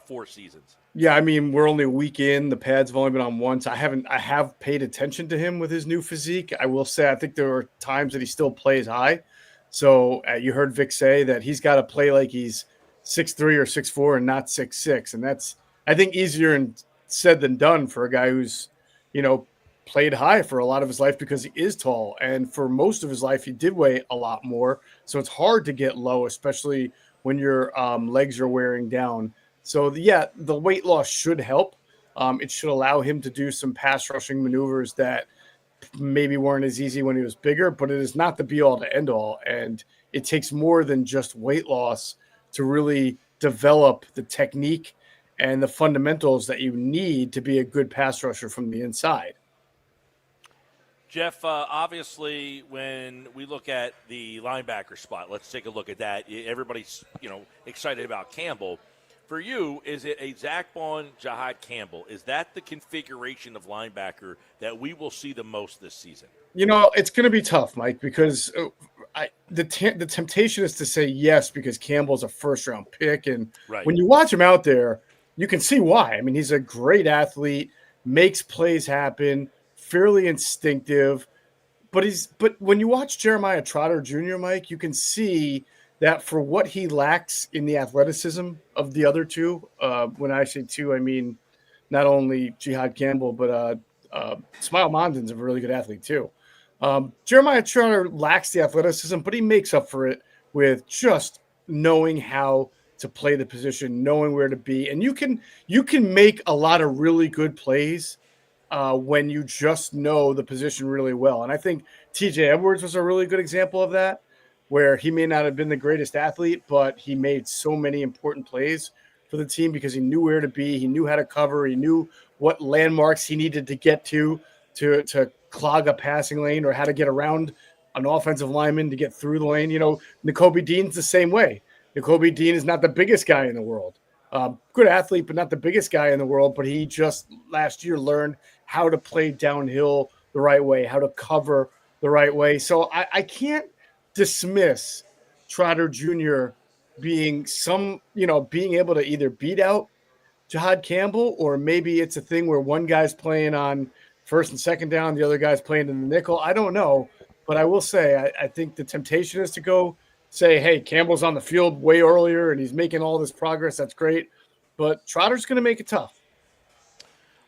4 seasons? Yeah, I mean, we're only a week in. The pads have only been on once. I have paid attention to him with his new physique. I will say I think there are times that he still plays high. So you heard Vic say that he's got to play like he's 6'3" or 6'4" and not 6'6". And that's, I think, easier said than done for a guy who's, you know, played high for a lot of his life because he is tall. And for most of his life, he did weigh a lot more. So it's hard to get low, especially when your legs are wearing down. So, the weight loss should help. It should allow him to do some pass rushing maneuvers that maybe weren't as easy when he was bigger, but it is not the be-all to end-all. And it takes more than just weight loss to really develop the technique and the fundamentals that you need to be a good pass rusher from the inside. Jeff, obviously, when we look at the linebacker spot, let's take a look at that. Everybody's, excited about Campbell. For you, is it a Zach Bond, Jihad Campbell? Is that the configuration of linebacker that we will see the most this season? It's going to be tough, Mike, because the temptation is to say yes because Campbell's a first-round pick. And when you watch him out there, you can see why. I mean, he's a great athlete, makes plays happen, fairly instinctive. But when you watch Jeremiah Trotter Jr., Mike, you can see that for what he lacks in the athleticism of the other two, when I say two, I mean not only Jihad Campbell, but Smile Mondon's a really good athlete too. Jeremiah Trotter lacks the athleticism, but he makes up for it with just knowing how to play the position, knowing where to be. And you can make a lot of really good plays when you just know the position really well. And I think TJ Edwards was a really good example of that, where he may not have been the greatest athlete, but he made so many important plays for the team because he knew where to be. He knew how to cover. He knew what landmarks he needed to get to clog a passing lane, or how to get around an offensive lineman to get through the lane. Nakobe Dean's the same way. Nakobe Dean is not the biggest guy in the world. Good athlete, but not the biggest guy in the world. But he just last year learned how to play downhill the right way, how to cover the right way. So I can't dismiss Trotter Jr. being being able to either beat out Jihad Campbell, or maybe it's a thing where one guy's playing on first and second down, the other guy's playing in the nickel. I don't know, but I will say I think the temptation is to go say, hey, Campbell's on the field way earlier and he's making all this progress. That's great, but Trotter's going to make it tough.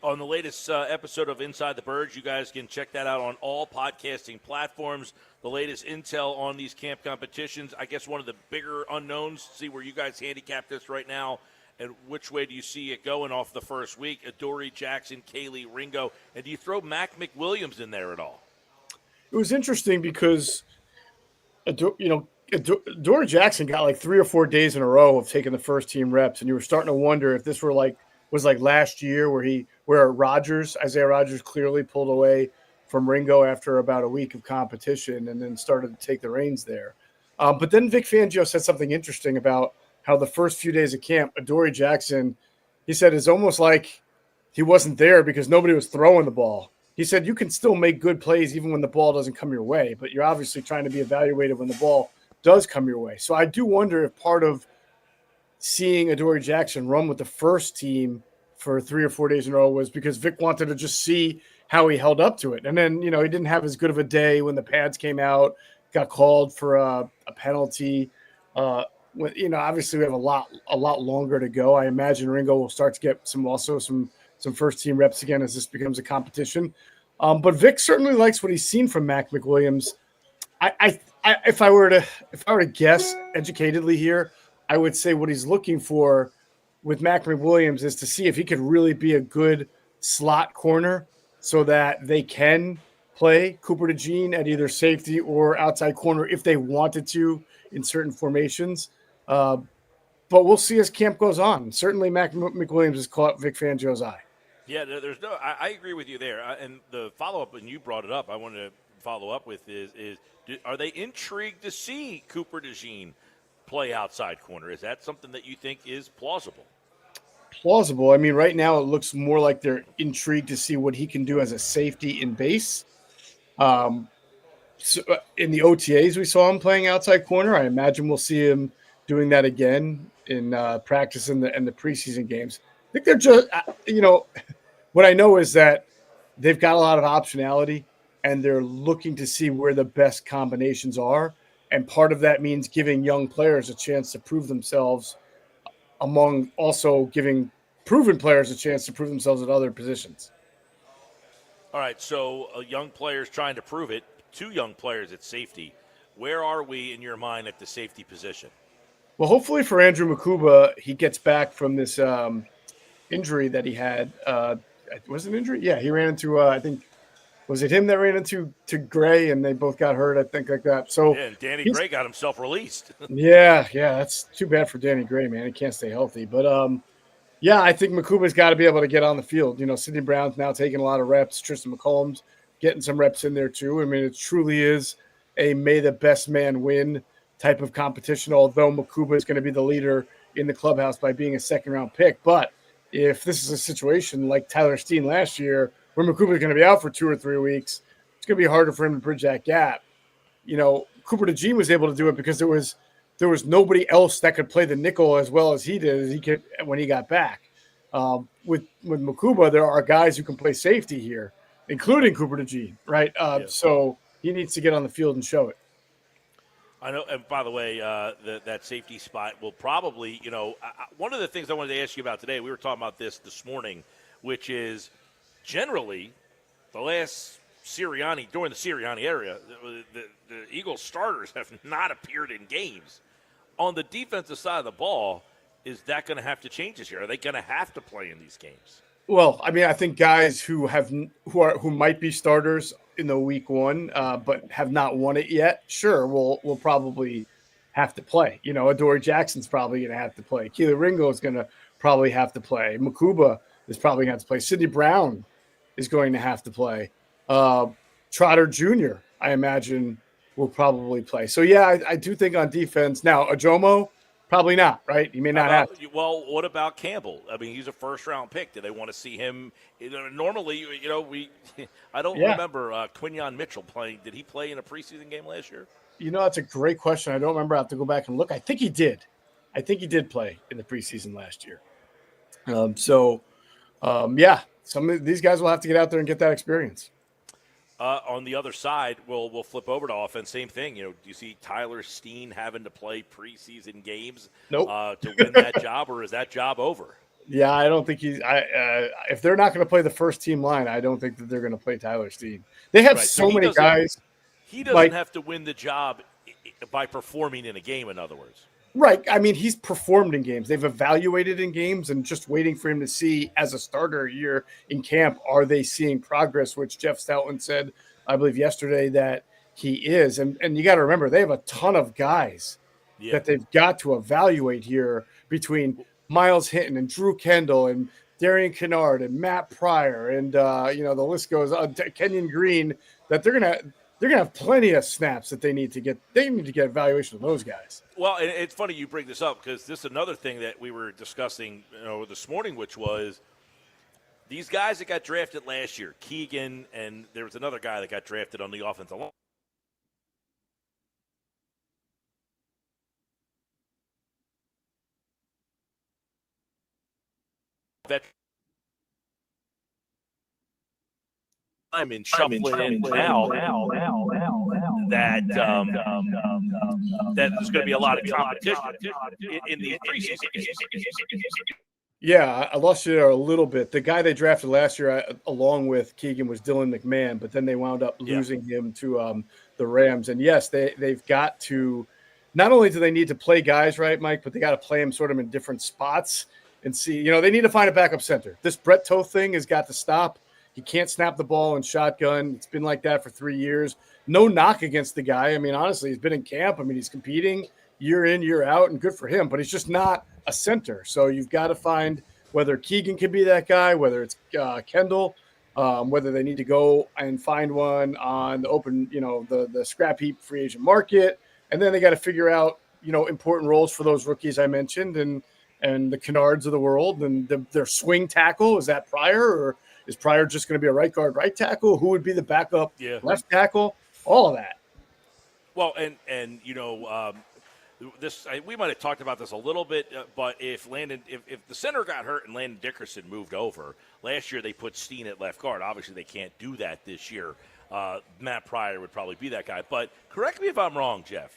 On the latest episode of Inside the Birds, you guys can check that out on all podcasting platforms. The latest intel on these camp competitions. I guess one of the bigger unknowns, see where you guys handicap this right now, and which way do you see it going off the first week? Adoree Jackson, Kaylee Ringo, and do you throw Mac McWilliams in there at all? It was interesting because, Adoree Jackson got like 3 or 4 days in a row of taking the first team reps, and you were starting to wonder if this was like last year where Isaiah Rodgers clearly pulled away from Ringo after about a week of competition and then started to take the reins there. But then Vic Fangio said something interesting about how the first few days of camp, Adoree Jackson, he said, it's almost like he wasn't there because nobody was throwing the ball. He said, you can still make good plays even when the ball doesn't come your way, but you're obviously trying to be evaluated when the ball does come your way. So I do wonder if part of seeing Adoree Jackson run with the first team for 3 or 4 days in a row was because Vic wanted to just see how he held up to it. And then, he didn't have as good of a day when the pads came out, got called for a penalty. Obviously we have a lot longer to go. I imagine Ringo will start to get some first team reps again as this becomes a competition. But Vic certainly likes what he's seen from Mac McWilliams. If I were to guess educatedly here, I would say what he's looking for with Mac McWilliams is to see if he could really be a good slot corner so that they can play Cooper DeJean at either safety or outside corner if they wanted to in certain formations. But we'll see as camp goes on. Certainly Mac McWilliams has caught Vic Fangio's eye. Yeah, I agree with you there. And the follow-up, and you brought it up, I wanted to follow up with are they intrigued to see Cooper DeJean play outside corner? Is that something that you think is plausible? Plausible. I mean, right now it looks more like they're intrigued to see what he can do as a safety in base. So in the OTAs, we saw him playing outside corner. I imagine we'll see him doing that again in practice in the preseason games. I think they're just, what I know is that they've got a lot of optionality and they're looking to see where the best combinations are. And part of that means giving young players a chance to prove themselves among also giving proven players a chance to prove themselves at other positions. All right, so young players trying to prove it, 2 young players at safety. Where are we in your mind at the safety position? Well, hopefully for Andrew Makuba, he gets back from this injury that he had. Was it an injury? Yeah, he ran into, I think, was it him that ran into Gray and they both got hurt, I think, like that. So yeah, and Danny Gray got himself released. yeah, that's too bad for Danny Gray, man. He can't stay healthy. But, I think Makuba's got to be able to get on the field. Sidney Brown's now taking a lot of reps. Tristan McCollum's getting some reps in there too. I mean, it truly is a may the best man win type of competition, although Makuba is going to be the leader in the clubhouse by being a second-round pick. But if this is a situation like Tyler Steen last year, where Makuba is going to be out for 2 or 3 weeks, it's going to be harder for him to bridge that gap. You know, Cooper DeJean was able to do it because there was nobody else that could play the nickel as well as he did as he could when he got back. With Makuba, there are guys who can play safety here, including Cooper DeJean, right? So he needs to get on the field and show it. I know, and by the way, that safety spot will probably, one of the things I wanted to ask you about today, we were talking about this morning, which is generally the last Sirianni, during the Sirianni era, the Eagles starters have not appeared in games. On the defensive side of the ball, is that going to have to change this year? Are they going to have to play in these games? Well, I mean, I think guys who might be starters in the week one, but have not won it yet, sure, will probably have to play. You know, Adoree Jackson's probably going to have to play. Keely Ringo is going to probably have to play. Makuba is probably going to have to play. Sidney Brown is going to have to play. Trotter Jr., I imagine, will probably play. So, yeah, I do think on defense. Now, Ajomo, probably not, right? He may not have to. Well, what about Campbell? I mean, he's a first-round pick. Do they want to see him? Normally, I don't remember Quinyon Mitchell playing. Did he play in a preseason game last year? That's a great question. I don't remember. I have to go back and look. I think he did. I think he did play in the preseason last year. Some of these guys will have to get out there and get that experience. On the other side, we'll flip over to offense. Same thing. Do you see Tyler Steen having to play preseason games to win that job, or is that job over? Yeah, I don't think he's. If they're not going to play the first team line, I don't think that they're going to play Tyler Steen. They have so many guys. He doesn't have to win the job by performing in a game. In other words. Right. I mean, he's performed in games. They've evaluated in games and just waiting for him to see as a starter here in camp, are they seeing progress, which Jeff Stoutland said, I believe yesterday, that he is. And you got to remember, they have a ton of guys that they've got to evaluate here between Miles Hinton and Drew Kendall and Darian Kennard and Matt Pryor and, the list goes on, Kenyon Green, that they're going to have plenty of snaps that they need to get. They need to get evaluation of those guys. Well, and it's funny you bring this up because this is another thing that we were discussing this morning, which was these guys that got drafted last year, Keegan, and there was another guy that got drafted on the offensive line. I'm in shuffling in now that there's going to be a lot of competition in the preseason. Yeah, I lost you there a little bit. The guy they drafted last year, along with Keegan, was Dylan McMahon, but then they wound up losing him to the Rams. And yes, they've got to. Not only do they need to play guys right, Mike, but they got to play them sort of in different spots and see. They need to find a backup center. This Brett Toth thing has got to stop. He can't snap the ball in shotgun. It's been like that for 3 years. No knock against the guy. I mean, honestly, he's been in camp. I mean, he's competing year in, year out, and good for him. But he's just not a center. So you've got to find whether Keegan can be that guy, whether it's Kendall, whether they need to go and find one on the open, the scrap heap free agent market. And then they got to figure out, important roles for those rookies I mentioned and the Kennards of the world and their swing tackle. Is that Pryor, or is Pryor just going to be a right guard, right tackle? Who would be the backup left tackle? All of that. Well, and we might have talked about this a little bit, but if the center got hurt and Landon Dickerson moved over last year, they put Steen at left guard. Obviously, they can't do that this year. Matt Pryor would probably be that guy. But correct me if I'm wrong, Jeff.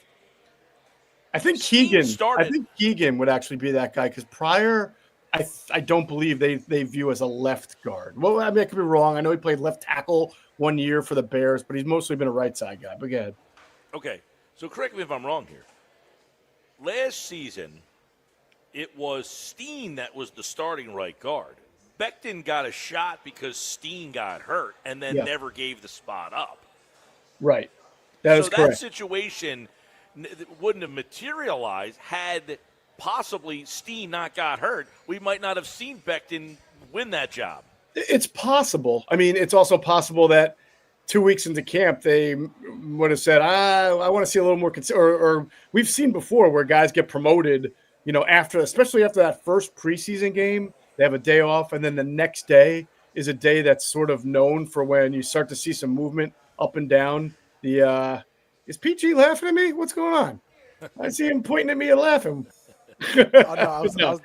I think Keegan would actually be that guy because Pryor, I don't believe they view as a left guard. Well, I mean, I could be wrong. I know he played left tackle 1 year for the Bears, but he's mostly been a right side guy. But go ahead. Okay, so correct me if I'm wrong here. Last season, it was Steen that was the starting right guard. Becton got a shot because Steen got hurt and then never gave the spot up. Right. That is correct. That situation wouldn't have materialized had possibly Steen not got hurt. We might not have seen Becton win that job. It's possible. I mean, it's also possible that 2 weeks into camp, they would have said, I want to see a little more or we've seen before where guys get promoted, especially after that first preseason game, they have a day off, and then the next day is a day that's sort of known for when you start to see some movement up and down. Is PG laughing at me? What's going on? I see him pointing at me and laughing. Oh, no,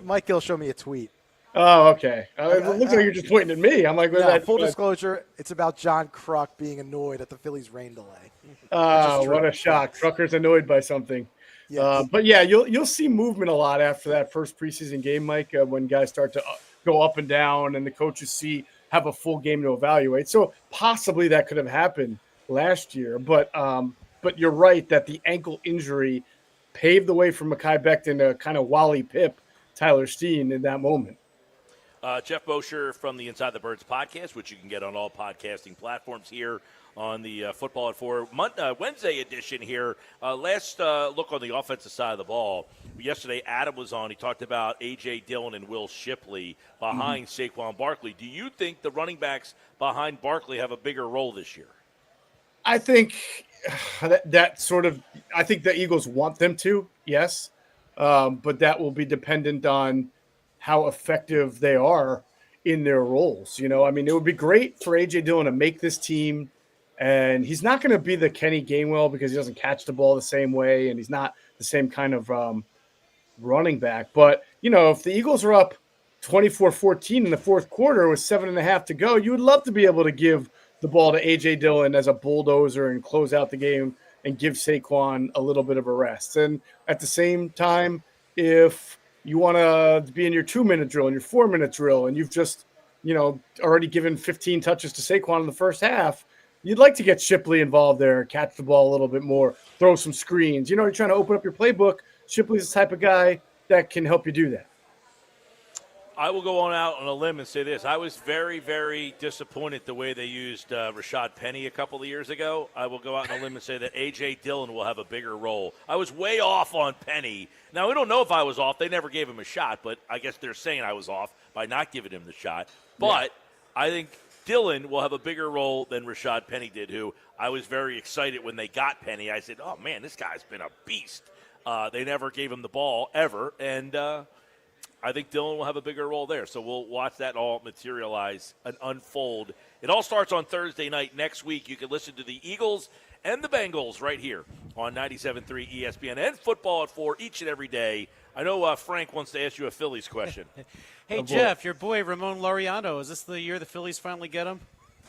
Mike Gill showed me a tweet. Oh, okay. It looks like you're just pointing at me. I'm like, full disclosure, it's about John Kruk being annoyed at the Phillies' rain delay. Oh, what a shock! Trucker's annoyed by something. Yes. But yeah, you'll see movement a lot after that first preseason game, Mike, when guys start to go up and down, and the coaches have a full game to evaluate. So possibly that could have happened last year, but you're right that the ankle injury paved the way for Mekhi Becton to kind of Wally Pip Tyler Steen in that moment. Jeff Bosher from the Inside the Birds podcast, which you can get on all podcasting platforms here on the Football at 4 Wednesday edition here. Last look on the offensive side of the ball. Yesterday, Adam was on. He talked about A.J. Dillon and Will Shipley behind Saquon Barkley. Do you think the running backs behind Barkley have a bigger role this year? I think I think the Eagles want them to, yes. But that will be dependent on how effective they are in their roles. It would be great for A.J. Dillon to make this team, and he's not going to be the Kenny Gainwell because he doesn't catch the ball the same way, and he's not the same kind of running back. But, if the Eagles are up 24-14 in the fourth quarter with 7.5 to go, you would love to be able to give the ball to A.J. Dillon as a bulldozer and close out the game and give Saquon a little bit of a rest. And at the same time, if you want to be in your 2-minute drill and your 4-minute drill, and you've just, already given 15 touches to Saquon in the first half, you'd like to get Shipley involved there, catch the ball a little bit more, throw some screens. You're trying to open up your playbook. Shipley's the type of guy that can help you do that. I will go out on a limb and say this. I was very, very disappointed the way they used Rashad Penny a couple of years ago. I will go out on a limb and say that A.J. Dillon will have a bigger role. I was way off on Penny. Now, we don't know if I was off. They never gave him a shot, but I guess they're saying I was off by not giving him the shot. But I think Dillon will have a bigger role than Rashad Penny did, who I was very excited when they got Penny. I said, oh, man, this guy's been a beast. They never gave him the ball ever, and I think Dillon will have a bigger role there. So we'll watch that all materialize and unfold. It all starts on Thursday night next week. You can listen to the Eagles and the Bengals right here on 97.3 ESPN and Football at 4 each and every day. I know Frank wants to ask you a Phillies question. Hey, Jeff, your boy Ramon Laureano, is this the year the Phillies finally get him?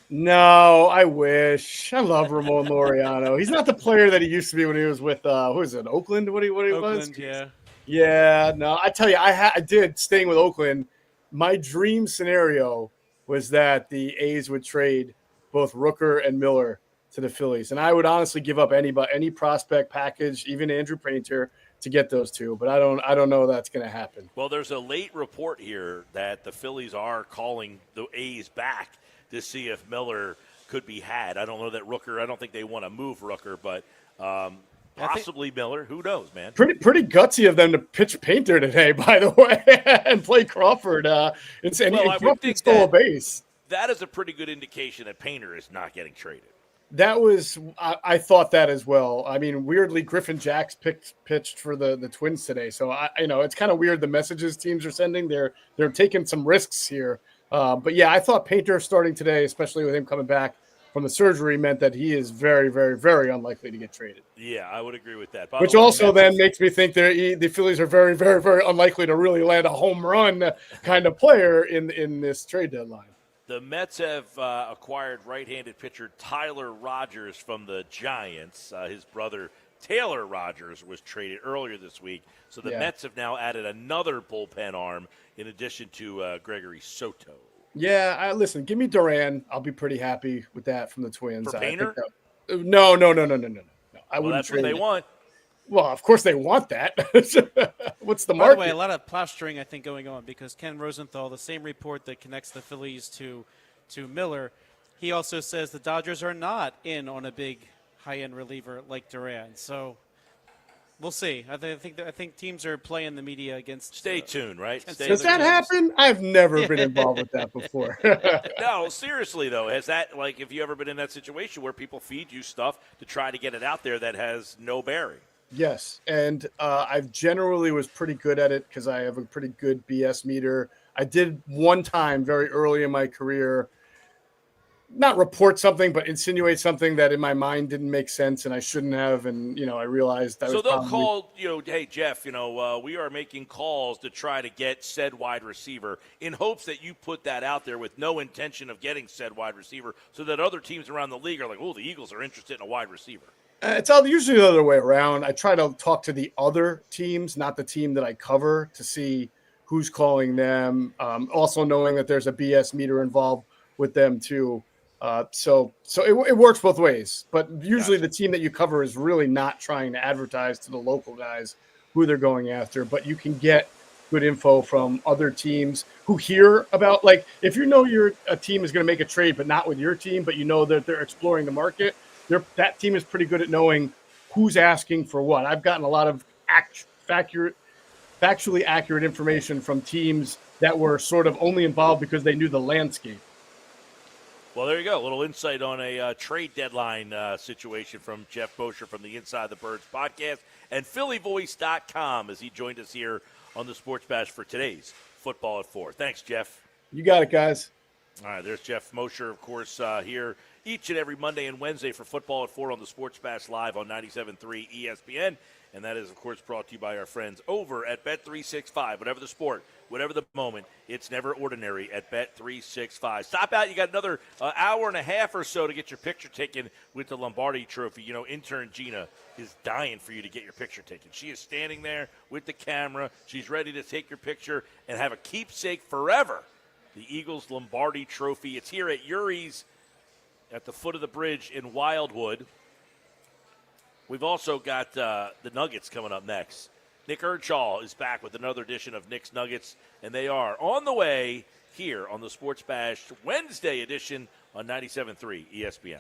No, I wish. I love Ramon Laureano. He's not the player that he used to be when he was with, who is it, Oakland? What he was? Oakland, yeah. Yeah, no, I tell you, I did, staying with Oakland, my dream scenario was that the A's would trade both Rooker and Miller to the Phillies. And I would honestly give up any prospect package, even Andrew Painter, to get those two. But I don't know that's going to happen. Well, there's a late report here that the Phillies are calling the A's back to see if Miller could be had. I don't know that Rooker, I don't think they want to move Rooker, but possibly Miller. Who knows, man? Pretty gutsy of them to pitch Painter today, by the way, and play Crawford. Crawford stole a base. That is a pretty good indication that Painter is not getting traded. That was I thought that as well. I mean, weirdly, Griffin Jacks pitched for the Twins today, so it's kind of weird the messages teams are sending. They're taking some risks here, but yeah, I thought Painter starting today, especially with him coming back from the surgery, meant that he is very, very, very unlikely to get traded. Yeah, I would agree with that. Which also then makes me think the Phillies are very, very, very unlikely to really land a home run kind of player in this trade deadline. The Mets have acquired right-handed pitcher Tyler Rogers from the Giants. His brother Taylor Rogers was traded earlier this week. So the Mets have now added another bullpen arm in addition to Gregory Soto. Yeah, listen, give me Duran. I'll be pretty happy with that from the Twins. For Painter? No. I wouldn't that's trade what they want. Well, of course they want that. What's the By market? the way, a lot of posturing, I think, going on because Ken Rosenthal, the same report that connects the Phillies to Miller, he also says the Dodgers are not in on a big high-end reliever like Duran. So We'll see. I think teams are playing the media against. Stay tuned, right? against Stay the Does other that teams. happen? I've never been involved with that before. No, seriously though, has that have you ever been in that situation where people feed you stuff to try to get it out there that has no bearing? Yes, and I've generally was pretty good at it because I have a pretty good BS meter. I did one time very early in my career, not report something, but insinuate something that in my mind didn't make sense and I shouldn't have. And, I realized I So was they'll probably call, hey, Jeff, we are making calls to try to get said wide receiver in hopes that you put that out there with no intention of getting said wide receiver so that other teams around the league are like, oh, the Eagles are interested in a wide receiver. It's usually the other way around. I try to talk to the other teams, not the team that I cover, to see who's calling them. Also knowing that there's a BS meter involved with them too. So it works both ways. But usually the team that you cover is really not trying to advertise to the local guys who they're going after. But you can get good info from other teams who hear about, like, if a team is going to make a trade, but not with your team, but that they're exploring the market. That team is pretty good at knowing who's asking for what. I've gotten a lot of factually accurate information from teams that were sort of only involved because they knew the landscape. Well, there you go. A little insight on a trade deadline situation from Jeff Bosher from the Inside the Birds podcast and PhillyVoice.com as he joined us here on the Sports Bash for today's Football at 4. Thanks, Jeff. You got it, guys. All right, there's Jeff Mosher, of course, here each and every Monday and Wednesday for Football at 4 on the Sports Bash Live on 97.3 ESPN. And that is, of course, brought to you by our friends over at Bet365. Whatever the sport, whatever the moment, it's never ordinary at Bet365. Stop out. You got another hour and a half or so to get your picture taken with the Lombardi Trophy. Intern Gina is dying for you to get your picture taken. She is standing there with the camera. She's ready to take your picture and have a keepsake forever. The Eagles Lombardi Trophy. It's here at Urie's at the foot of the bridge in Wildwood. We've also got the Nuggets coming up next. Nick Earnshaw is back with another edition of Nick's Nuggets, and they are on the way here on the Sports Bash Wednesday edition on 97.3 ESPN.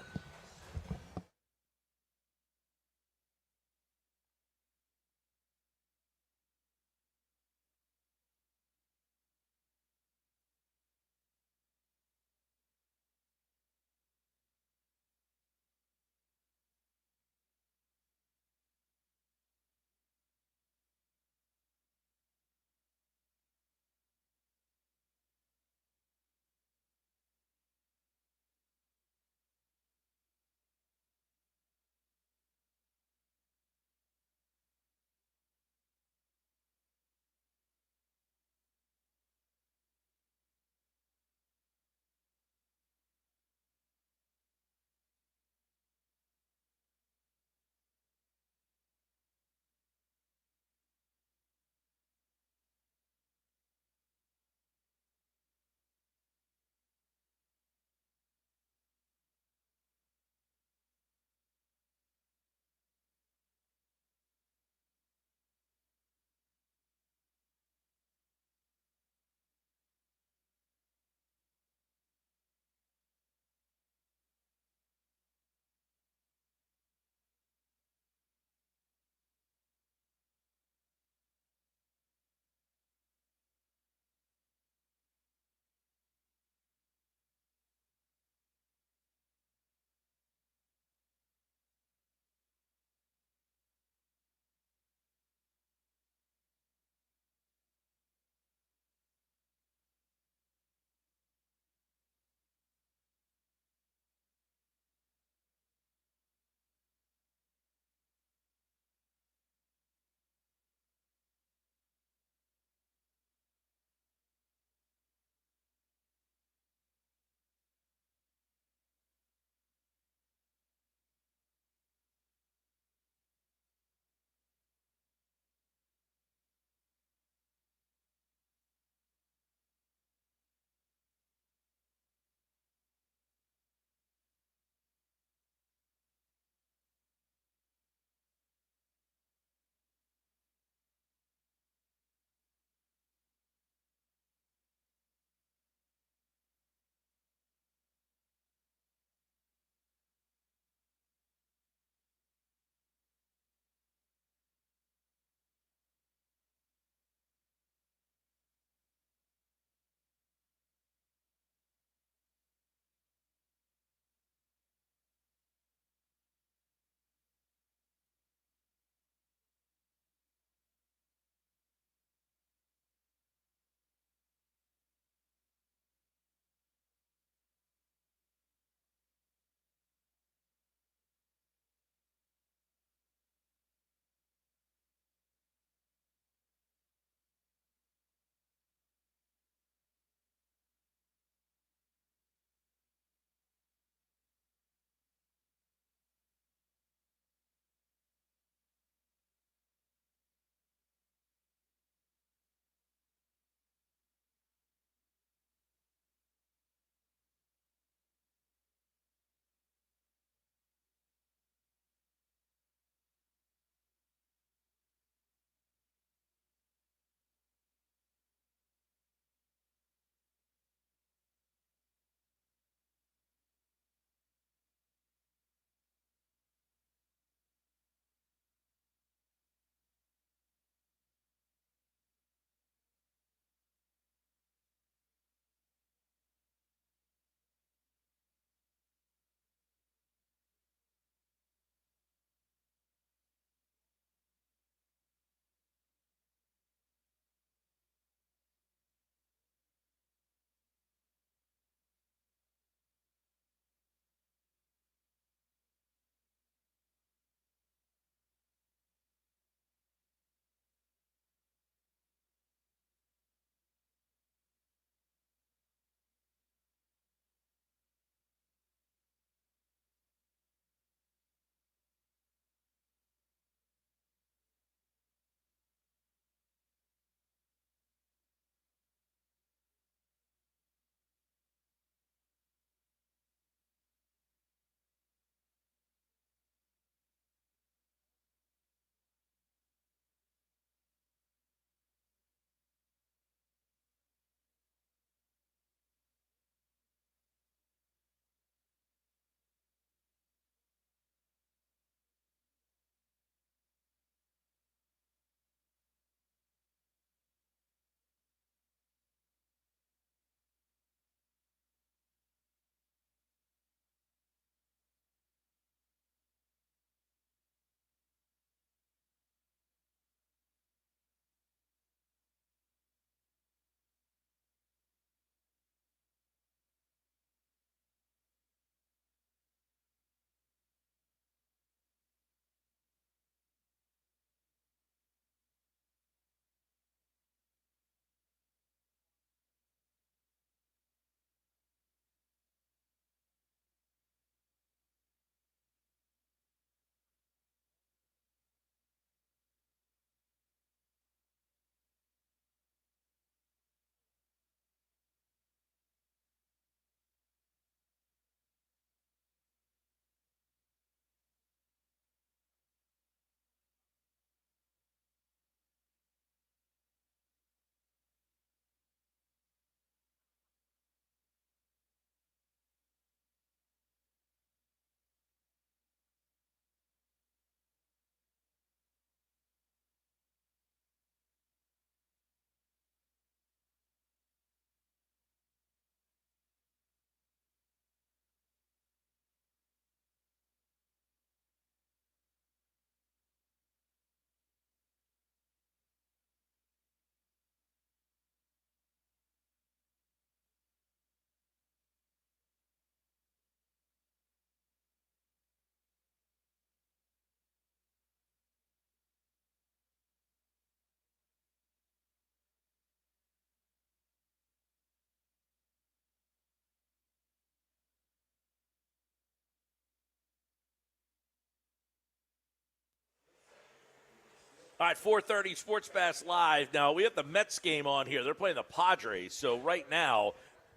All right, 4:30 Sports Bash Live. Now, we have the Mets game on here. They're playing the Padres. So right now,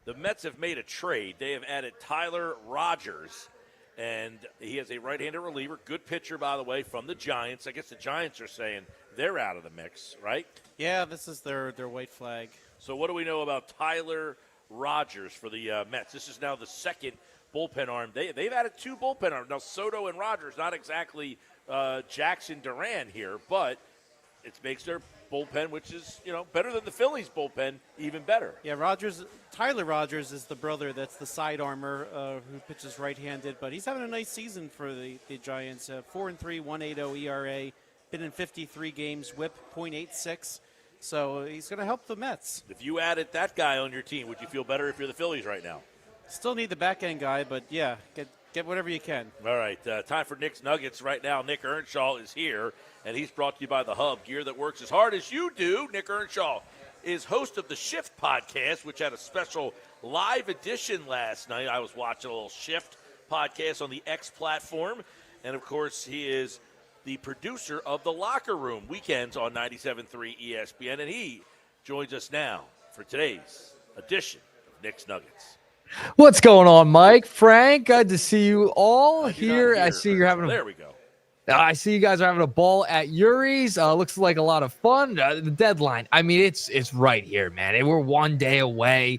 the Mets have made a trade. They have added Tyler Rogers, and he is a right-handed reliever. Good pitcher, by the way, from the Giants. I guess the Giants are saying they're out of the mix, right? Yeah, this is their white flag. So what do we know about Tyler Rogers for the Mets? This is now the second bullpen arm. They've added 2 bullpen arms. Now, Soto and Rogers, not exactly Jackson Duran here, but it makes their bullpen, which is, better than the Phillies' bullpen, even better. Yeah, Tyler Rogers is the brother that's the side armor who pitches right-handed, but he's having a nice season for the Giants. 4-3, 1.80 ERA, been in 53 games, whip .86. So he's going to help the Mets. If you added that guy on your team, would you feel better if you're the Phillies right now? Still need the back-end guy, but yeah, get whatever you can. All right, time for Nick's Nuggets right now. Nick Earnshaw is here, and he's brought to you by The Hub, gear that works as hard as you do. Nick Earnshaw is host of the Shift podcast, which had a special live edition last night. I was watching a little Shift podcast on the X platform, and, of course, he is the producer of The Locker Room weekends on 97.3 ESPN, and he joins us now for today's edition of Nick's Nuggets. What's going on, Mike? Frank, good to see you all here. I see you're having There we go. I see you guys are having a ball at Urie's. Looks like a lot of fun. The deadline, I mean, it's right here, man. We're 1 day away.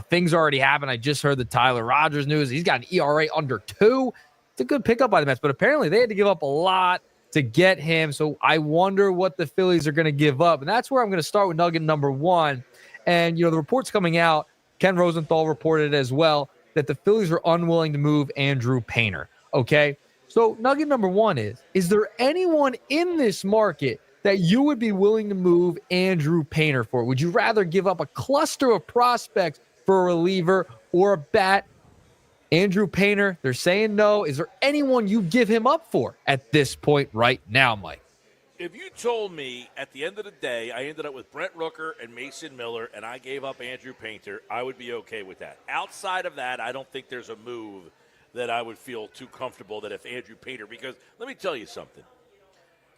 Things already happened. I just heard the Tyler Rogers news. He's got an ERA under 2. It's a good pickup by the Mets, but apparently they had to give up a lot to get him. So I wonder what the Phillies are going to give up. And that's where I'm going to start with nugget number 1. And, the reports coming out, Ken Rosenthal reported as well, that the Phillies are unwilling to move Andrew Painter. Okay? So nugget number 1 is there anyone in this market that you would be willing to move Andrew Painter for? Would you rather give up a cluster of prospects for a reliever or a bat? Andrew Painter, they're saying no. Is there anyone you give him up for at this point right now, Mike? If you told me at the end of the day I ended up with Brent Rooker and Mason Miller and I gave up Andrew Painter, I would be okay with that. Outside of that, I don't think there's a move that I would feel too comfortable that if Andrew Painter, because let me tell you something.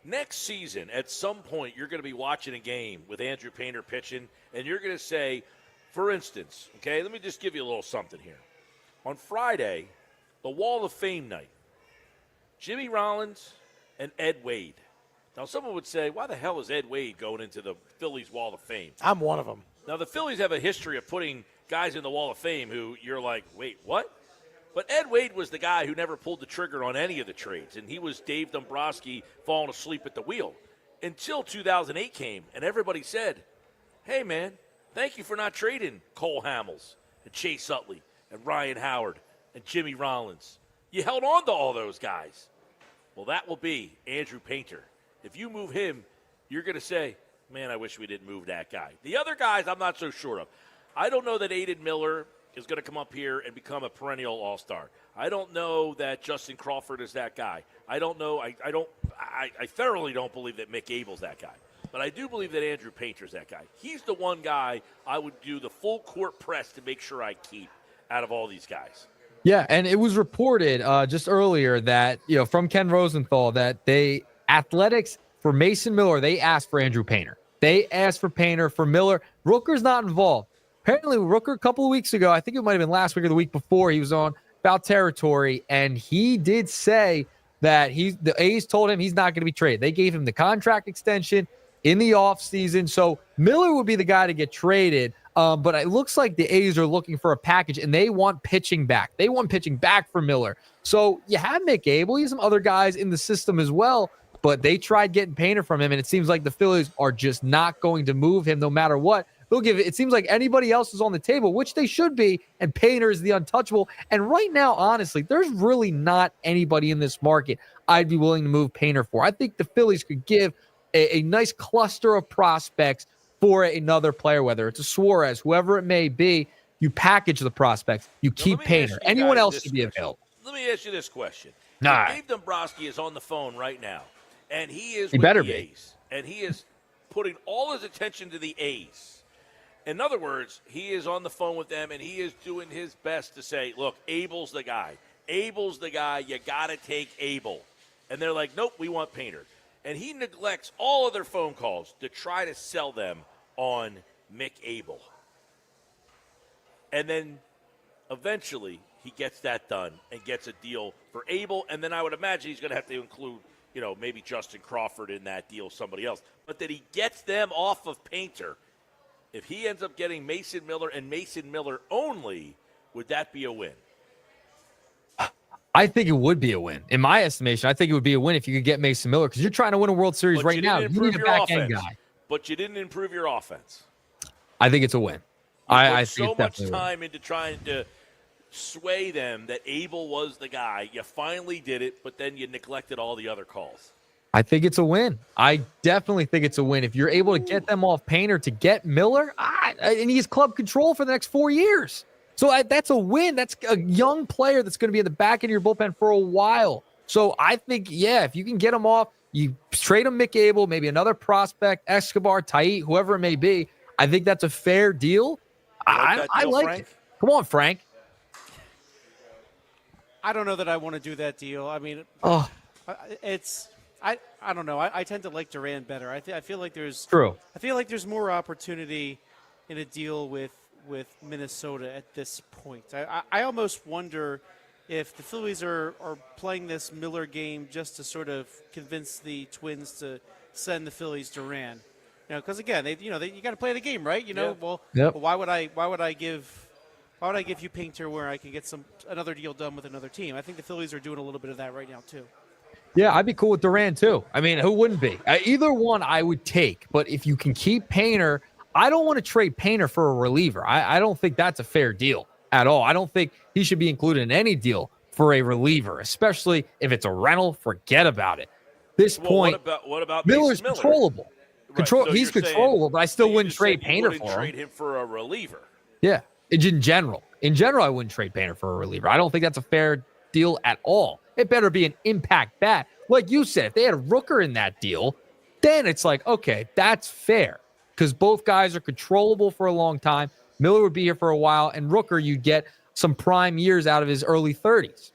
Next season, at some point, you're going to be watching a game with Andrew Painter pitching, and you're going to say, for instance, okay, let me just give you a little something here. On Friday, the Wall of Fame night, Jimmy Rollins and Ed Wade. Now, someone would say, why the hell is Ed Wade going into the Phillies Wall of Fame? I'm one of them. Now, the Phillies have a history of putting guys in the Wall of Fame who you're like, wait, what? But Ed Wade was the guy who never pulled the trigger on any of the trades, and he was Dave Dombrowski falling asleep at the wheel until 2008 came, and everybody said, hey, man, thank you for not trading Cole Hamels and Chase Utley and Ryan Howard and Jimmy Rollins. You held on to all those guys. Well, that will be Andrew Painter. If you move him, you're going to say, man, I wish we didn't move that guy. The other guys I'm not so sure of. I don't know that Aiden Miller is going to come up here and become a perennial all-star. I don't know that Justin Crawford is that guy. I don't know. I thoroughly don't believe that Mick Abel's that guy. But I do believe that Andrew Painter's that guy. He's the one guy I would do the full court press to make sure I keep out of all these guys. Yeah, and it was reported just earlier that, from Ken Rosenthal, that Athletics, for Mason Miller, they asked for Andrew Painter. They asked for Painter. For Miller, Rooker's not involved. Apparently, Rooker, a couple of weeks ago, I think it might have been last week or the week before, he was on Foul Territory, and he did say that the A's told him he's not going to be traded. They gave him the contract extension in the offseason, so Miller would be the guy to get traded. But it looks like the A's are looking for a package, and they want pitching back. They want pitching back for Miller. So you have Mick Abel. You have some other guys in the system as well, but they tried getting Painter from him, and it seems like the Phillies are just not going to move him no matter what. They'll give it. It seems like anybody else is on the table, which they should be, and Painter is the untouchable. And right now, honestly, there's really not anybody in this market I'd be willing to move Painter for. I think the Phillies could give a nice cluster of prospects for another player, whether it's a Suarez, whoever it may be. You package the prospects. You keep Painter. Anyone else can be available. Let me ask you this question. Nah. Dave Dombrowski is on the phone right now, and he is He with better the be. A's, and he is putting all his attention to the A's. In other words, he is on the phone with them, and he is doing his best to say, look, Abel's the guy. Abel's the guy. You got to take Abel. And they're like, nope, we want Painter. and he neglects all other phone calls to try to sell them on Mick Abel. And then eventually he gets that done and gets a deal for Abel, and then I would imagine he's going to have to include, maybe Justin Crawford in that deal, somebody else. But that he gets them off of Painter. If he ends up getting Mason Miller and Mason Miller only, would that be a win? I think it would be a win. In my estimation, I think it would be a win if you could get Mason Miller because you're trying to win a World Series right now. You need a back-end guy. But you didn't improve your offense. I think it's a win. I think so much time into trying to sway them that Abel was the guy. You finally did it, but then you neglected all the other calls. I think it's a win. I definitely think it's a win. If you're able to get them off Painter to get Miller, and he's club control for the next 4 years. So that's a win. That's a young player that's going to be in the back end of your bullpen for a while. So I think, if you can get him off, you trade him Mick Abel, maybe another prospect, Escobar, Tait, whoever it may be. I think that's a fair deal. I like Frank? it. Come on, Frank. I don't know that I want to do that deal. I mean, I don't know. I tend to like Duran better. I feel like there's true. I feel like there's more opportunity in a deal with Minnesota at this point. I almost wonder if the Phillies are playing this Miller game just to sort of convince the Twins to send the Phillies Duran. Because again, you got to play the game, right? Well, why would I give you Painter where I can get another deal done with another team? I think the Phillies are doing a little bit of that right now too. Yeah, I'd be cool with Duran too. I mean, who wouldn't be? Either one I would take. But if you can keep Painter, I don't want to trade Painter for a reliever. I don't think that's a fair deal at all. I don't think he should be included in any deal for a reliever, especially if it's a rental. Forget about it. This point, what about Miller's Miller? Controllable. Right, so he's controllable, but I still wouldn't trade Painter for him. Trade him for a reliever. Yeah, in general, I wouldn't trade Painter for a reliever. I don't think that's a fair deal at all. It better be an impact bat. Like you said, if they had a Rooker in that deal, then it's like, okay, that's fair. Because both guys are controllable for a long time. Miller would be here for a while, and Rooker, you'd get some prime years out of his early 30s.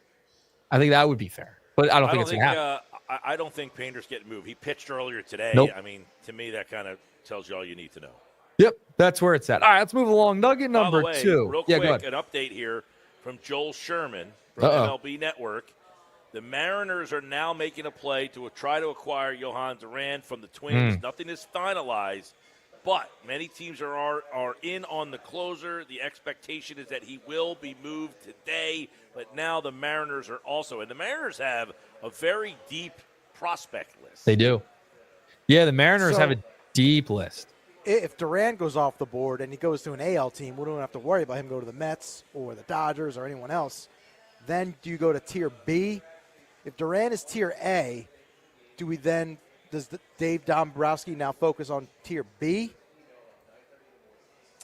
I think that would be fair. But I don't think it's going to happen. I don't think Painter's getting moved. He pitched earlier today. Nope. I mean, to me, that kind of tells you all you need to know. Yep, that's where it's at. All right, let's move along. Nugget number By the way, 2. Real quick, an update here from Joel Sherman from MLB Network. The Mariners are now making a play to try to acquire Johan Duran from the Twins. Nothing is finalized, but many teams are in on the closer. The expectation is that he will be moved today, but now the Mariners are also. And the Mariners have a very deep prospect list. They do. Yeah, the Mariners have a deep list. If Duran goes off the board and he goes to an AL team, we don't have to worry about him going to the Mets or the Dodgers or anyone else. Then do you go to Tier B? If Duran is Tier A, does Dave Dombrowski now focus on Tier B?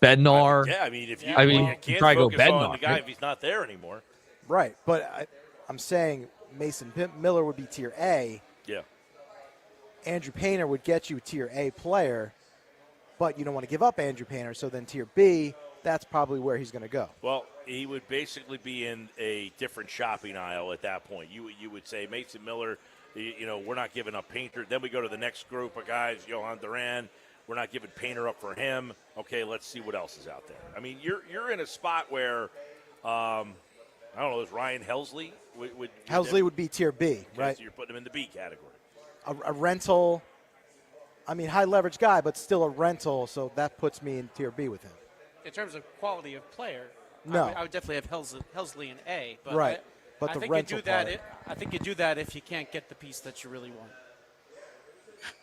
Bednar. Yeah, I mean, if you, you can't try to go focus on Bednar, the guy right? if he's not there anymore. Right, but I'm saying Mason Miller would be Tier A. Yeah. Andrew Painter would get you a Tier A player, but you don't want to give up Andrew Painter, so then Tier B, that's probably where he's going to go. Well, he would basically be in a different shopping aisle at that point. You would say Mason Miller, we're not giving up Painter. Then we go to the next group of guys, Johan Duran. We're not giving Painter up for him. Okay, let's see what else is out there. I mean, you're in a spot where, I don't know, is Ryan Helsley? Helsley would be Tier B, okay, right? So you're putting him in the B category. A rental, high leverage guy, but still a rental, so that puts me in Tier B with him. In terms of quality of player, no. I would definitely have Helsley in A. But right, but I the think rental you do that. I think you do that if you can't get the piece that you really want.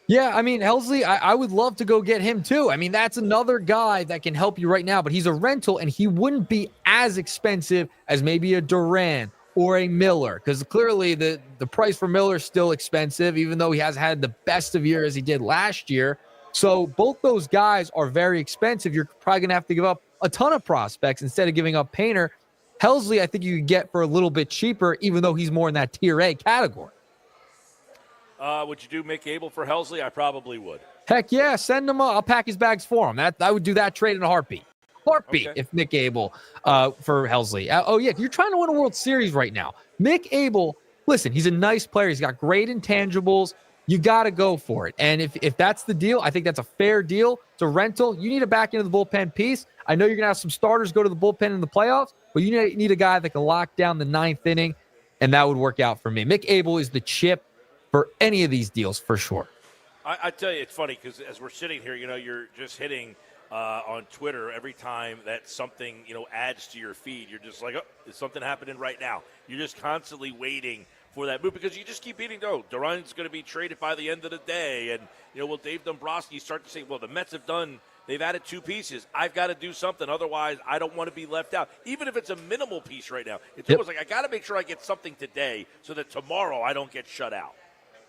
Yeah, I mean, Helsley, I would love to go get him too. I mean, that's another guy that can help you right now, but he's a rental, and he wouldn't be as expensive as maybe a Duran or a Miller, because clearly the price for Miller is still expensive, even though he has had the best of year as he did last year. So both those guys are very expensive. You're probably going to have to give up a ton of prospects instead of giving up Painter. Helsley, I think you could get for a little bit cheaper, even though he's more in that Tier A category. Would you do Mick Abel for Helsley? I probably would. Heck yeah, send him. I'll pack his bags for him. I would do that trade in a heartbeat. Okay. If Mick Abel for Helsley. If you're trying to win a World Series right now, Mick Abel, listen, he's a nice player. He's got great intangibles. you got to go for it. And if that's the deal, I think that's a fair deal. It's a rental. You need a back into the bullpen piece. I know you're going to have some starters go to the bullpen in the playoffs, but you need a guy that can lock down the 9th inning, and that would work out for me. Mick Abel is the chip for any of these deals for sure. I tell you, it's funny because as we're sitting here, you're just hitting on Twitter every time that something, adds to your feed. You're just like, oh, is something happening right now? You're just constantly waiting for that move because you just keep hitting, Duran's going to be traded by the end of the day. And, will Dave Dombrowski start to say, well, the Mets they've added 2 pieces. I've got to do something. Otherwise, I don't want to be left out. Even if it's a minimal piece right now, it's almost like I got to make sure I get something today so that tomorrow I don't get shut out.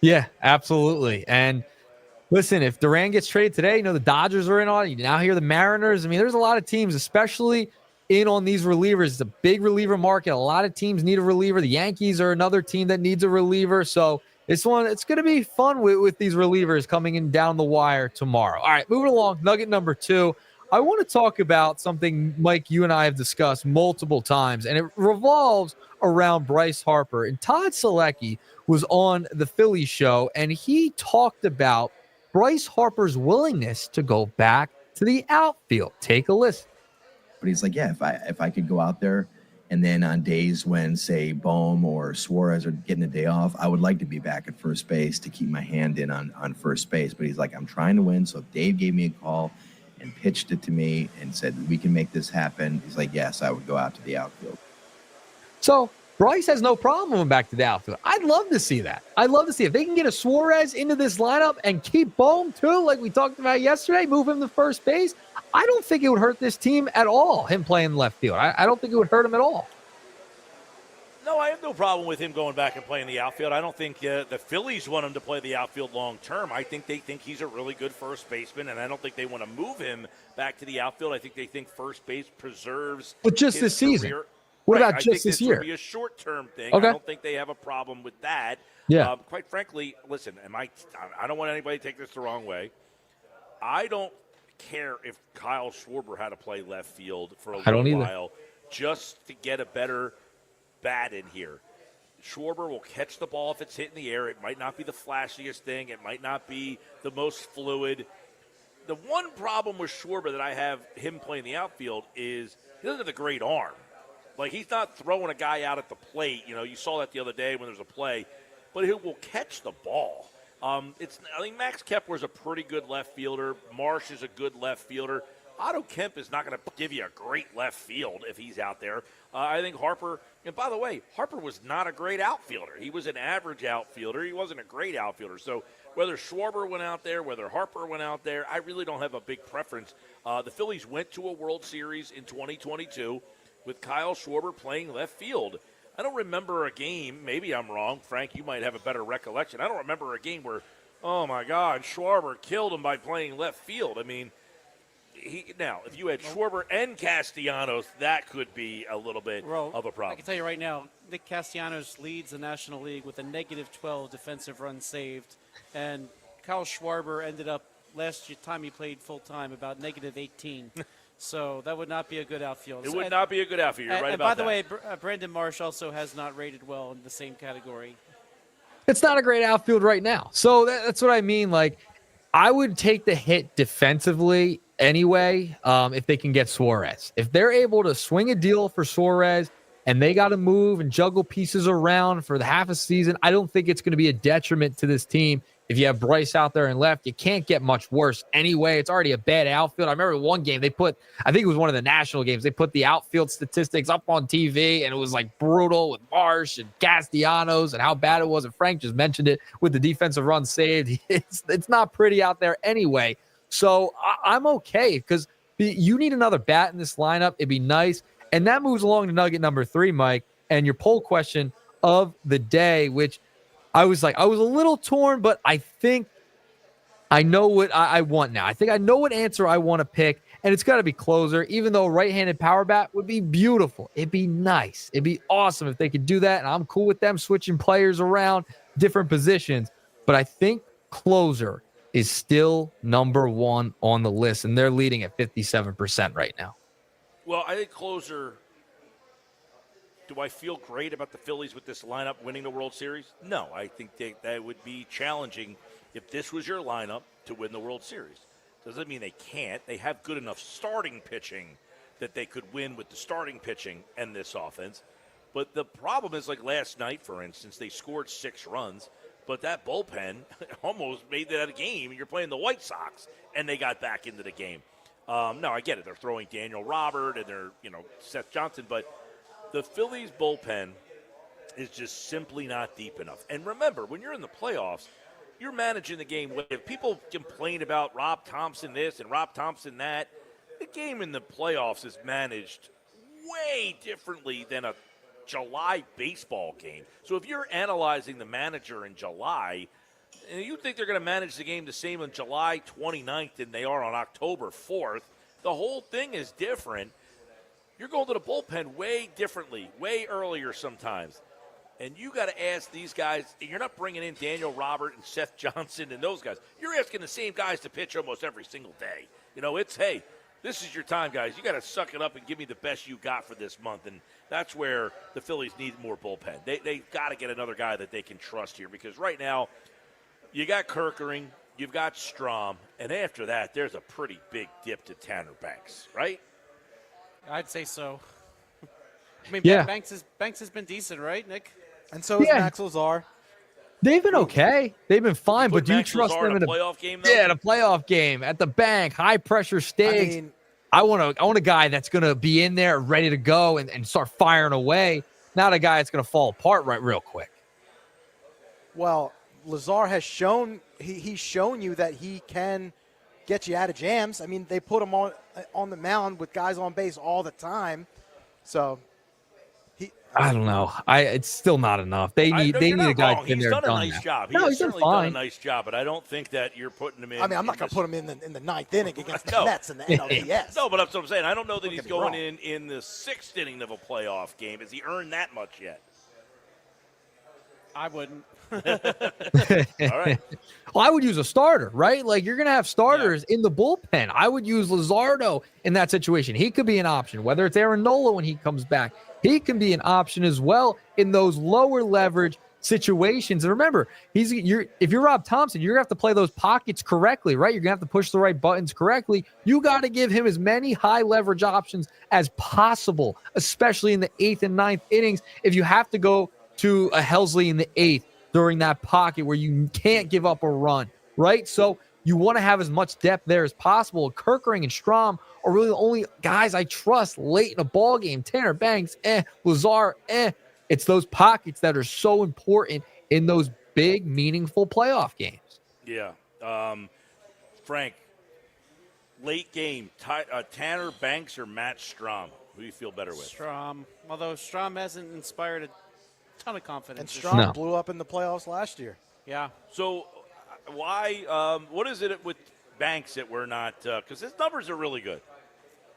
Yeah, absolutely. And listen, if Duran gets traded today, the Dodgers are in on it. You now hear the Mariners. I mean, there's a lot of teams, especially in on these relievers. It's a big reliever market. A lot of teams need a reliever. The Yankees are another team that needs a reliever. So it's going to be fun with these relievers coming in down the wire tomorrow. All right, moving along. Nugget number 2. I want to talk about something, Mike, you and I have discussed multiple times, and it revolves around Bryce Harper. And Todd Selecki was on the Phillies show, and he talked about Bryce Harper's willingness to go back to the outfield. Take a listen. But he's like, yeah, if I could go out there and then on days when, say, Bohm or Suarez are getting a day off, I would like to be back at first base to keep my hand in on first base. But he's like, I'm trying to win. So if Dave gave me a call and pitched it to me and said, we can make this happen, he's like, yes, I would go out to the outfield. So Bryce has no problem moving back to the outfield. I'd love to see that. I'd love to see if they can get a Suarez into this lineup and keep Bohm too, like we talked about yesterday, move him to first base. I don't think it would hurt this team at all, him playing left field. I don't think it would hurt him at all. No, I have no problem with him going back and playing the outfield. I don't think the Phillies want him to play the outfield long term. I think they think he's a really good first baseman, and I don't think they want to move him back to the outfield. I think they think first base preserves But just his this season. career. What Right, about I just think this year? Would be a short-term thing. Okay. I don't think they have a problem with that. Yeah. Quite frankly, listen, I don't want anybody to take this the wrong way. I don't care if Kyle Schwarber had to play left field for a little while just to get a better bat in here. Schwarber will catch the ball if it's hitting the air. It might not be the flashiest thing. It might not be the most fluid. The one problem with Schwarber that I have him playing the outfield is he doesn't have a great arm. Like, he's not throwing a guy out at the plate. You saw that the other day when there's a play. But he will catch the ball. I think Max Kepler's a pretty good left fielder. Marsh is a good left fielder. Otto Kemp is not going to give you a great left field if he's out there. I think Harper, and by the way, Harper was not a great outfielder. He was an average outfielder. He wasn't a great outfielder. So whether Schwarber went out there, whether Harper went out there, I really don't have a big preference. The Phillies went to a World Series in 2022 with Kyle Schwarber playing left field. I don't remember a game, maybe I'm wrong, Frank, you might have a better recollection. I don't remember a game where, oh my God, Schwarber killed him by playing left field. I mean, now, if you had Schwarber and Castellanos, that could be a little bit of a problem. I can tell you right now, Nick Castellanos leads the National League with a -12 defensive runs saved, and Kyle Schwarber ended up last time he played full-time about -18. So that would not be a good outfield. It would not be a good outfield. You're right And about that. by the way, Brandon Marsh also has not rated well in the same category. It's not a great outfield right now. So that's what I mean. Like, I would take the hit defensively anyway if they can get Suarez. If they're able to swing a deal for Suarez and they got to move and juggle pieces around for the half a season, I don't think it's going to be a detriment to this team. If you have Bryce out there and left, you can't get much worse anyway. It's already a bad outfield. I remember one game I think it was one of the national games, they put the outfield statistics up on TV, and it was like brutal with Marsh and Castellanos and how bad it was. And Frank just mentioned it with the defensive run saved. It's not pretty out there anyway. So I'm okay because you need another bat in this lineup. It'd be nice. And that moves along to nugget number 3, Mike, and your poll question of the day, which I was a little torn, but I think I know what I want now. I think I know what answer I want to pick, and it's got to be closer, even though right-handed power bat would be beautiful. It'd be nice. It'd be awesome if they could do that, and I'm cool with them switching players around, different positions. But I think closer is still number 1 on the list, and they're leading at 57% right now. Well, I think closer. Do I feel great about the Phillies with this lineup winning the World Series? No, I think that would be challenging if this was your lineup to win the World Series. Doesn't mean they can't. They have good enough starting pitching that they could win with the starting pitching and this offense. But the problem is, like last night, for instance, they scored 6 runs, but that bullpen almost made that a game. You're playing the White Sox, and they got back into the game. Now, I get it. They're throwing Daniel Robert and they're, Seth Johnson, but the Phillies bullpen is just simply not deep enough. And remember, when you're in the playoffs, you're managing the game. If people complain about Rob Thompson this and Rob Thompson that, the game in the playoffs is managed way differently than a July baseball game. So if you're analyzing the manager in July, and you think they're going to manage the game the same on July 29th than they are on October 4th, the whole thing is different. You're going to the bullpen way differently, way earlier sometimes. And you got to ask these guys, you're not bringing in Daniel Robert and Seth Johnson and those guys. You're asking the same guys to pitch almost every single day. It's, hey, this is your time, guys. You got to suck it up and give me the best you got for this month. And that's where the Phillies need more bullpen. They've got to get another guy that they can trust here, because right now you got Kerkering, you've got Strom, and after that there's a pretty big dip to Tanner Banks, right? I'd say so. I mean, Yeah. Banks has been decent, right, Nick? And so is Max Lazar. They've been okay. They've been fine, but do you Max trust Lazar them in in a playoff game, though? Yeah, in a playoff game at the bank, high pressure stakes. I want a guy that's going to be in there ready to go and start firing away, not a guy that's going to fall apart real quick. Well, Lazar has shown he's shown you that he can get you out of jams. I mean, they put him on the mound with guys on base all the time. So I don't know. It's still not enough. They need a guy in there. He's done a nice job. He has certainly done a nice job, but I don't think that you're putting him in. I mean, I'm not going to put him in the ninth inning against the Mets in the NLDS. No, but that's what I'm saying. I don't know that he's going in the 6th inning of a playoff game. Has he earned that much yet? I wouldn't. All right. Well, I would use a starter, right? Like, you're going to have starters in the bullpen. I would use Luzardo in that situation. He could be an option, whether it's Aaron Nola when he comes back. He can be an option as well in those lower leverage situations. And remember, if you're Rob Thompson, you're going to have to play those pockets correctly, right? You're going to have to push the right buttons correctly. You got to give him as many high leverage options as possible, especially in the 8th and 9th innings. If you have to go to a Helsley in the 8th during that pocket where you can't give up a run, right? So you want to have as much depth there as possible. Kerkering and Strom are really the only guys I trust late in a ball game. Tanner Banks, Lazar, It's those pockets that are so important in those big, meaningful playoff games. Yeah. Frank, late game, Tanner Banks or Matt Strom? Who do you feel better with? Strom. Although Strom hasn't inspired a ton of confidence. And Strom blew up in the playoffs last year. Yeah. So why? What is it with Banks that we're not? Because his numbers are really good.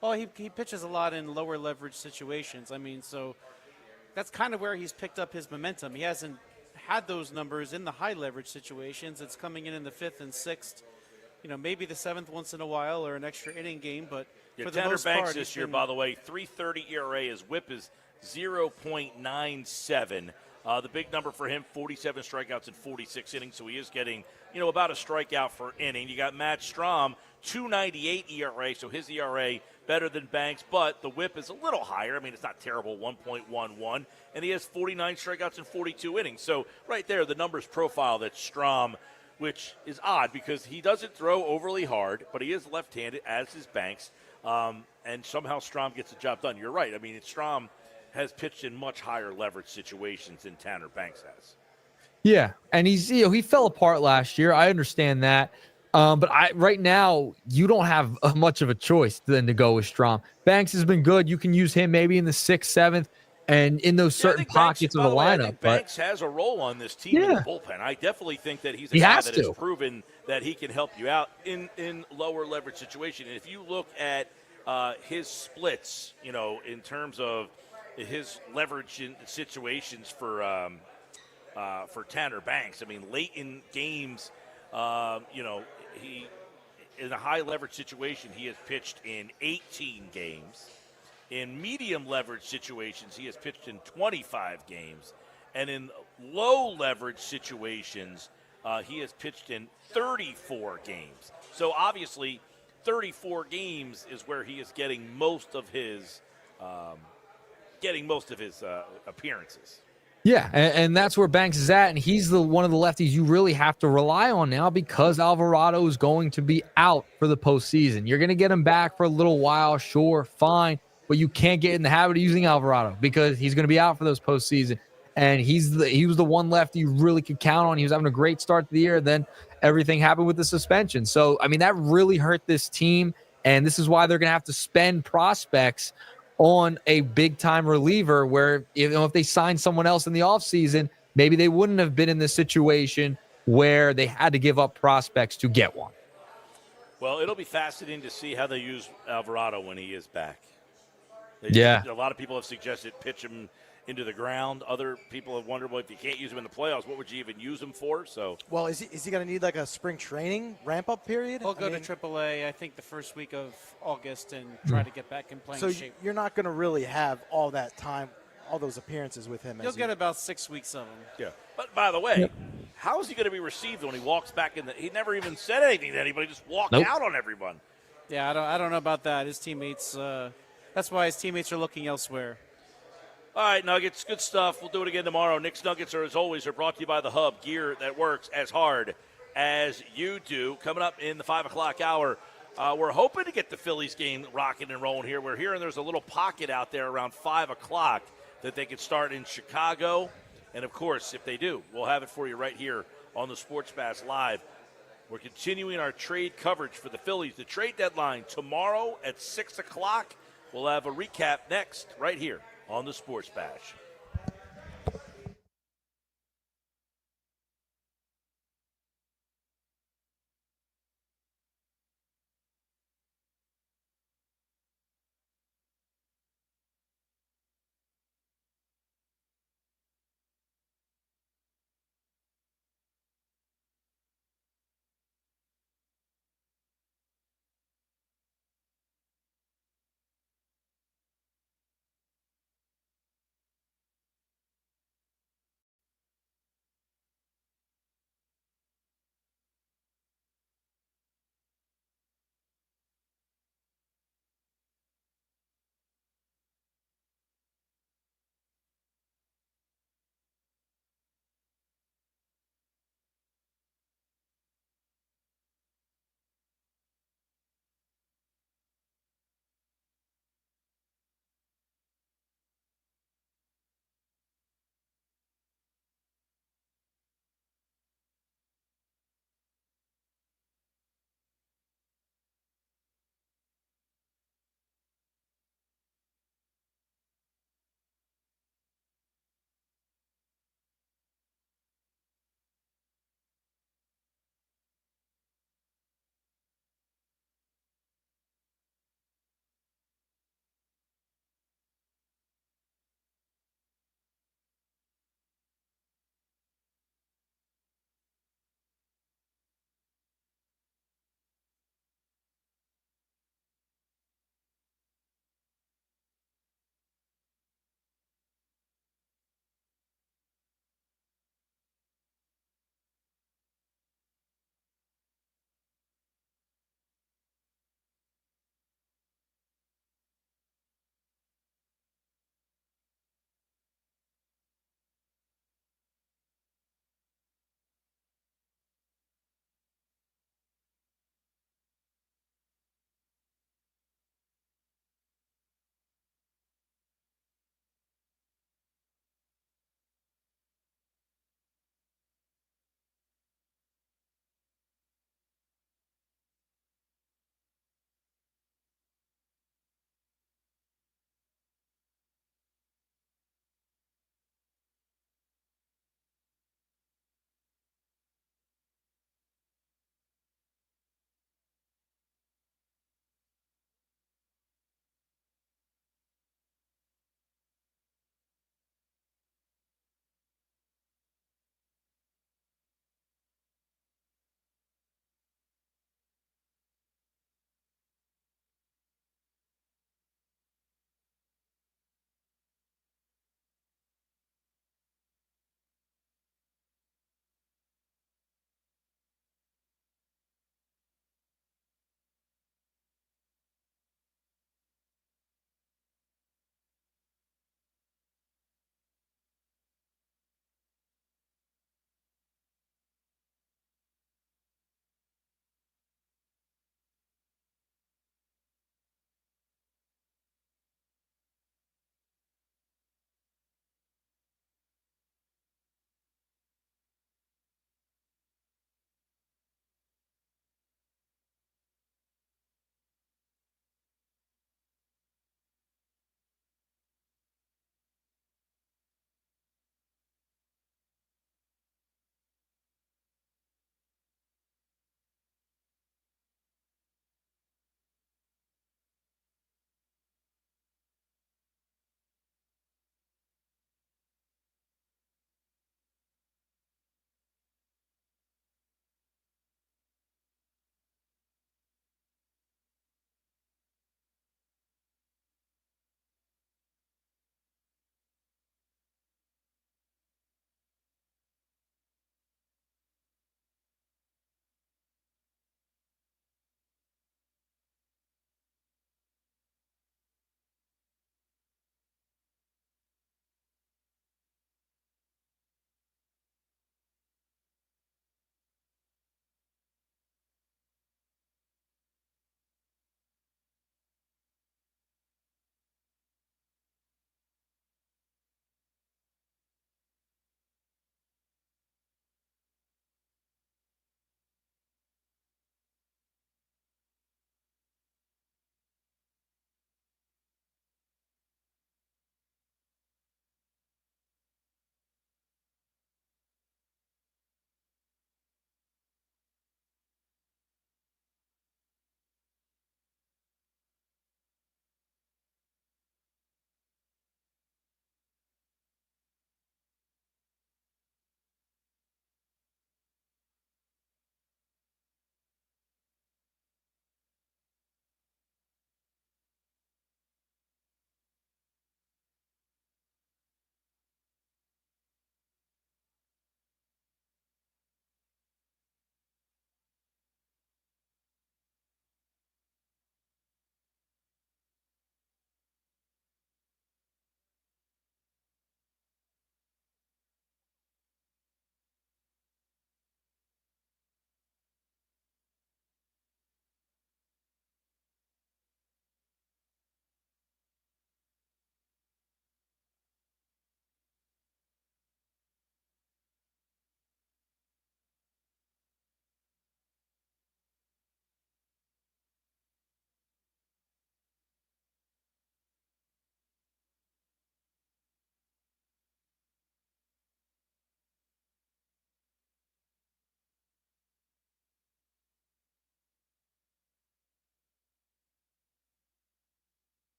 Well, he pitches a lot in lower leverage situations. I mean, so that's kind of where he's picked up his momentum. He hasn't had those numbers in the high leverage situations. It's coming in the 5th and 6th. Maybe the 7th once in a while or an extra inning game, but for the Tanner most Banks part, this year, by the way, 3.30 ERA. His WHIP is 0.97. The big number for him, 47 strikeouts in 46 innings, so he is getting, about a strikeout per inning. You got Matt Strom, 2.98 ERA, so his ERA better than Banks, but the WHIP is a little higher. I mean, it's not terrible, 1.11, and he has 49 strikeouts in 42 innings. So right there, the numbers profile that Strom, which is odd because he doesn't throw overly hard, but he is left-handed, as is Banks, and somehow Strom gets the job done. You're right. I mean, Strom has pitched in much higher leverage situations than Tanner Banks has. Yeah, and he fell apart last year. I understand that. But right now, you don't have much of a choice than to go with Strom. Banks has been good. You can use him maybe in the 6th, 7th, and in those certain pockets of the lineup. I think Banks has a role on this team in the bullpen. I definitely think that he's a guy that has proven that he can help you out in lower leverage situation. And if you look at his splits, in terms of his leverage in situations for Tanner Banks, I mean, late in games, he in a high leverage situation, he has pitched in 18 games. In medium leverage situations, he has pitched in 25 games. And in low leverage situations, he has pitched in 34 games. So obviously, 34 games is where he is getting most of his appearances. Yeah, and that's where Banks is at, and he's one of the lefties you really have to rely on now because Alvarado is going to be out for the postseason. You're going to get him back for a little while, sure, fine, but you can't get in the habit of using Alvarado because he's going to be out for those postseason. And he was the one lefty you really could count on. He was having a great start to the year. Then everything happened with the suspension. So, I mean, that really hurt this team, and this is why they're going to have to spend prospects on a big-time reliever where, if they signed someone else in the offseason, maybe they wouldn't have been in this situation where they had to give up prospects to get one. Well, it'll be fascinating to see how they use Alvarado when he is back. Yeah. A lot of people have suggested pitch him into the ground. Other people have wondered, well, if you can't use him in the playoffs, what would you even use him for? So, well, is he going to need like a spring training ramp-up period? He'll go to AAA, I think, the first week of August and try to get back in playing shape. So you're not going to really have all that time, all those appearances with him. You'll get about 6 weeks of them. Yeah. But by the way, how is he going to be received when he walks back in? He never even said anything to anybody. Just walked out on everyone. Yeah, I don't know about that. His teammates. That's why his teammates are looking elsewhere. All right, Nuggets, good stuff. We'll do it again tomorrow. Nick's Nuggets, as always, are brought to you by The Hub, gear that works as hard as you do. Coming up in the 5 o'clock hour, we're hoping to get the Phillies game rocking and rolling here. We're hearing there's a little pocket out there around 5 o'clock that they could start in Chicago. And, of course, if they do, we'll have it for you right here on the Sports Bash Live. We're continuing our trade coverage for the Phillies. The trade deadline tomorrow at 6 o'clock. We'll have a recap next right here on the Sports Bash.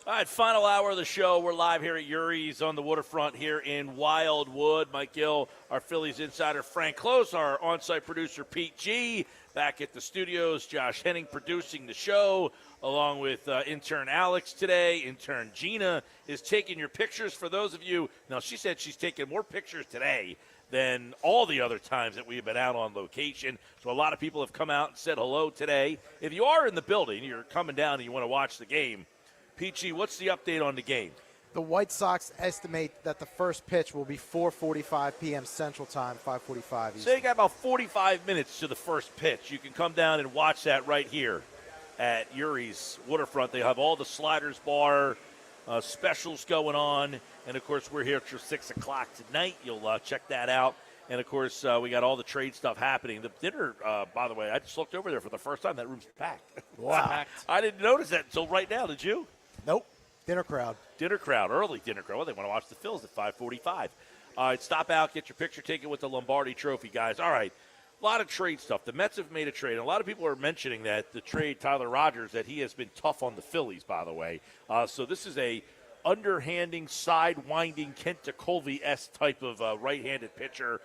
All right, final hour of the show. We're live here at Urie's on the Waterfront here in Wildwood. Mike Gill, our Phillies insider, Frank Close, our on-site producer, Pete G, back at the studios. Josh Henning producing the show, along with intern Alex today. Intern Gina is taking your pictures for those of you. Now, she said she's taking more pictures today than all the other times that we've been out on location. So a lot of people have come out and said hello today. If you are in the building, you're coming down and you want to watch the game, Peachy, what's the update on the game? The White Sox estimate that the first pitch will be 4:45 p.m. Central Time, 5:45 Eastern. So you got about 45 minutes to the first pitch. You can come down and watch that right here at Urie's Waterfront. They have all the sliders bar specials going on. And, of course, we're here till 6 o'clock tonight. You'll check that out. And, of course, we got all the trade stuff happening. The dinner, by the way, I just looked over there for the first time. That room's packed. Wow. I didn't notice that until right now. Did you? Nope. Dinner crowd. Dinner crowd, early dinner crowd. Well, they want to watch the Phils at 5:45. All right, stop out, get your picture taken with the Lombardi Trophy, guys. All right, a lot of trade stuff. The Mets have made a trade. A lot of people are mentioning that the trade, Tyler Rogers, that he has been tough on the Phillies, by the way. So this is a underhanding, side-winding, Kent DeColvey-esque type of right-handed pitcher.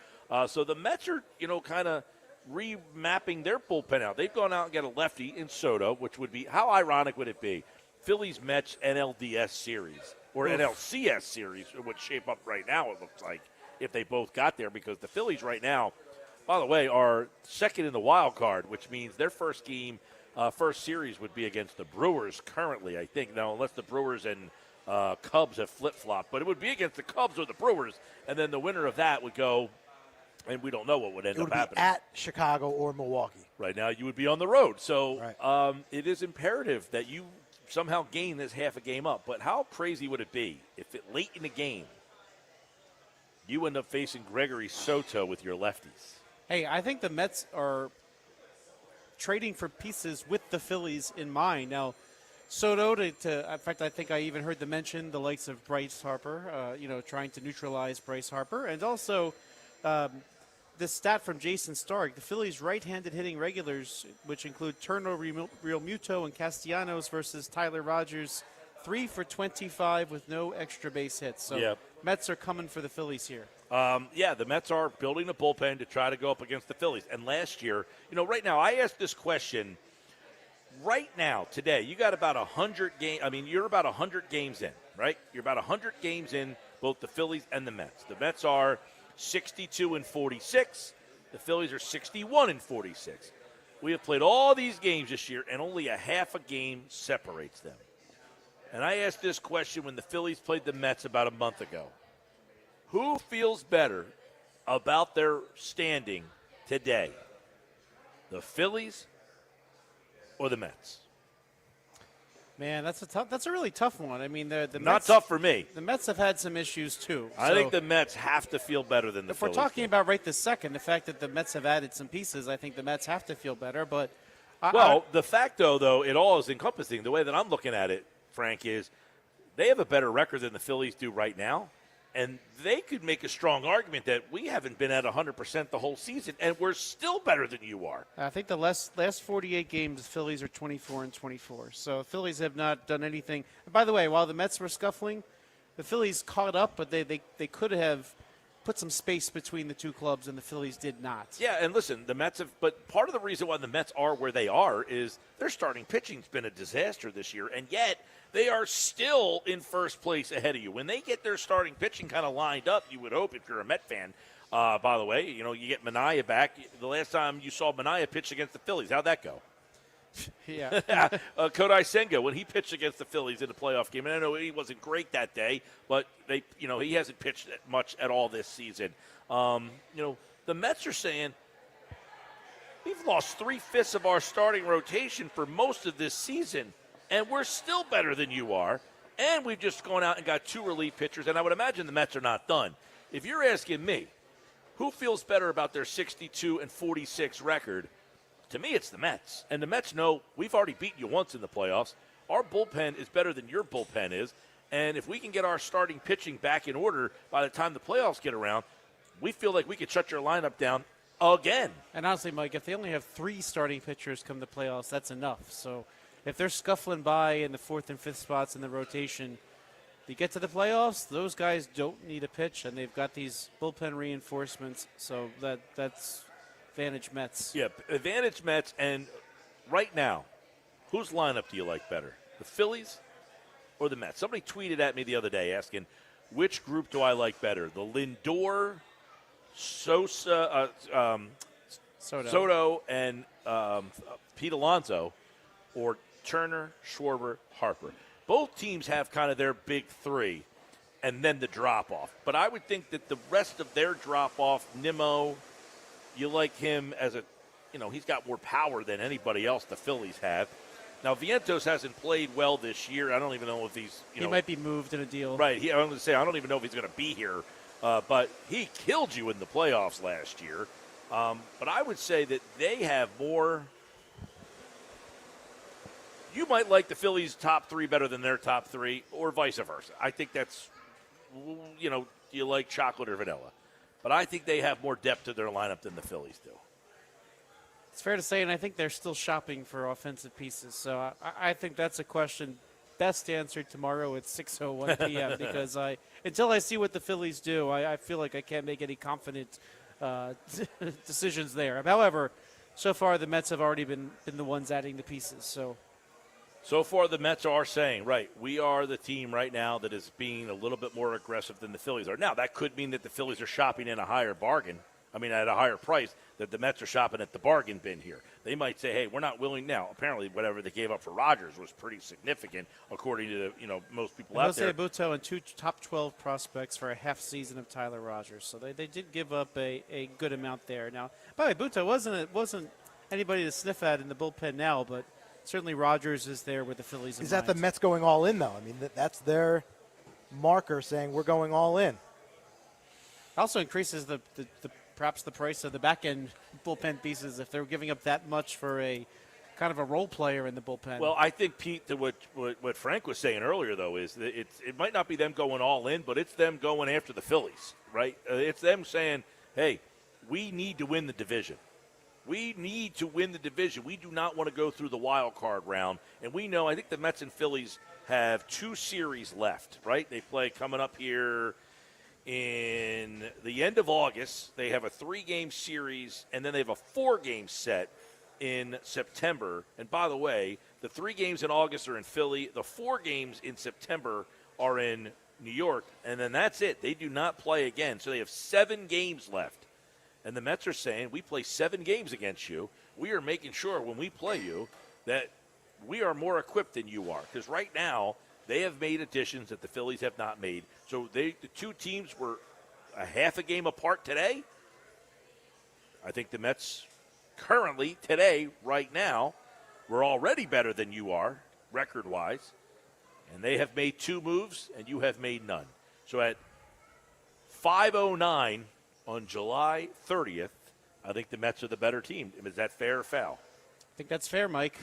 So the Mets are, kind of remapping their bullpen out. They've gone out and got a lefty in Soto, which would be, how ironic would it be? Phillies Mets NLDS series or NLCS series would shape up right now, it looks like, if they both got there, because the Phillies right now, by the way, are second in the wild card, which means their first game, first series would be against the Brewers currently, I think. Now, unless the Brewers and Cubs have flip-flopped, but it would be against the Cubs or the Brewers, and then the winner of that would go, and we don't know what would end up happening. At Chicago or Milwaukee. Right now, you would be on the road. So it is imperative that you somehow gain this half a game up. But how crazy would it be if late in the game you end up facing Gregory Soto with your lefties? Hey, I think the Mets are trading for pieces with the Phillies in mind. Now, Soto, in fact, I think I even heard them mention the likes of Bryce Harper, trying to neutralize Bryce Harper. And also this stat from Jason Stark, the Phillies' right-handed hitting regulars, which include Turner, Real Muto, and Castellanos versus Tyler Rogers, 3 for 25 with no extra base hits. So Mets are coming for the Phillies here. The Mets are building a bullpen to try to go up against the Phillies. And last year, right now, I asked this question. Right now, today, you got about 100 games. I mean, you're about 100 games in, right? You're about 100 games in, both the Phillies and the Mets. The Mets are 62-46. The Phillies are 61-46. We have played all these games this year, and only a half a game separates them. And I asked this question when the Phillies played the Mets about a month ago. Who feels better about their standing today? The Phillies or the Mets? Man, that's a really tough one. I mean, the not Mets, tough for me. The Mets have had some issues too. I think the Mets have to feel better than the Phillies. If we're talking about right this second, the fact that the Mets have added some pieces, I think the Mets have to feel better. But the fact though, it all is encompassing. The way that I'm looking at it, Frank, is they have a better record than the Phillies do right now. And they could make a strong argument that we haven't been at 100% the whole season, and we're still better than you are. I think the last 48 games, the Phillies are 24-24. So the Phillies have not done anything. And by the way, while the Mets were scuffling, the Phillies caught up, but they could have put some space between the two clubs, and the Phillies did not. Yeah, and listen, the Mets have – but part of the reason why the Mets are where they are is their starting pitching's been a disaster this year, and yet – they are still in first place ahead of you. When they get their starting pitching kind of lined up, you would hope, if you're a Met fan, by the way, you get Manaea back. The last time you saw Manaea pitch against the Phillies, how'd that go? Yeah. Kodai Senga, when he pitched against the Phillies in the playoff game, and I know he wasn't great that day, but he hasn't pitched much at all this season. The Mets are saying, we've lost 3/5 of our starting rotation for most of this season, and we're still better than you are. And we've just gone out and got 2 relief pitchers. And I would imagine the Mets are not done. If you're asking me, who feels better about their 62-46 record? To me, it's the Mets. And the Mets know we've already beaten you once in the playoffs. Our bullpen is better than your bullpen is. And if we can get our starting pitching back in order by the time the playoffs get around, we feel like we could shut your lineup down again. And honestly, Mike, if they only have 3 starting pitchers come the playoffs, that's enough. So if they're scuffling by in the 4th and 5th spots in the rotation, you get to the playoffs, those guys don't need a pitch, and they've got these bullpen reinforcements, so that's advantage Mets. Yeah, advantage Mets, and right now, whose lineup do you like better, the Phillies or the Mets? Somebody tweeted at me the other day asking, which group do I like better, the Lindor, Soto, and Pete Alonso, or Turner, Schwarber, Harper? Both teams have kind of their big three and then the drop-off. But I would think that the rest of their drop-off, Nimmo, you like him as a, he's got more power than anybody else the Phillies have. Now, Vientos hasn't played well this year. I don't even know if he's, he might be moved in a deal. Right. I'm going to say, I don't even know if he's going to be here. But he killed you in the playoffs last year. But I would say that they have more. You might like the Phillies' top three better than their top three, or vice versa. I think that's, do you like chocolate or vanilla? But I think they have more depth to their lineup than the Phillies do. It's fair to say, and I think they're still shopping for offensive pieces. So I think that's a question best answered tomorrow at 6:01 p.m. because until I see what the Phillies do, I feel like I can't make any confident decisions there. However, so far the Mets have already been the ones adding the pieces. So far, the Mets are saying, right, we are the team right now that is being a little bit more aggressive than the Phillies are. Now, that could mean that the Phillies are shopping at a higher price, that the Mets are shopping at the bargain bin here. They might say, hey, we're not willing now. Apparently, whatever they gave up for Rodgers was pretty significant, according to most people out there. Jose Butto and 2 top 12 prospects for a half season of Tyler Rogers. So they did give up a good amount there. Now, by the way, Butto wasn't anybody to sniff at in the bullpen now, but certainly Rogers is there with the Phillies. Is that the Mets going all in, though? I mean, that's their marker saying we're going all in. Also increases the perhaps the price of the back-end bullpen pieces if they're giving up that much for a kind of a role player in the bullpen. Well, I think, Pete, that what Frank was saying earlier, though, is that it might not be them going all in, but it's them going after the Phillies, right? It's them saying, hey, we need to win the division. We need to win the division. We do not want to go through the wild card round. And we know, I think the Mets and Phillies have 2 series left, right? They play coming up here in the end of August. They have a 3-game series, and then they have a 4-game set in September. And by the way, the 3 games in August are in Philly. The 4 games in September are in New York. And then that's it. They do not play again. So they have 7 games left. And the Mets are saying, we play 7 games against you. We are making sure when we play you that we are more equipped than you are. Because right now, they have made additions that the Phillies have not made. So the 2 teams were a half a game apart today. I think the Mets currently, today, right now, were already better than you are, record-wise. And they have made 2 moves, and you have made none. So at 5:09 on July 30th, I think the Mets are the better team. Is that fair or foul? I think that's fair, Mike.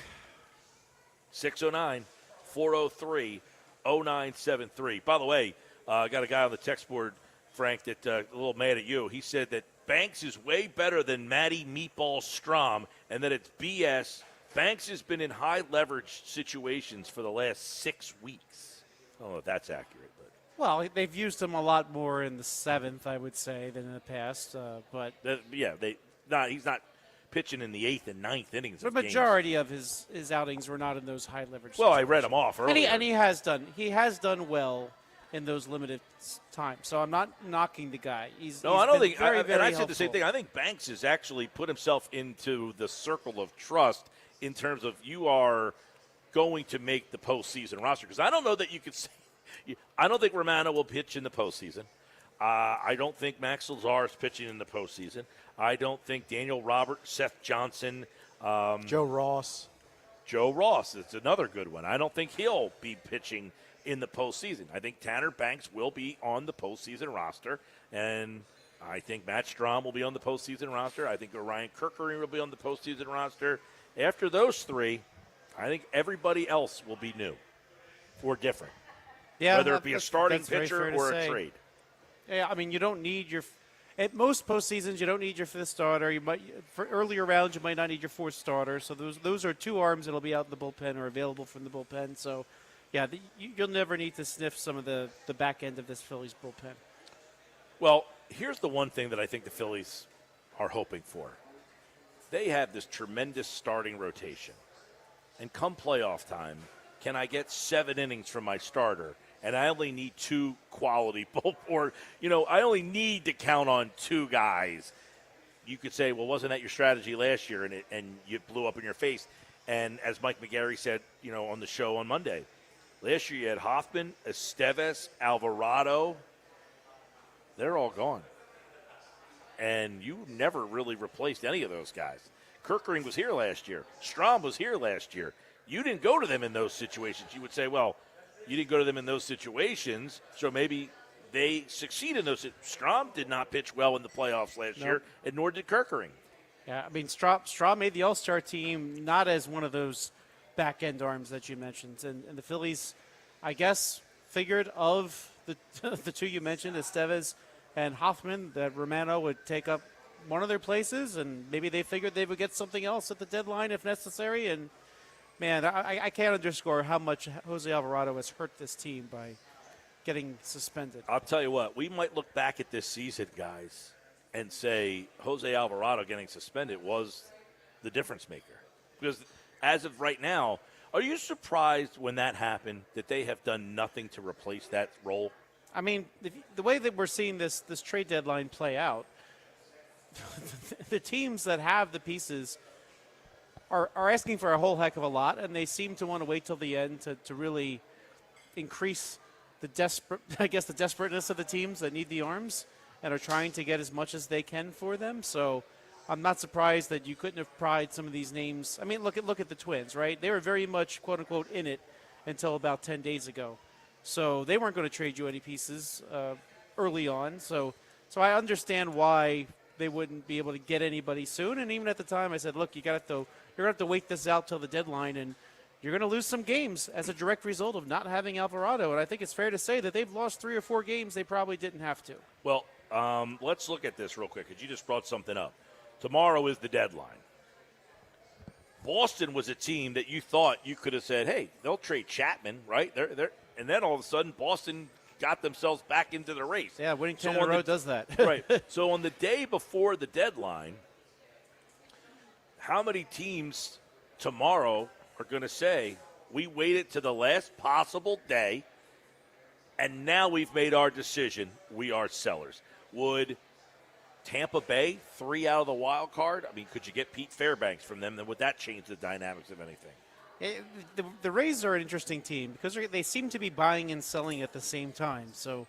609-403-0973. By the way, I got a guy on the text board, Frank, that a little mad at you. He said that Banks is way better than Matty Meatball Strom and that it's BS. Banks has been in high leverage situations for the last 6 weeks. I don't know if that's accurate. Well, they've used him a lot more in the 7th, I would say, than in the past. But he's not pitching in the 8th and 9th innings. The majority of his outings were not in those high leverage. Well, I read him off earlier, and he has done well in those limited times. So I'm not knocking the guy. I don't think. Very, very and I helpful. said the same thing. I think Banks has actually put himself into the circle of trust in terms of you are going to make the postseason roster. Because I don't know that you could say. I don't think Romano will pitch in the postseason. I don't think Max Lazar is pitching in the postseason. I don't think Daniel Roberts, Seth Johnson. Joe Ross. It's another good one. I don't think he'll be pitching in the postseason. I think Tanner Banks will be on the postseason roster. And I think Matt Strom will be on the postseason roster. I think Ryan Kirkering will be on the postseason roster. After those 3, I think everybody else will be new or different. Yeah, whether it be a starting pitcher or a trade. Yeah, I mean, you don't need at most postseasons, you don't need your fifth starter. You might for earlier rounds, you might not need your fourth starter. So those are two arms that'll be out in the bullpen or available from the bullpen. So, yeah, you'll never need to sniff some of the back end of this Phillies bullpen. Well, here's the one thing that I think the Phillies are hoping for. They have this tremendous starting rotation. And come playoff time, can I get 7 innings from my starter? And I only need 2 quality or, I only need to count on 2 guys. You could say, well, wasn't that your strategy last year? And you blew up in your face. And as Mike McGarry said, on the show on Monday, last year you had Hoffman, Estevez, Alvarado. They're all gone. And you never really replaced any of those guys. Kerkering was here last year. Strahm was here last year. You didn't go to them in those situations. You would say, well, you didn't go to them in those situations, so maybe they succeed in those. Strahm did not pitch well in the playoffs last year, and nor did Kerkering. Yeah, I mean, Strahm made the All-Star team not as one of those back-end arms that you mentioned. And the Phillies, I guess, figured of the 2 you mentioned, Estevez and Hoffman, that Romano would take up one of their places, and maybe they figured they would get something else at the deadline if necessary. And man, I can't underscore how much Jose Alvarado has hurt this team by getting suspended. I'll tell you what, we might look back at this season, guys, and say Jose Alvarado getting suspended was the difference maker. Because as of right now, are you surprised when that happened that they have done nothing to replace that role? I mean, the way that we're seeing this trade deadline play out, the teams that have the pieces are asking for a whole heck of a lot, and they seem to want to wait till the end to really increase the desperateness of the teams that need the arms and are trying to get as much as they can for them. So I'm not surprised that you couldn't have pried some of these names. I mean, look at the Twins, right? They were very much, quote unquote, in it until about 10 days ago. So they weren't going to trade you any pieces early on. So I understand why they wouldn't be able to get anybody soon. And even at the time, I said, look, you're going to have to wait this out till the deadline, and you're going to lose some games as a direct result of not having Alvarado. And I think it's fair to say that they've lost 3 or 4 games they probably didn't have to. Well, let's look at this real quick, because you just brought something up. Tomorrow is the deadline. Boston was a team that you thought you could have said, hey, they'll trade Chapman, right? And then all of a sudden, Boston got themselves back into the race. Yeah, winning 10 in a row does that. Right. So on the day before the deadline, how many teams tomorrow are going to say, we waited to the last possible day, and now we've made our decision, we are sellers? Would Tampa Bay 3 out of the wild card? I mean, could you get Pete Fairbanks from them? Then would that change the dynamics of anything? The Rays are an interesting team because they seem to be buying and selling at the same time. So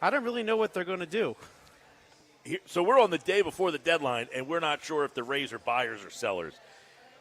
I don't really know what they're going to do. So we're on the day before the deadline, and we're not sure if the Rays are buyers or sellers.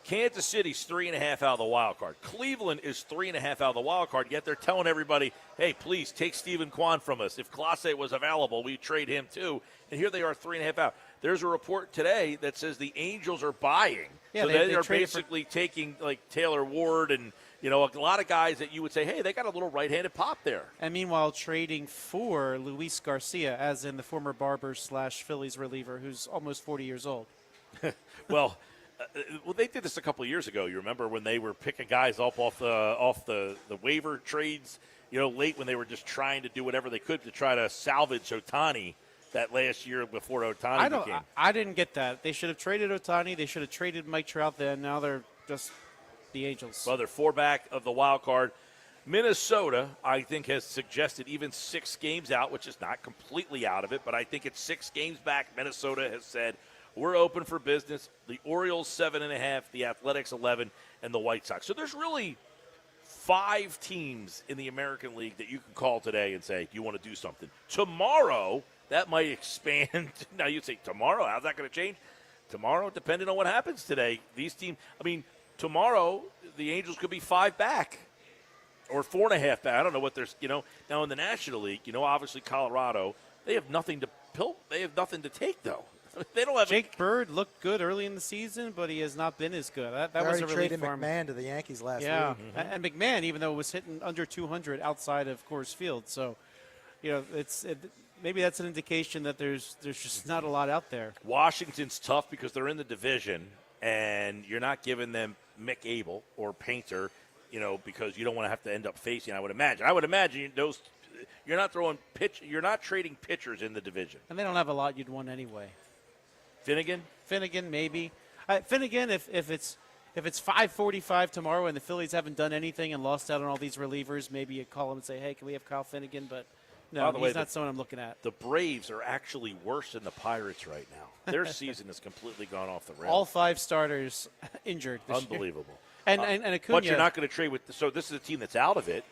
Kansas City's 3.5 out of the wild card. Cleveland is 3.5 out of the wild card, yet they're telling everybody, hey, please take Stephen Kwan from us. If Clase was available, we'd trade him too. And here they are 3.5 out. There's a report today that says the Angels are buying. Yeah, so they are basically taking like Taylor Ward and a lot of guys that you would say, hey, they got a little right-handed pop there. And meanwhile, trading for Luis Garcia, as in the former Barbers / Phillies reliever, who's almost 40 years old. Well, they did this a couple of years ago. You remember when they were picking guys up off the waiver trades, late when they were just trying to do whatever they could to try to salvage Ohtani that last year before Ohtani became. I didn't get that. They should have traded Ohtani. They should have traded Mike Trout then. Now they're just the Angels. Well, they're 4 back of the wild card. Minnesota, I think, has suggested even 6 games out, which is not completely out of it, but I think it's 6 games back. Minnesota has said, we're open for business. The Orioles 7.5, the Athletics 11, and the White Sox. So there's really 5 teams in the American League that you can call today and say, do you want to do something? Tomorrow, that might expand. Now you say, tomorrow, how's that going to change? Tomorrow, depending on what happens today, these teams, tomorrow, the Angels could be 5 back or 4.5 back. I don't know what there's, now in the National League, obviously Colorado, they have nothing to take, though. They don't have Jake Bird looked good early in the season, but he has not been as good. That was a relief traded for him. McMahon to the Yankees last week. And McMahon, even though it was hitting under 200 outside of Coors Field. So, maybe that's an indication that there's just not a lot out there. Washington's tough because they're in the division, and you're not giving them Mick Abel or Painter, because you don't want to have to end up facing. I would imagine those. You're not You're not trading pitchers in the division. And they don't have a lot you'd want anyway. Finnegan, maybe. Finnegan, if it's 5:45 tomorrow and the Phillies haven't done anything and lost out on all these relievers, maybe you call him and say, hey, can we have Kyle Finnegan? But no, he's not someone I'm looking at. The Braves are actually worse than the Pirates right now. Their season has completely gone off the rails. All 5 starters injured this year. Unbelievable. And Acuna. But you're not going to trade with – so this is a team that's out of it.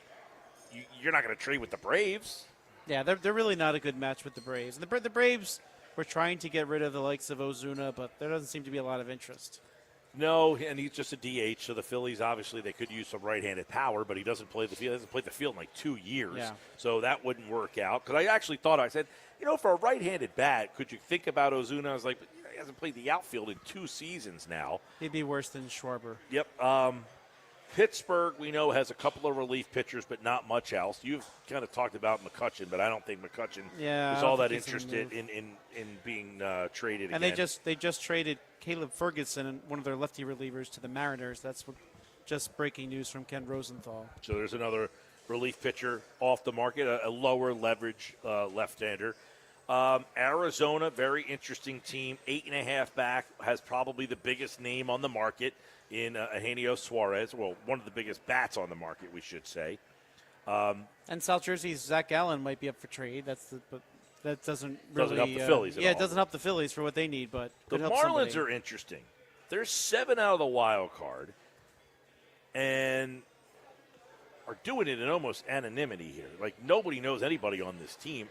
You're not going to trade with the Braves. Yeah, they're really not a good match with the Braves. And the Braves were trying to get rid of the likes of Ozuna, but there doesn't seem to be a lot of interest. No, and he's just a DH, so the Phillies, obviously, they could use some right-handed power, but he doesn't play the field. He hasn't played the field in like 2 years, so that wouldn't work out. Because I actually thought, I said, for a right-handed bat, could you think about Ozuna? I was like, he hasn't played the outfield in 2 seasons now. He'd be worse than Schwarber. Yep. Pittsburgh, we know, has a couple of relief pitchers, but not much else. You've kind of talked about McCutchen, but I don't think McCutchen is all that interested in being traded and again. they just traded Caleb Ferguson, one of their lefty relievers, to the Mariners. That's just breaking news from Ken Rosenthal. So there's another relief pitcher off the market, a lower leverage left-hander. Arizona, very interesting team, 8.5 back, has probably the biggest name on the market in Eugenio Suarez. Well, one of the biggest bats on the market, we should say. And South Jersey's Zach Gallen might be up for trade. But that doesn't really help the Phillies at all. it doesn't help the Phillies for what they need, but the Marlins are interesting. They're 7 out of the wild card and are doing it in almost anonymity here. Like, nobody knows anybody on this team.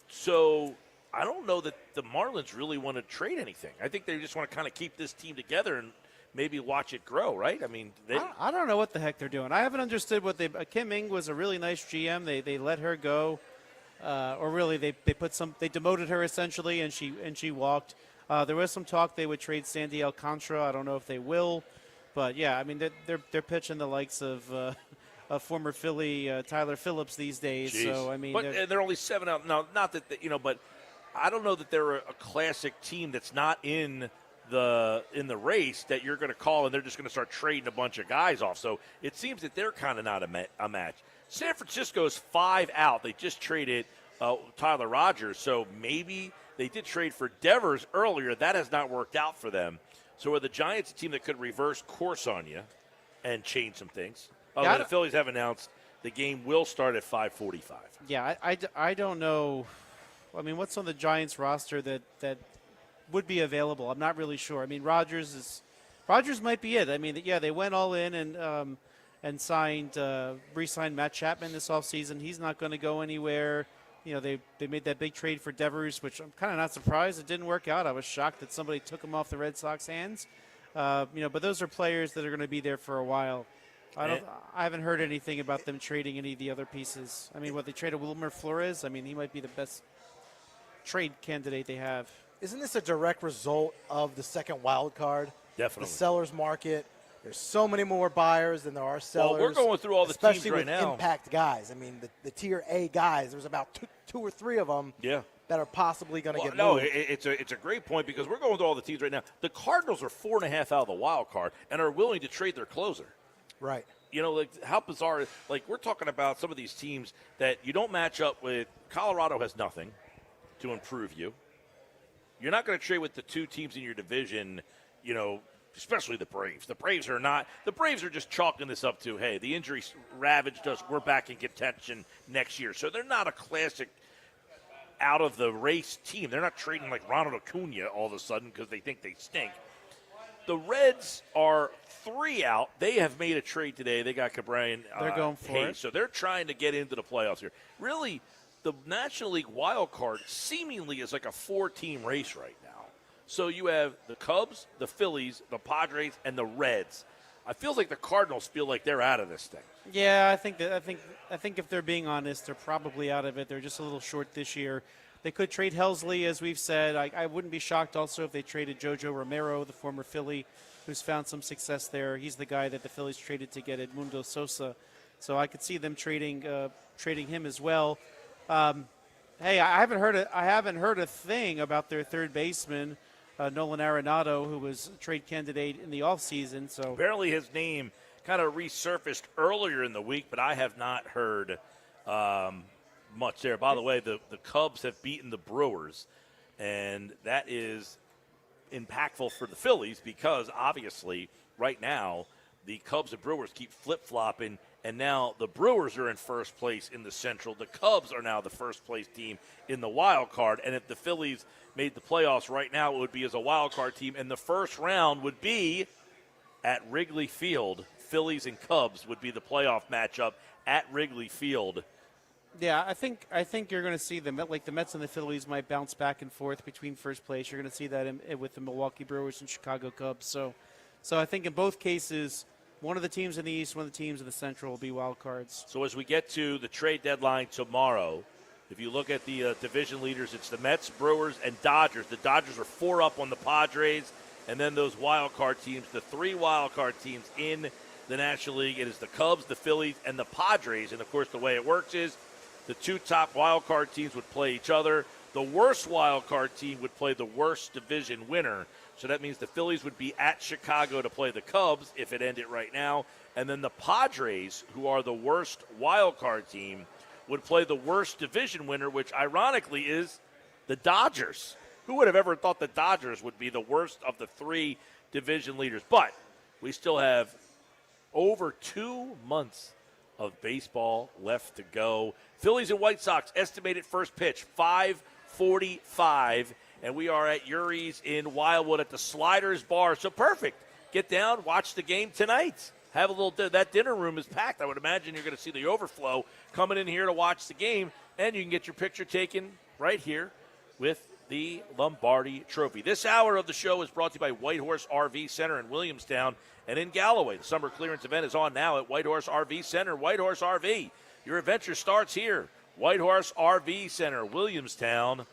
So I don't know that the Marlins really want to trade anything. I think they just want to kind of keep this team together and maybe watch it grow, right? I mean, I don't know what the heck they're doing. I haven't understood what Kim Ng was a really nice GM. They let her go, or really they demoted her essentially, and she walked. There was some talk they would trade Sandy Alcantara. I don't know if they will, but yeah, I mean they're pitching the likes of former Philly Tyler Phillips these days. Jeez. So I mean, they're only 7 out. Now, not that but I don't know that they're a classic team that's not in the race that you're going to call and they're just going to start trading a bunch of guys off. So it seems that they're kind of not a match. San Francisco's 5 out. They just traded Tyler Rogers, so maybe they did trade for Devers earlier. That has not worked out for them. So are the Giants a team that could reverse course on you and change some things? Although the Phillies have announced the game will start at 5:45. Yeah, I don't know. I mean, what's on the Giants roster that would be available? I'm not really sure. I mean, Rogers might be it. I mean, yeah, they went all in and re-signed Matt Chapman this offseason. He's not going to go anywhere. They made that big trade for Devers, which I'm kind of not surprised it didn't work out. I was shocked that somebody took him off the Red Sox hands. But those are players that are going to be there for a while. I haven't heard anything about them trading any of the other pieces. I mean, they traded Wilmer Flores. I mean, he might be the best trade candidate they have. Isn't this a direct result of the second wild card? Definitely. The seller's market. There's so many more buyers than there are sellers. Well, we're going through all the teams right now. Especially with impact guys. I mean, the Tier A guys, there's about two or three of them that are possibly going to get moved. No, it's a great point because we're going through all the teams right now. The Cardinals are 4.5 out of the wild card and are willing to trade their closer. Right. How bizarre. Like, we're talking about some of these teams that you don't match up with. Colorado has nothing to improve you. You're not going to trade with the 2 teams in your division, especially the Braves. The Braves are just chalking this up to, hey, the injury ravaged us. We're back in contention next year. So they're not a classic out-of-the-race team. They're not trading like Ronald Acuna all of a sudden because they think they stink. The Reds are 3 out. They have made a trade today. They got Cabrian. They're going for it. So they're trying to get into the playoffs here. Really, the National League wild card seemingly is like a 4-team race right now. So you have the Cubs, the Phillies, the Padres, and the Reds. I feel like the Cardinals feel like they're out of this thing. Yeah, I think if they're being honest, they're probably out of it. They're just a little short this year. They could trade Helsley, as we've said. I wouldn't be shocked also if they traded Jojo Romero, the former Philly, who's found some success there. He's the guy that the Phillies traded to get Edmundo Sosa. So I could see them trading him as well. Hey, I haven't heard a thing about their third baseman, Nolan Arenado, who was a trade candidate in the offseason. So Apparently his name kind of resurfaced earlier in the week, but I have not heard much there. By the way, the Cubs have beaten the Brewers, and that is impactful for the Phillies because obviously right now the Cubs and Brewers keep flip-flopping, and now the Brewers are in first place in the Central. The Cubs are now the first-place team in the wild card, and if the Phillies made the playoffs right now, it would be as a wild card team, and the first round would be at Wrigley Field. Phillies and Cubs would be the playoff matchup at Wrigley Field. yeah, I think you're going to see the Mets and the Phillies might bounce back and forth between first place. You're going to see that with the Milwaukee Brewers and Chicago Cubs. So I think in both cases, one of the teams in the East, one of the teams in the Central will be wild cards. So as we get to the trade deadline tomorrow, if you look at the division leaders, it's the Mets, Brewers, and Dodgers. The Dodgers are 4 up on the Padres, and then those wild card teams, the 3 wild card teams in the National League. It is the Cubs, the Phillies, and the Padres. And, of course, the way it works is the 2 top wild card teams would play each other. The worst wild card team would play the worst division winner. So that means the Phillies would be at Chicago to play the Cubs if it ended right now. And then the Padres, who are the worst wild card team, would play the worst division winner, which ironically is the Dodgers. Who would have ever thought the Dodgers would be the worst of the 3 division leaders? But we still have over 2 months of baseball left to go. Phillies and White Sox estimated first pitch, 5:45, and we are at Urie's in Wildwood at the Sliders Bar. So perfect. Get down, watch the game tonight. Have a little. That dinner room is packed. I would imagine you're going to see the overflow coming in here to watch the game, and you can get your picture taken right here with the Lombardi Trophy. This hour of the show is brought to you by White Horse RV Center in Williamstown and in Galloway. The summer clearance event is on now at White Horse RV Center. White Horse RV, your adventure starts here. White Horse RV Center, Williamstown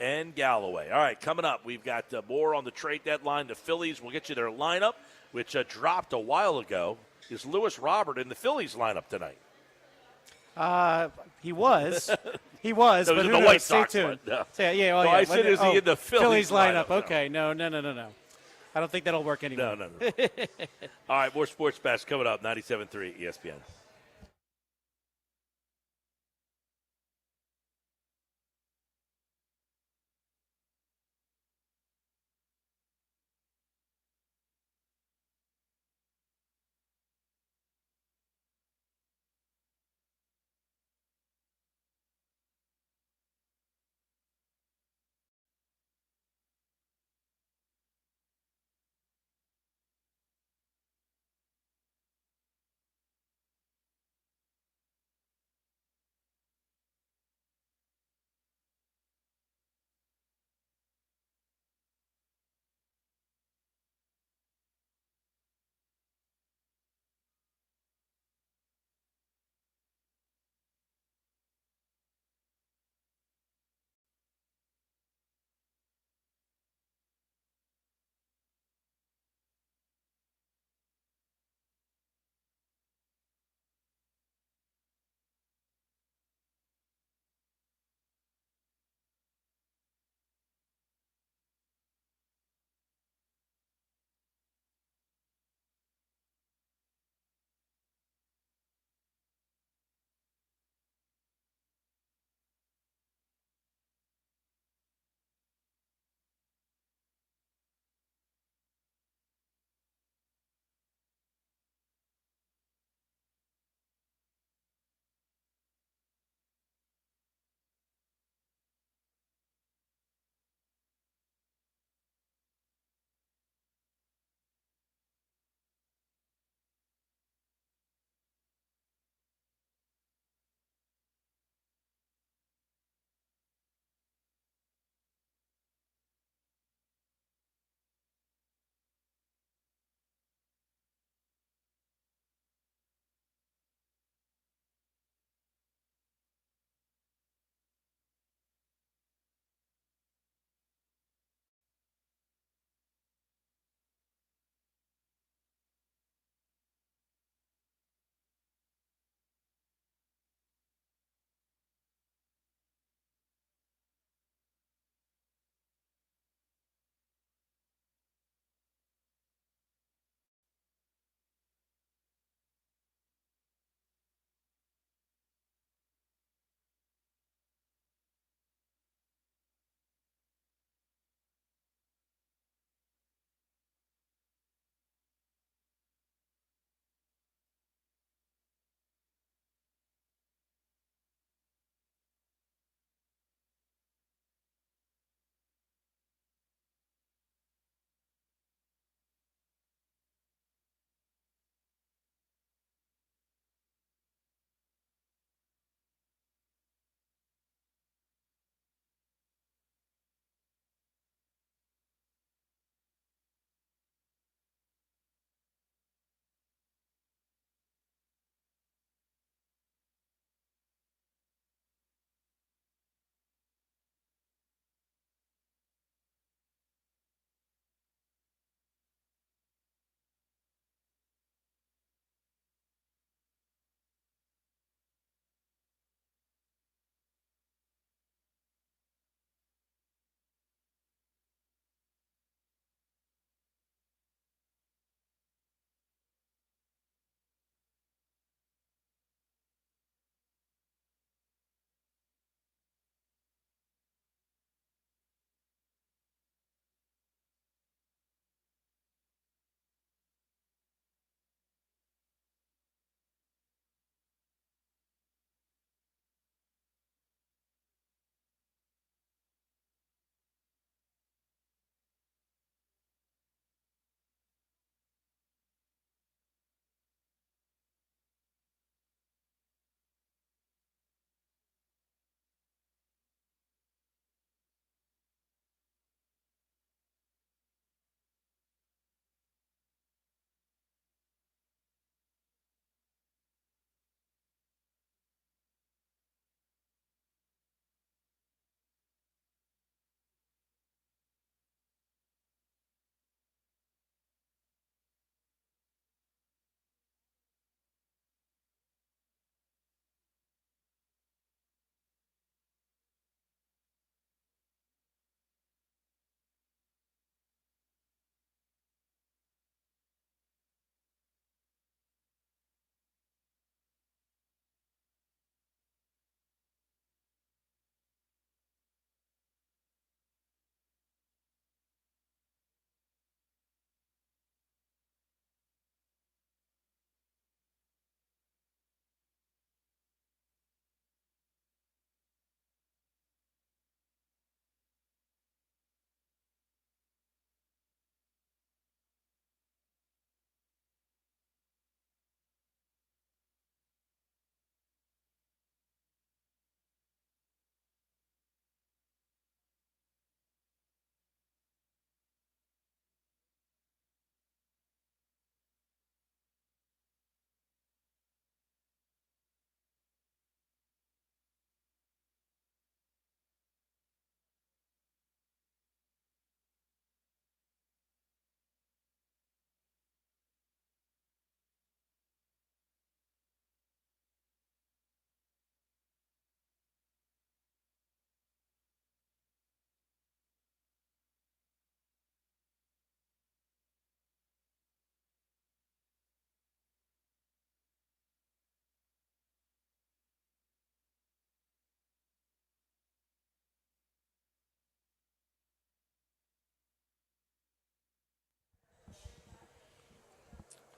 and Galloway. All right, coming up, we've got more on the trade deadline. The Phillies will get you their lineup, which dropped a while ago. Is Lewis Robert in the Phillies lineup tonight? He was. He was, No, but the who knows? White Stay Sox tuned. one, no. Yeah. No, I said, is he in the Phillies lineup? lineup? Okay, no. I don't think that'll work anymore. No. All right, more Sports Bash coming up, 97.3 ESPN.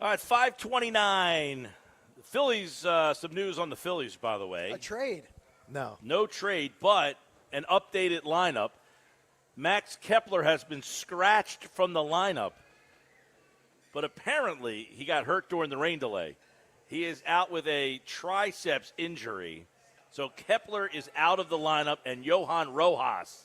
All right, 5:29. The Phillies, some news on the Phillies, by the way. A trade? No. No trade, but an updated lineup. Max Kepler has been scratched from the lineup, but apparently he got hurt during the rain delay. He is out with a triceps injury. So Kepler is out of the lineup, and Johan Rojas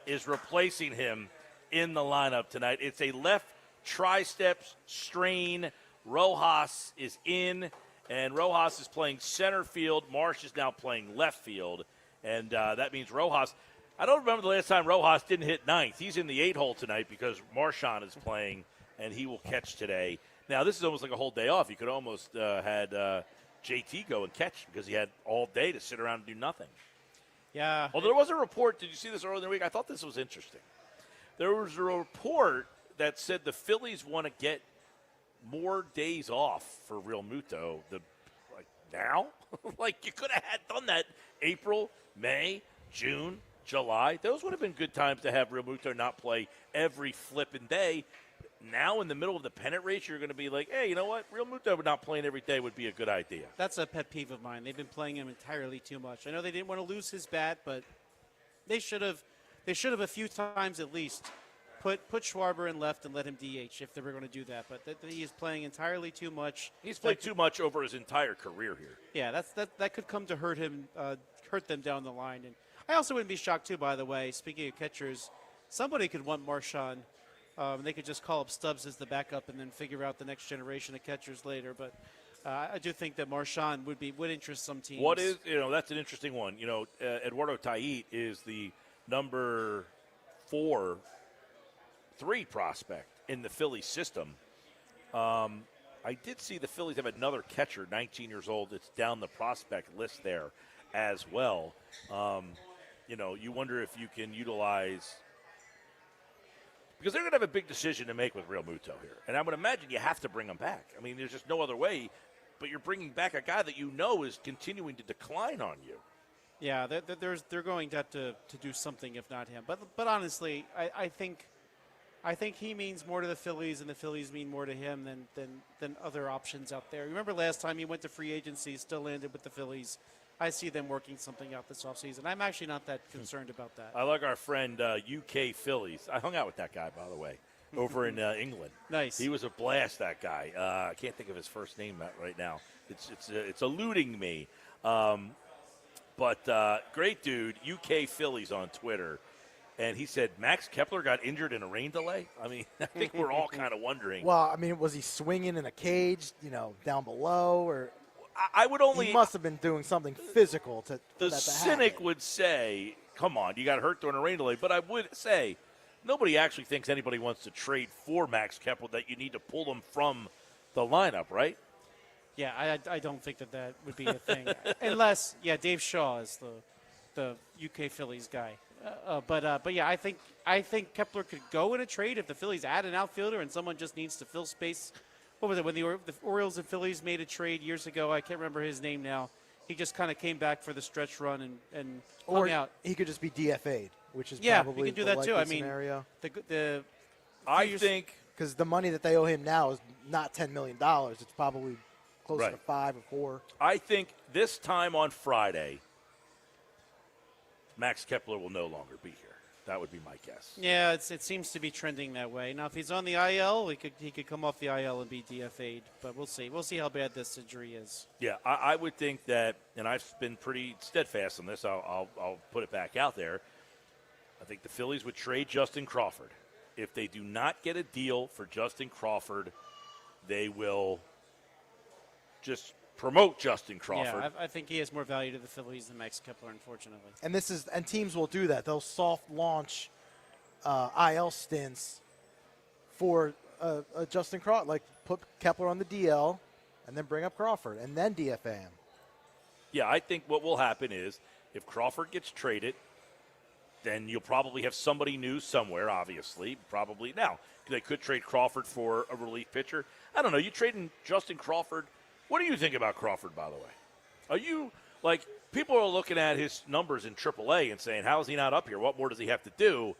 is replacing him in the lineup tonight. It's a left triceps strain. Rojas is in, and Rojas is playing center field. Marsh is now playing left field, and that means Rojas. I don't remember the last time Rojas didn't hit ninth. He's in the 8-hole tonight because Marchand is playing, and he will catch today. Now, this is almost like a whole day off. You could almost had JT go and catch because he had all day to sit around and do nothing. Yeah. Although there was a report, did you see this earlier in the week? I thought this was interesting. There was a report that said the Phillies want to get more days off for Real Muto. Now? Like, you could have done that April, May, June, July. Those would have been good times to have Real Muto not play every flipping day. Now, in the middle of the pennant race, you're going to be like, hey, you know what? Real Muto not playing every day would be a good idea. That's a pet peeve of mine. They've been playing him entirely too much. I know they didn't want to lose his bat, but they should have a few times at least put Schwarber in left and let him DH if they were going to do that. But he is playing entirely too much. He's played too much over his entire career here. Yeah, that could come to hurt them down the line. And I also wouldn't be shocked too, by the way. Speaking of catchers, somebody could want Marchand. They could just call up Stubbs as the backup and then figure out the next generation of catchers later. But I do think that Marchand would interest some teams. That's an interesting one. Eduardo Tait is the number 3 prospect in the Phillies system. I did see the Phillies have another catcher, 19 years old. It's down the prospect list there as well. You wonder if you can utilize, because they're going to have a big decision to make with Real Muto here. And I would imagine you have to bring him back. I mean, there's just no other way. But you're bringing back a guy that you know is continuing to decline on you. Yeah, they're going to have to do something if not him. But honestly, I think he means more to the Phillies, and the Phillies mean more to him than other options out there. Remember last time he went to free agency, still landed with the Phillies. I see them working something out this offseason. I'm actually not that concerned about that. I like our friend UK Phillies. I hung out with that guy, by the way, over in England. Nice. He was a blast, that guy. I can't think of his first name right now. It's eluding me. But great dude, UK Phillies on Twitter. And he said Max Kepler got injured in a rain delay. I mean, I think we're all kind of wondering. Well, I mean, was he swinging in a cage, down below, or I would only. He must have been doing something physical to. The cynic would say, "Come on, you got hurt during a rain delay." But I would say, nobody actually thinks anybody wants to trade for Max Kepler. That you need to pull him from the lineup, right? Yeah, I don't think that would be a thing, unless Dave Shaw is the UK Phillies guy. But yeah, I think Kepler could go in a trade if the Phillies add an outfielder and someone just needs to fill space. What was it when the Orioles and Phillies made a trade years ago? I can't remember his name now. He just kind of came back for the stretch run and hung out. He could just be DFA'd, which is he probably can do the that too. I mean, scenario. I think because the money that they owe him now is not $10 million. It's probably closer to 5 or 4. I think this time on Friday, Max Kepler will no longer be here. That would be my guess. Yeah, it seems to be trending that way. Now, if he's on the IL, he could come off the IL and be DFA'd. But we'll see. We'll see how bad this injury is. Yeah, I would think that, and I've been pretty steadfast on this. I'll put it back out there. I think the Phillies would trade Justin Crawford. If they do not get a deal for Justin Crawford, they will just promote Justin Crawford. Yeah, I think he has more value to the Phillies than Max Kepler, unfortunately. And teams will do that. They'll soft launch IL stints for Justin Crawford, like put Kepler on the DL, and then bring up Crawford, and then DFA him. Yeah, I think what will happen is if Crawford gets traded, then you'll probably have somebody new somewhere, obviously. Probably now. They could trade Crawford for a relief pitcher. I don't know. You trading Justin Crawford. What do you think about Crawford, by the way? Are you, people are looking at his numbers in AAA and saying, how is he not up here? What more does he have to do?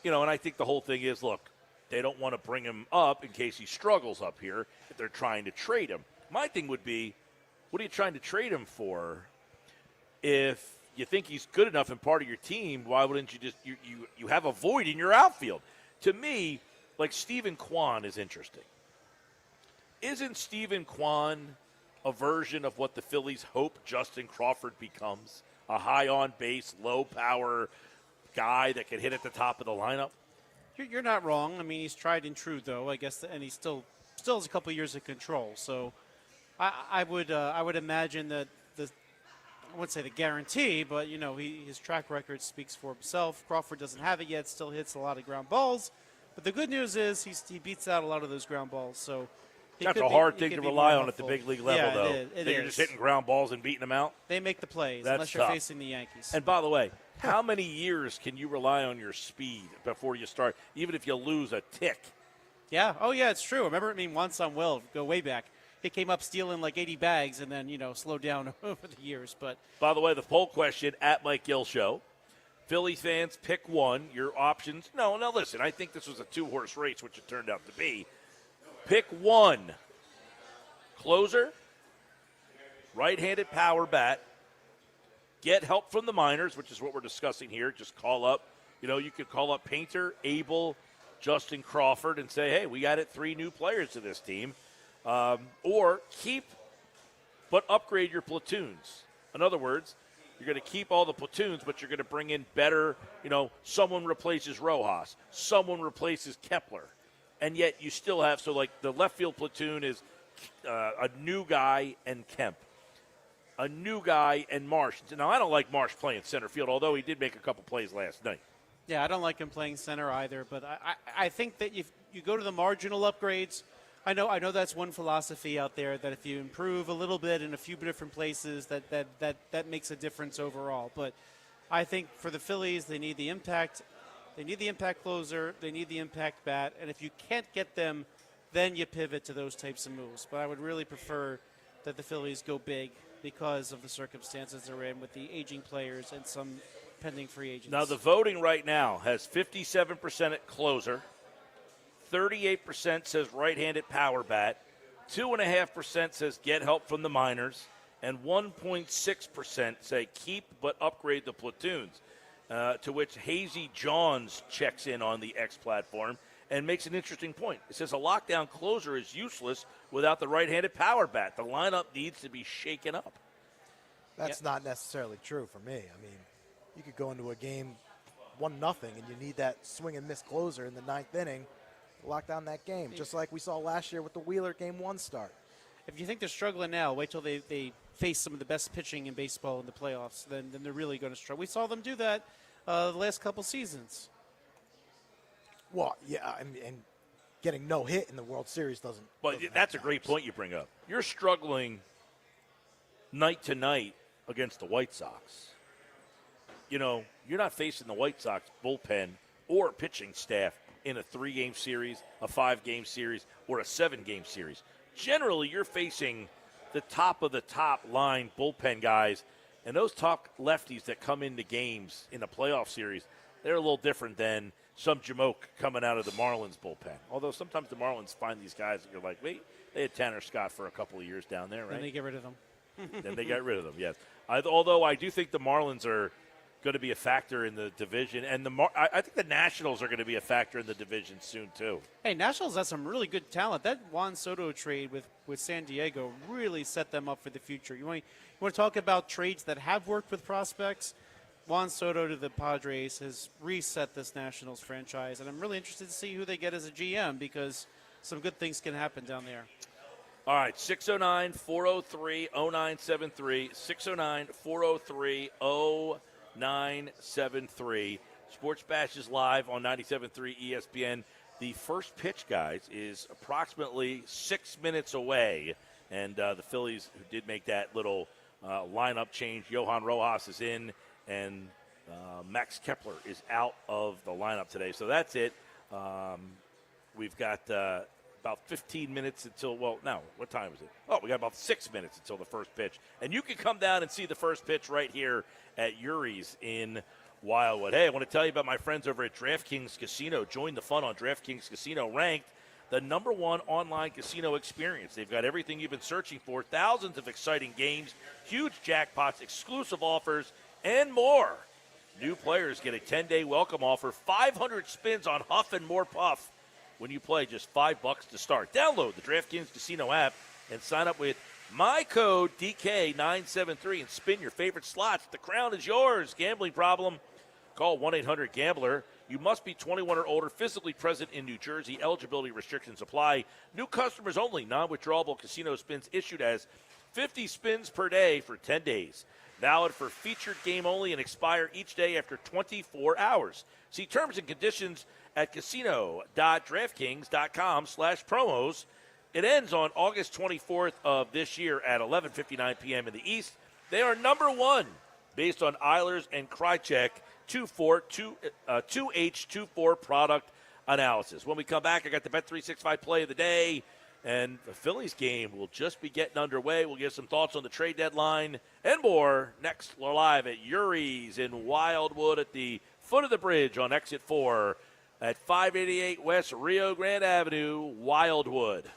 And I think the whole thing is, look, they don't want to bring him up in case he struggles up here if they're trying to trade him. My thing would be, what are you trying to trade him for? If you think he's good enough and part of your team, why wouldn't you just you have a void in your outfield? To me, like Stephen Kwan is interesting. Isn't Stephen Kwan a version of what the Phillies hope Justin Crawford becomes? A high on base, low power guy that can hit at the top of the lineup? You're not wrong. I mean, he's tried and true, though, I guess, and he still has a couple years of control. So I would imagine that I wouldn't say the guarantee, but, his track record speaks for himself. Crawford doesn't have it yet, still hits a lot of ground balls. But the good news is he beats out a lot of those ground balls. So that's a hard thing to rely on at the big league level, though. It You're just hitting ground balls and beating them out. They make the plays, That's unless you're tough. facing the Yankees. And by the way, how many years can you rely on your speed before you start, even if you lose a tick? Yeah. Oh, yeah, it's true. Remember, Juan Samuel, go way back. He came up stealing like 80 bags and then, slowed down over the years. But by the way, the poll question at Mike Gill Show. Philly fans, pick one. Your options. No, listen, I think this was a two-horse race, which it turned out to be. Pick one. Closer, right-handed power bat, get help from the minors, which is what we're discussing here. Just call up, you could call up Painter, Abel, Justin Crawford, and say, hey, we added 3 new players to this team. Or keep but upgrade your platoons. In other words, you're going to keep all the platoons, but you're going to bring in better, someone replaces Rojas, someone replaces Kepler. And yet you still have, so like the left field platoon is a new guy and Kemp, a new guy and Marsh. Now, I don't like Marsh playing center field, although he did make a couple plays last night. Yeah, I don't like him playing center either, but I think that if you go to the marginal upgrades, I know that's one philosophy out there, that if you improve a little bit in a few different places, that makes a difference overall. But I think for the Phillies, they need the impact. They need the impact closer. They need the impact bat. And if you can't get them, then you pivot to those types of moves. But I would really prefer that the Phillies go big because of the circumstances they're in with the aging players and some pending free agents. Now, the voting right now has 57% at closer, 38% says right-handed power bat, 2.5% says get help from the minors, and 1.6% say keep but upgrade the platoons, to which Hazy Johns checks in on the X platform and makes an interesting point. It says a lockdown closer is useless without the right-handed power bat. The lineup needs to be shaken up. That's not necessarily true for me. I mean, you could go into a game 1-0 and you need that swing and miss closer in the 9th inning to lock down that game, just like we saw last year with the Wheeler Game 1 start. If you think they're struggling now, wait till they face some of the best pitching in baseball in the playoffs. Then they're really going to struggle. We saw them do that the last couple seasons. Well, yeah, and getting no hit in the World Series doesn't. Well, that's a great point you bring up. You're struggling night to night against the White Sox. You're not facing the White Sox bullpen or pitching staff in a 3-game series, a 5-game series, or a 7-game series. Generally, you're facing the top of the top line bullpen guys, and those top lefties that come into games in a playoff series, they're a little different than some Jamoke coming out of the Marlins bullpen. Although sometimes the Marlins find these guys and you're like, wait, they had Tanner Scott for a couple of years down there, right? Then they get rid of them. Then they got rid of them, yes. Although I do think the Marlins are going to be a factor in the division, and I think the Nationals are going to be a factor in the division soon too. Hey, Nationals has some really good talent. That Juan Soto trade with San Diego really set them up for the future. You want to talk about trades that have worked with prospects? Juan Soto to the Padres has reset this Nationals franchise, and I'm really interested to see who they get as a GM because some good things can happen down there. All right, 609-403-0973, 609-403-0973. Sports Bash is live on 97.3 ESPN. The first pitch, guys, is approximately 6 minutes away, and the Phillies, who did make that little lineup change, Johan Rojas is in, and Max Kepler is out of the lineup today. So that's it. We've got about 15 minutes until, well, no, what time is it? Oh, we got about 6 minutes until the first pitch. And you can come down and see the first pitch right here at Urie's in Wildwood. Hey, I want to tell you about my friends over at DraftKings Casino. Join the fun on DraftKings Casino, ranked the #1 online casino experience. They've got everything you've been searching for, thousands of exciting games, huge jackpots, exclusive offers, and more. New players get a 10-day welcome offer, 500 spins on Huff and More Puff when you play, just $5 to start. Download the DraftKings Casino app and sign up with my code DK973 and spin your favorite slots. The crown is yours. Gambling problem? Call 1-800-GAMBLER. You must be 21 or older, physically present in New Jersey. Eligibility restrictions apply. New customers only. Non-withdrawable casino spins issued as 50 spins per day for 10 days. Valid for featured game only and expire each day after 24 hours. See terms and conditions at casino.draftkings.com/promos. It ends on August 24th of this year at 11:59 p.m. in the East. They are #1 based on Eilers and Krychek 2H24 product analysis. When we come back, I got the Bet365 play of the day, and the Phillies game will just be getting underway. We'll give some thoughts on the trade deadline and more. Next, we're live at Urie's in Wildwood at the foot of the bridge on Exit 4 at 588 West Rio Grande Avenue, Wildwood.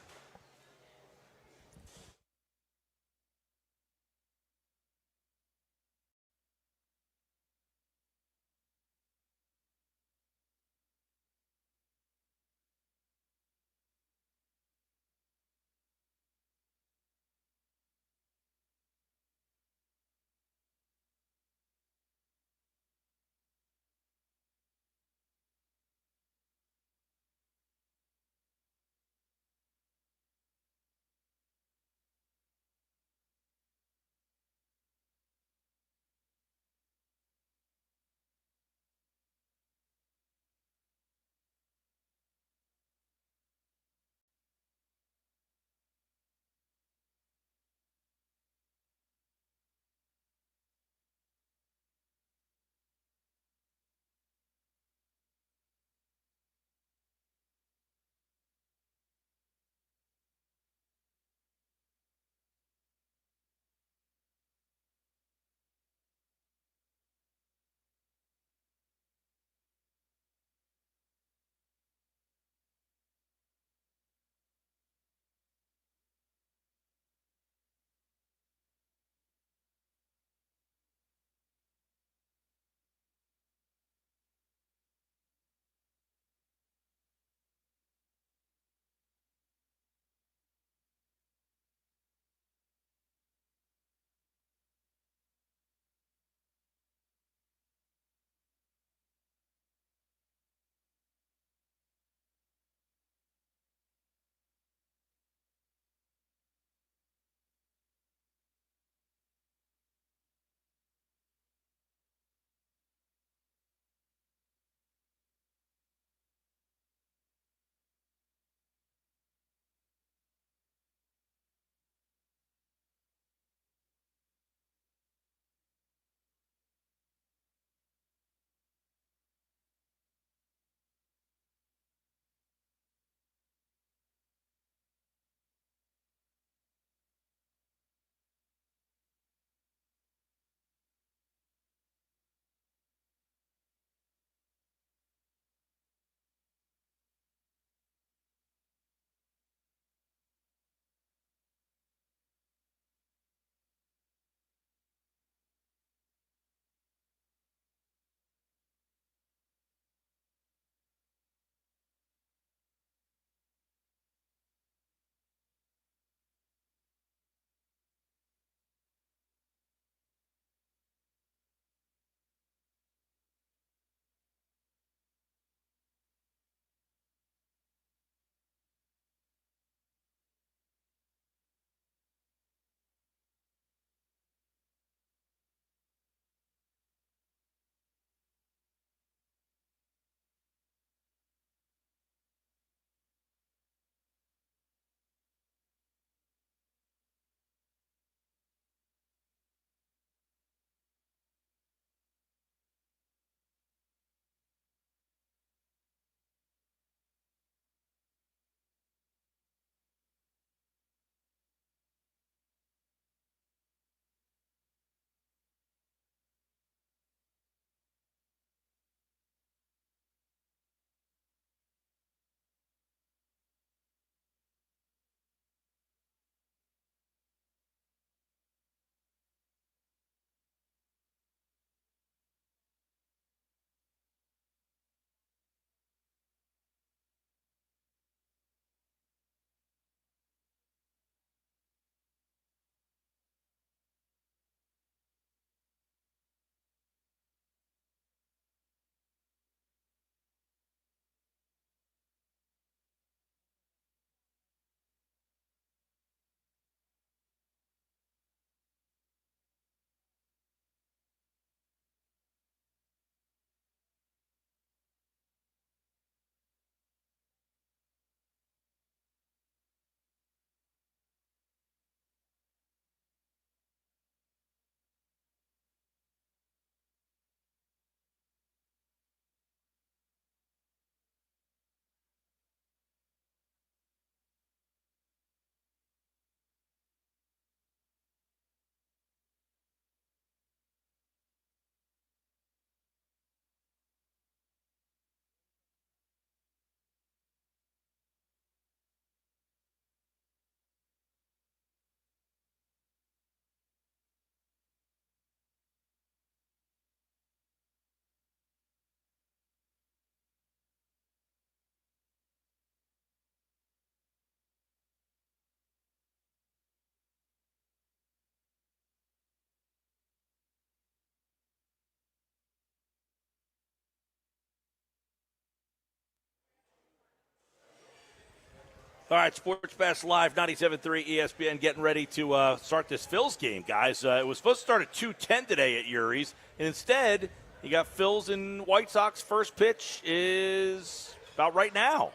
All right, Sports Bash Live, 97.3 ESPN, getting ready to start this Phils game, guys. It was supposed to start at 2:10 today at Urie's, and instead, you got Phils and White Sox. First pitch is about right now.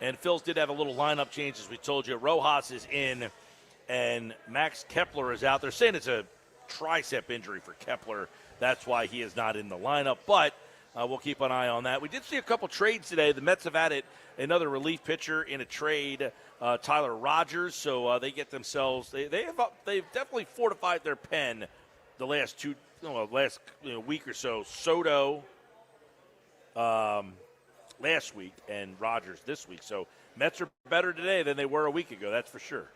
And Phils did have a little lineup change, as we told you. Rojas is in, and Max Kepler is out. They're saying it's a tricep injury for Kepler. That's why he is not in the lineup, but we'll keep an eye on that. We did see a couple trades today. The Mets have added another relief pitcher in a trade, Tyler Rogers. So they get themselves. They've definitely fortified their pen the last week or so. Soto last week and Rogers this week. So Mets are better today than they were a week ago. That's for sure.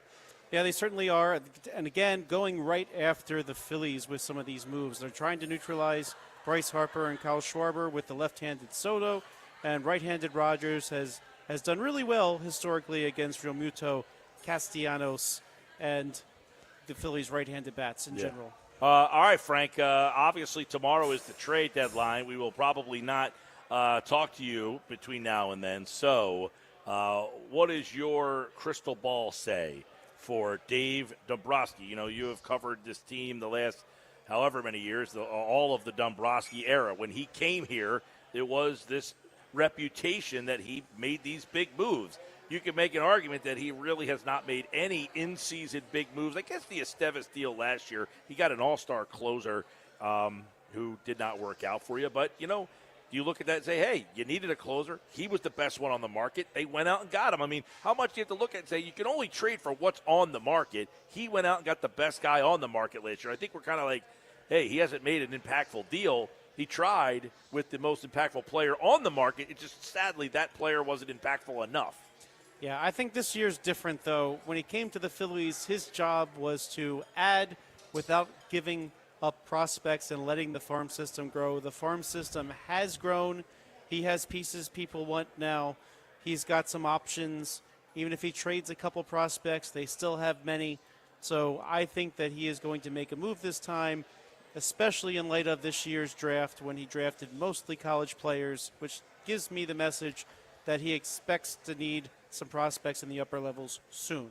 Yeah, they certainly are. And again, going right after the Phillies with some of these moves. They're trying to neutralize Bryce Harper and Kyle Schwarber with the left-handed Soto, and right-handed Rogers has done really well historically against Realmuto, Castellanos, and the Phillies' right-handed bats in general. All right, Frank. Obviously, tomorrow is the trade deadline. We will probably not talk to you between now and then. So what does your crystal ball say for Dave Dombrowski? You know, you have covered this team the last however many years, all of the Dombrowski era. When he came here, it was this reputation that he made these big moves. You can make an argument that he really has not made any in-season big moves. I guess the Estevez deal last year, he got an all-star closer who did not work out for you. But, you know, you look at that and say, hey, you needed a closer. He was the best one on the market. They went out and got him. I mean, how much do you have to look at and say you can only trade for what's on the market? He went out and got the best guy on the market last year. I think we're kind of like, hey, he hasn't made an impactful deal. He tried with the most impactful player on the market. It just, sadly, that player wasn't impactful enough. Yeah, I think this year's different, though. When he came to the Phillies, his job was to add without giving up prospects and letting the farm system grow. The farm system has grown. He has pieces people want now. He's got some options. Even if he trades a couple prospects, they still have many. So I think that he is going to make a move this time, especially in light of this year's draft when he drafted mostly college players, which gives me the message that he expects to need some prospects in the upper levels soon.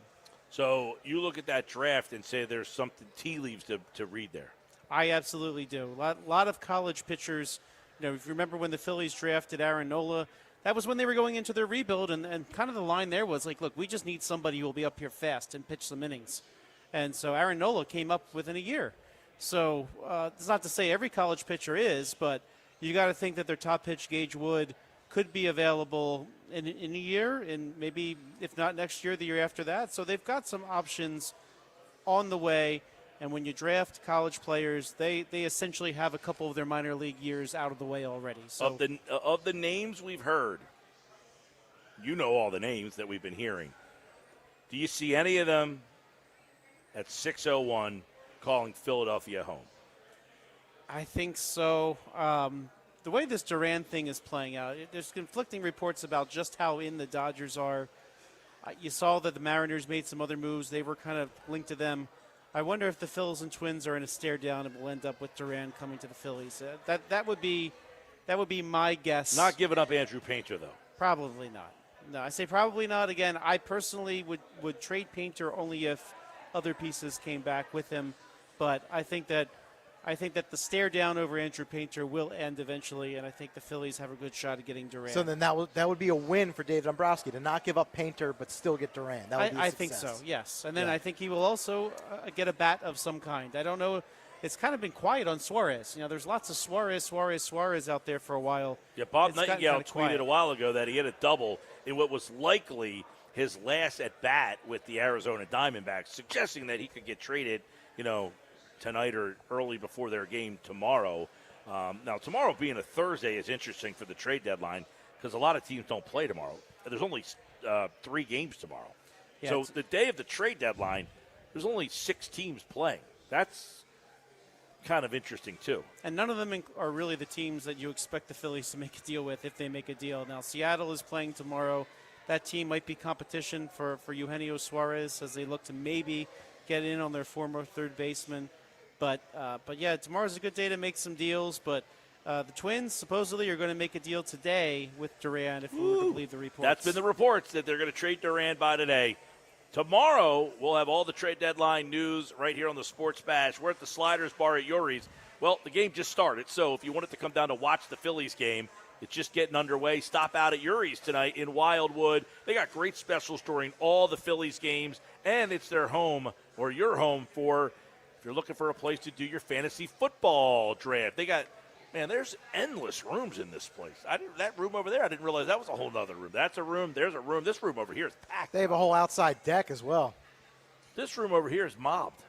So you look at that draft and say there's something tea leaves to read there. I absolutely do. A lot of college pitchers. You know, if you remember when the Phillies drafted Aaron Nola, that was when they were going into their rebuild, and kind of the line there was like, look, we just need somebody who will be up here fast and pitch some innings. And so Aaron Nola came up within a year. So it's not to say every college pitcher is, but you got to think that their top pitch, Gage Wood, could be available in a year, and maybe if not next year, the year after that. So they've got some options on the way. And when you draft college players, they essentially have a couple of their minor league years out of the way already. So of the names we've heard, you know all the names that we've been hearing. Do you see any of them at 6:01 calling Philadelphia home? I think so. The way this Duran thing is playing out, there's conflicting reports about just how in the Dodgers are. You saw that the Mariners made some other moves. They were kind of linked to them. I wonder if the Phils and Twins are in a stare down and will end up with Duran coming to the Phillies. That would be my guess. Not giving up Andrew Painter, though. Probably not. No, I say probably not. Again, I personally would trade Painter only if other pieces came back with him. But I think that the stare down over Andrew Painter will end eventually, and I think the Phillies have a good shot at getting Duran. So then that would be a win for Dave Dombrowski to not give up Painter but still get Duran. That would be a I success. think so, yes. And then I think he will also get a bat of some kind. I don't know. It's kind of been quiet on Suarez. You know, there's lots of Suarez out there for a while. Yeah, Bob It's Nightingale gotten kinda tweeted a while ago that he hit a double in what was likely his last at-bat with the Arizona Diamondbacks, suggesting that he could get traded, you know, tonight or early before their game tomorrow. Now, tomorrow being a Thursday is interesting for the trade deadline because a lot of teams don't play tomorrow. There's only 3 games tomorrow. Yeah, so the day of the trade deadline, there's only 6 teams playing. That's kind of interesting, too. And none of them are really the teams that you expect the Phillies to make a deal with if they make a deal. Now, Seattle is playing tomorrow. That team might be competition for Eugenio Suarez as they look to maybe get in on their former third baseman. But yeah, tomorrow's a good day to make some deals. But The Twins supposedly are going to make a deal today with Duran, if we were to believe the reports. That's been the reports that they're going to trade Duran by today. Tomorrow, we'll have all the trade deadline news right here on the Sports Bash. We're at the Sliders Bar at Urie's. Well, the game just started, so if you wanted to come down to watch the Phillies game, it's just getting underway. Stop out at Urie's tonight in Wildwood. They got great specials during all the Phillies games, and it's their home, or your home, for if you're looking for a place to do your fantasy football draft. They got, man, there's endless rooms in this place. That room over there, I didn't realize that was a whole other room. That's a room. There's a room. This room over here is packed. They have a whole outside deck as well. This room over here is mobbed.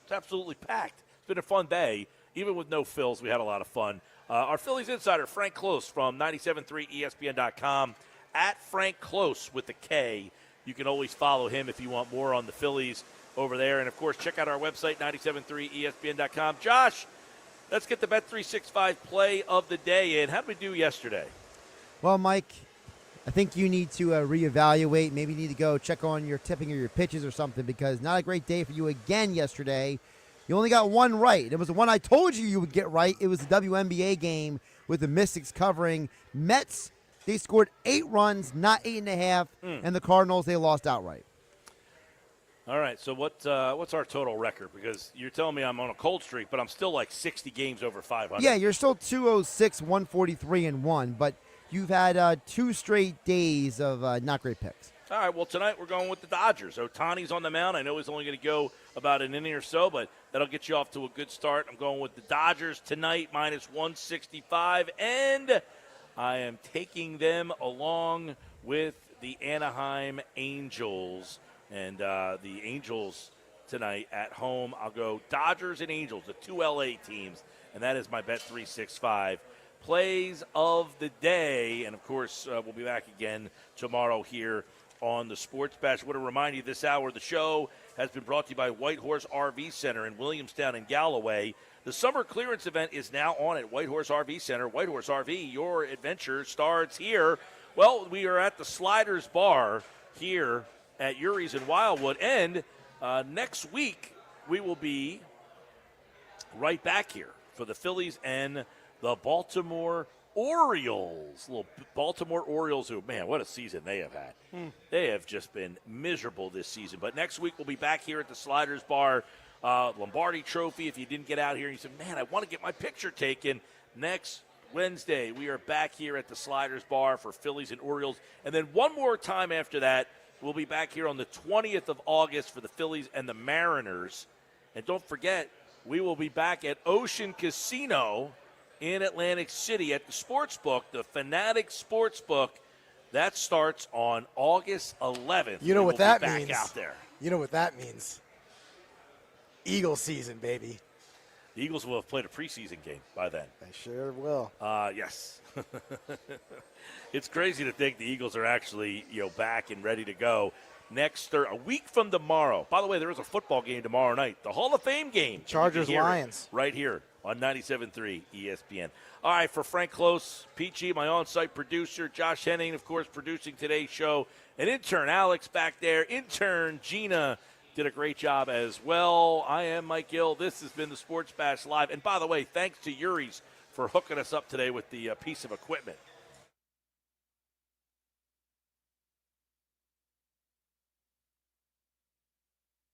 It's absolutely packed. It's been a fun day. Even with no Phils, we had a lot of fun. Our Phillies insider, Frank Close from 97.3 ESPN.com, at Frank Close with the K. You can always follow him if you want more on the Phillies over there. And, of course, check out our website, 97.3 ESPN.com. Josh, let's get the Bet365 play of the day in. How did we do yesterday? Well, Mike, I think you need to reevaluate. Maybe you need to go check on your tipping or your pitches or something, because not a great day for you again yesterday. You only got one right. It was the one I told you would get right. It was the WNBA game with the Mystics covering. Mets, they scored 8 runs, not 8.5, and the Cardinals, they lost outright. All right, so what's our total record? Because you're telling me I'm on a cold streak, but I'm still like 60 games over 500. Yeah, you're still 206, 143, and 1, but you've had 2 straight days of not great picks. All right, well, tonight we're going with the Dodgers. Otani's on the mound. I know he's only going to go about an inning or so, but that'll get you off to a good start. I'm going with the Dodgers tonight, minus 165, and I am taking them along with the Anaheim Angels. And the Angels tonight at home, I'll go Dodgers and Angels, the 2 LA teams, and that is my Bet365 plays of the day. And, of course, we'll be back again tomorrow here on the Sports Bash. I want to remind you this hour of the show has been brought to you by White Horse RV Center in Williamstown and Galloway. The summer clearance event is now on at White Horse RV Center. White Horse RV, your adventure starts here. Well, we are at the Sliders Bar here at Urie's in Wildwood, and next week we will be right back here for the Phillies and the Baltimore Orioles. Little Baltimore Orioles who, man, what a season they have had. They have just been miserable this season. But next week we'll be back here at the Sliders Bar, Lombardi Trophy. If you didn't get out here and you said, man, I want to get my picture taken, next Wednesday we are back here at the Sliders Bar for Phillies and Orioles. And then one more time after that, we'll be back here on the 20th of August for the Phillies and the Mariners. And don't forget, we will be back at Ocean Casino in Atlantic City at the Sportsbook, the Fanatic Sportsbook. That starts on August 11th. You know what that back means. out there. You know what that means. Eagle season, baby. The Eagles will have played a preseason game by then. They sure will. Yes. It's crazy to think the Eagles are actually, back and ready to go a week from tomorrow. By the way, there is a football game tomorrow night, the Hall of Fame game. Chargers-Lions. Right here on 97.3 ESPN. All right, for Frank Close, Peachy, my on-site producer, Josh Henning, of course, producing today's show, and intern Alex back there, intern Gina did a great job as well. I am Mike Gill. This has been the Sports Bash Live. And by the way, thanks to Urie's for hooking us up today with the piece of equipment.